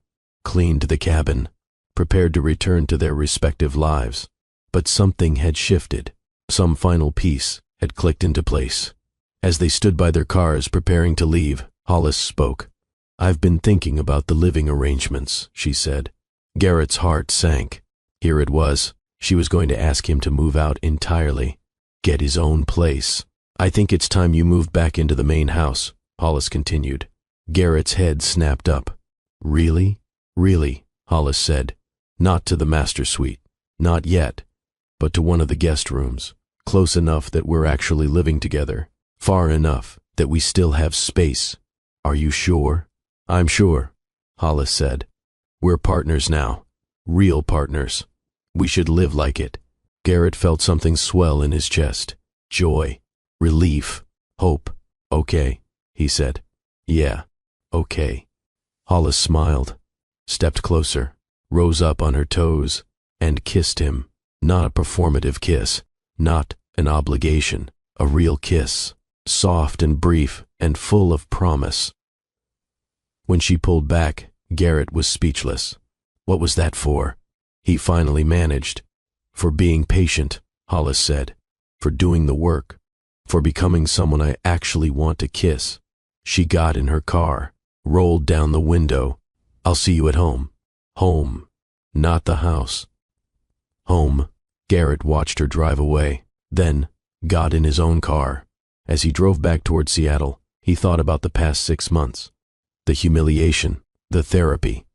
cleaned the cabin, prepared to return to their respective lives. But something had shifted. Some final piece had clicked into place. As they stood by their cars preparing to leave, Hollis spoke. "I've been thinking about the living arrangements," she said. Garrett's heart sank. Here it was. She was going to ask him to move out entirely, get his own place. "I think it's time you moved back into the main house," Hollis continued. Garrett's head snapped up. "Really? Really?" Hollis said. "Not to the master suite. Not yet. But to one of the guest rooms. Close enough that we're actually living together. Far enough that we still have space. Are you sure?" "I'm sure," Hollis said. "We're partners now. Real partners. We should live like it." Garrett felt something swell in his chest. Joy. Relief. Hope. "Okay," he said. "Yeah. Okay." Hollis smiled, stepped closer, rose up on her toes, and kissed him. Not a performative kiss, not an obligation, a real kiss, soft and brief and full of promise. When she pulled back, Garrett was speechless. What was that for? He finally managed. "For being patient," Hollis said. "For doing the work. For becoming someone I actually want to kiss." She got in her car, rolled down the window. "I'll see you at home." Home, not the house. Home. Garrett watched her drive away, then got in his own car. As he drove back toward Seattle, he thought about the past 6 months. The humiliation, the therapy,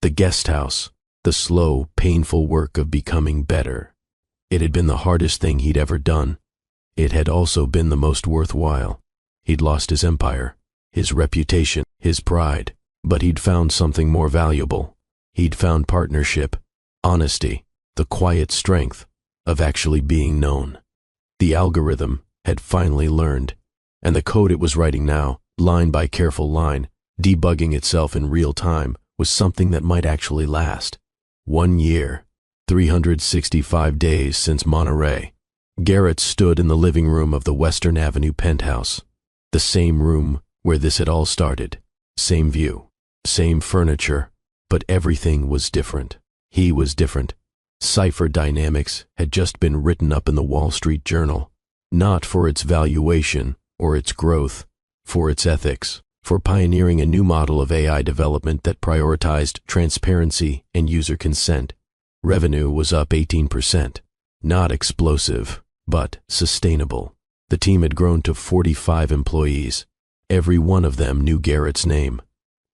the guest house, the slow, painful work of becoming better. It had been the hardest thing he'd ever done. It had also been the most worthwhile. He'd lost his empire, his reputation, his pride, but he'd found something more valuable. He'd found partnership, honesty, the quiet strength of actually being known. The algorithm had finally learned, and the code it was writing now, line by careful line, debugging itself in real time, was something that might actually last. 1 year, 365 days since Monterey. Garrett stood in the living room of the Western Avenue penthouse. The same room where this had all started. Same view. Same furniture. But everything was different. He was different. Cipher Dynamics had just been written up in the Wall Street Journal. Not for its valuation or its growth. For its ethics. For pioneering a new model of AI development that prioritized transparency and user consent. Revenue was up 18%. Not explosive, but sustainable. The team had grown to 45 employees. Every one of them knew Garrett's name.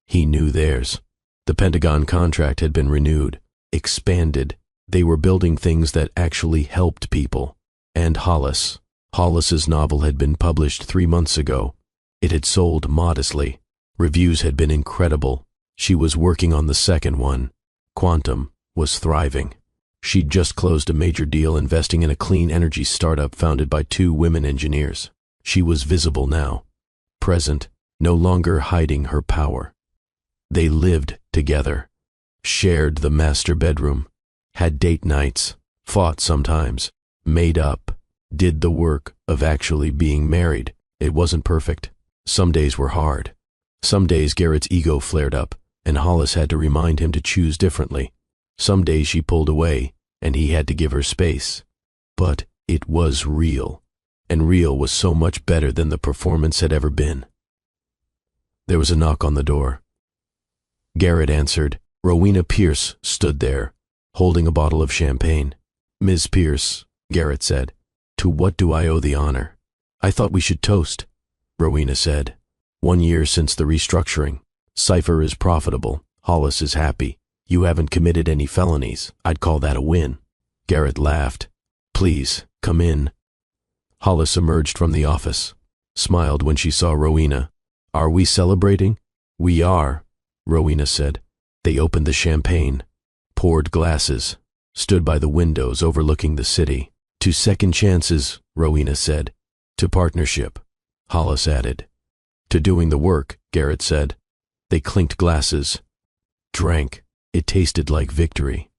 He knew theirs. The Pentagon contract had been renewed, expanded. They were building things that actually helped people. And Hollis's novel had been published 3 months ago. It had sold modestly. Reviews had been incredible. She was working on the second one. Quantum was thriving. She'd just closed a major deal investing in a clean energy startup founded by 2 women engineers. She was visible now. Present, no longer hiding her power. They lived together. Shared the master bedroom. Had date nights. Fought sometimes. Made up. Did the work of actually being married. It wasn't perfect. Some days were hard. Some days Garrett's ego flared up, and Hollis had to remind him to choose differently. Some days she pulled away, and he had to give her space. But it was real, and real was so much better than the performance had ever been. There was a knock on the door. Garrett answered. Rowena Pierce stood there, holding a bottle of champagne. "Ms. Pierce," Garrett said, "to what do I owe the honor?" "I thought we should toast," Rowena said. 1 year since the restructuring. Cipher is profitable. Hollis is happy. You haven't committed any felonies. I'd call that a win. Garrett laughed. "Please, come in." Hollis emerged from the office, smiled when she saw Rowena. "Are we celebrating?" "We are," Rowena said. They opened the champagne, poured glasses, stood by the windows overlooking the city. "To second chances," Rowena said. "To partnership," Hollis added. "To doing the work," Garrett said. They clinked glasses. Drank. It tasted like victory.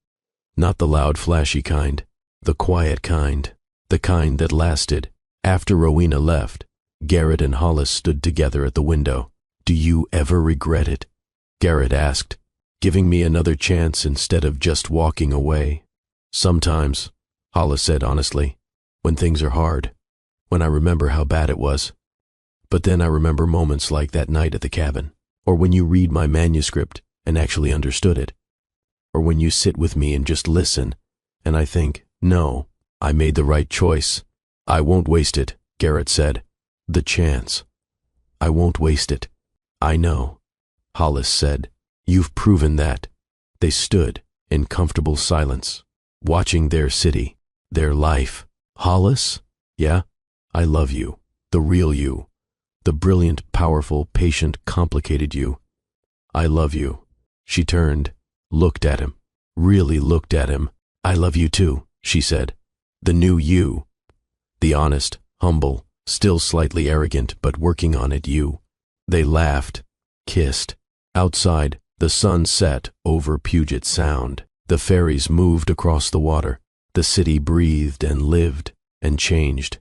Not the loud, flashy kind. The quiet kind. The kind that lasted. After Rowena left, Garrett and Hollis stood together at the window. "Do you ever regret it?" Garrett asked. "Giving me another chance instead of just walking away?" "Sometimes," Hollis said honestly. "When things are hard. When I remember how bad it was. But then I remember moments like that night at the cabin. Or when you read my manuscript and actually understood it. Or when you sit with me and just listen, and I think, no, I made the right choice. I won't waste it," Garrett said. "The chance. I won't waste it." "I know," Hollis said. "You've proven that." They stood in comfortable silence, watching their city, their life. "Hollis? Yeah? I love you. The real you. The brilliant, powerful, patient, complicated you. I love you." She turned, looked at him, really looked at him. "I love you too," she said. "The new you. The honest, humble, still slightly arrogant, but working on it you." They laughed, kissed. Outside, the sun set over Puget Sound. The ferries moved across the water. The city breathed and lived and changed.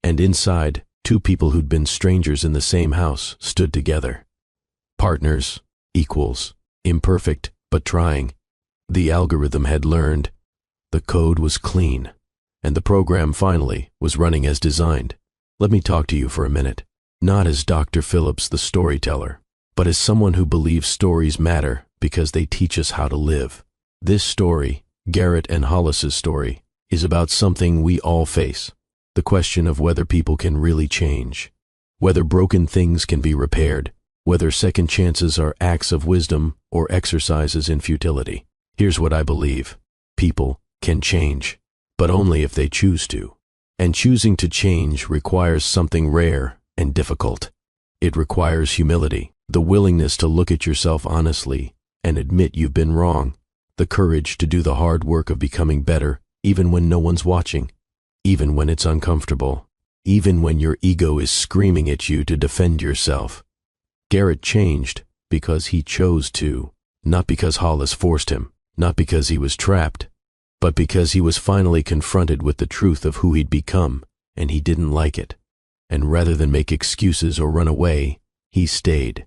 And inside, 2 people who'd been strangers in the same house stood together. Partners, equals, imperfect, but trying. The algorithm had learned. The code was clean. And the program finally was running as designed. Let me talk to you for a minute. Not as Dr. Phillips the storyteller, but as someone who believes stories matter because they teach us how to live. This story, Garrett and Hollis's story, is about something we all face. The question of whether people can really change. Whether broken things can be repaired. Whether second chances are acts of wisdom or exercises in futility. Here's what I believe. People can change, but only if they choose to. And choosing to change requires something rare and difficult. It requires humility, the willingness to look at yourself honestly and admit you've been wrong, the courage to do the hard work of becoming better even when no one's watching, even when it's uncomfortable, even when your ego is screaming at you to defend yourself. Garrett changed because he chose to, not because Hollis forced him, not because he was trapped. but because he was finally confronted with the truth of who he'd become, and he didn't like it. And rather than make excuses or run away, he stayed.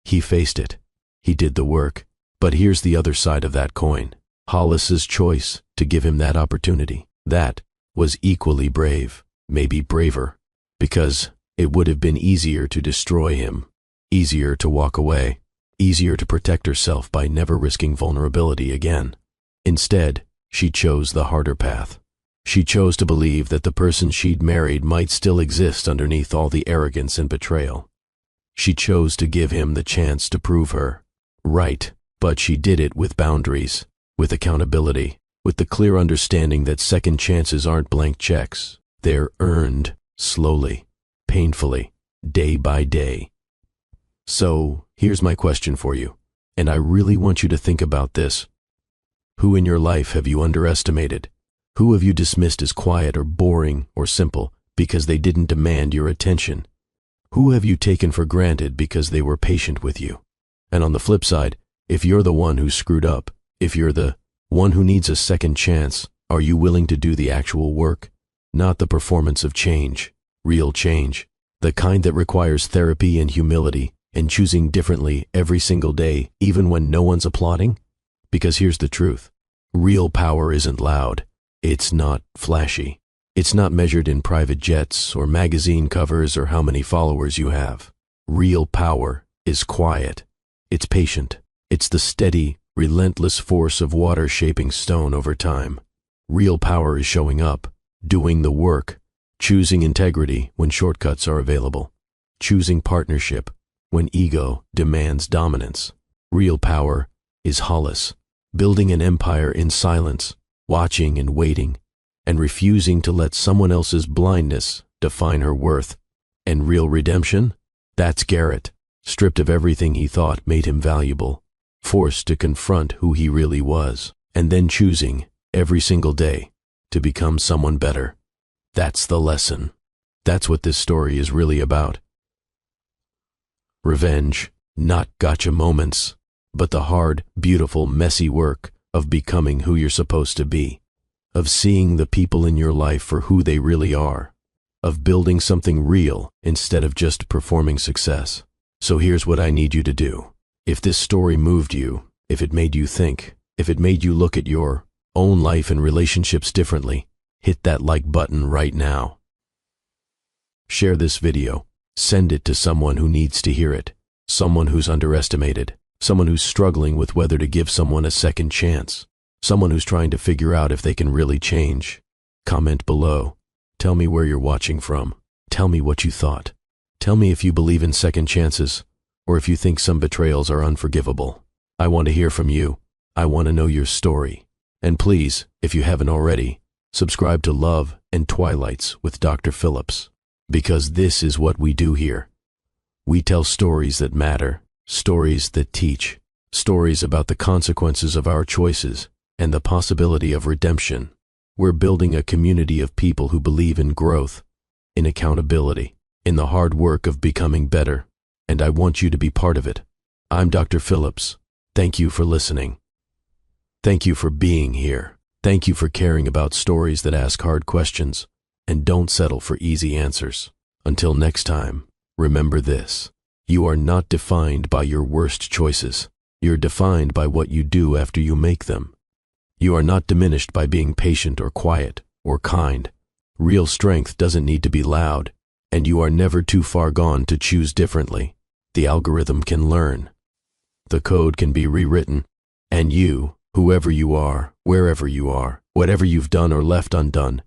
He faced it. He did the work. But here's the other side of that coin. Hollis's choice to give him that opportunity. That was equally brave, maybe braver, because it would have been easier to destroy him, easier to walk away, easier to protect herself by never risking vulnerability again. Instead, she chose the harder path. She chose to believe that the person she'd married might still exist underneath all the arrogance and betrayal. She chose to give him the chance to prove her right, but she did it with boundaries, with accountability, with the clear understanding that second chances aren't blank checks. They're earned slowly, painfully, day by day. So, here's my question for you, and I really want you to think about this. Who in your life have you underestimated? Who have you dismissed as quiet or boring or simple because they didn't demand your attention? Who have you taken for granted because they were patient with you? And on the flip side, if you're the one who screwed up, if you're the one who needs a second chance, are you willing to do the actual work? Not the performance of change, real change, the kind that requires therapy and humility and choosing differently every single day, even when no one's applauding? Because here's the truth. Real power isn't loud. It's not flashy. It's not measured in private jets or magazine covers or how many followers you have. Real power is quiet. It's patient. It's the steady, relentless force of water shaping stone over time. Real power is showing up, doing the work, choosing integrity when shortcuts are available, choosing partnership when ego demands dominance. Real power is Hollis, building an empire in silence, watching and waiting, and refusing to let someone else's blindness define her worth. And real redemption? That's Garrett, stripped of everything he thought made him valuable, forced to confront who he really was, and then choosing, every single day, to become someone better. That's the lesson. That's what this story is really about. Revenge, not gotcha moments, but the hard, beautiful, messy work of becoming who you're supposed to be, of seeing the people in your life for who they really are, of building something real instead of just performing success. So here's what I need you to do. If this story moved you, if it made you think, if it made you look at your own life and relationships differently, hit that like button right now. Share this video. Send it to someone who needs to hear it, someone who's underestimated, someone who's struggling with whether to give someone a second chance, someone who's trying to figure out if they can really change. Comment below. Tell me where you're watching from. Tell me what you thought. Tell me if you believe in second chances, or if you think some betrayals are unforgivable. I want to hear from you. I want to know your story. And please, if you haven't already, subscribe to Love and Twilights with Dr. Phillips, because this is what we do here. We tell stories that matter, stories that teach, stories about the consequences of our choices and the possibility of redemption. We're building a community of people who believe in growth, in accountability, in the hard work of becoming better, and I want you to be part of it. I'm Dr. Phillips. Thank you for listening. Thank you for being here. Thank you for caring about stories that ask hard questions and don't settle for easy answers. Until next time, remember this. You are not defined by your worst choices. You're defined by what you do after you make them. You are not diminished by being patient or quiet or kind. Real strength doesn't need to be loud, and you are never too far gone to choose differently. The algorithm can learn. The code can be rewritten, and you, whoever you are, wherever you are, whatever you've done or left undone,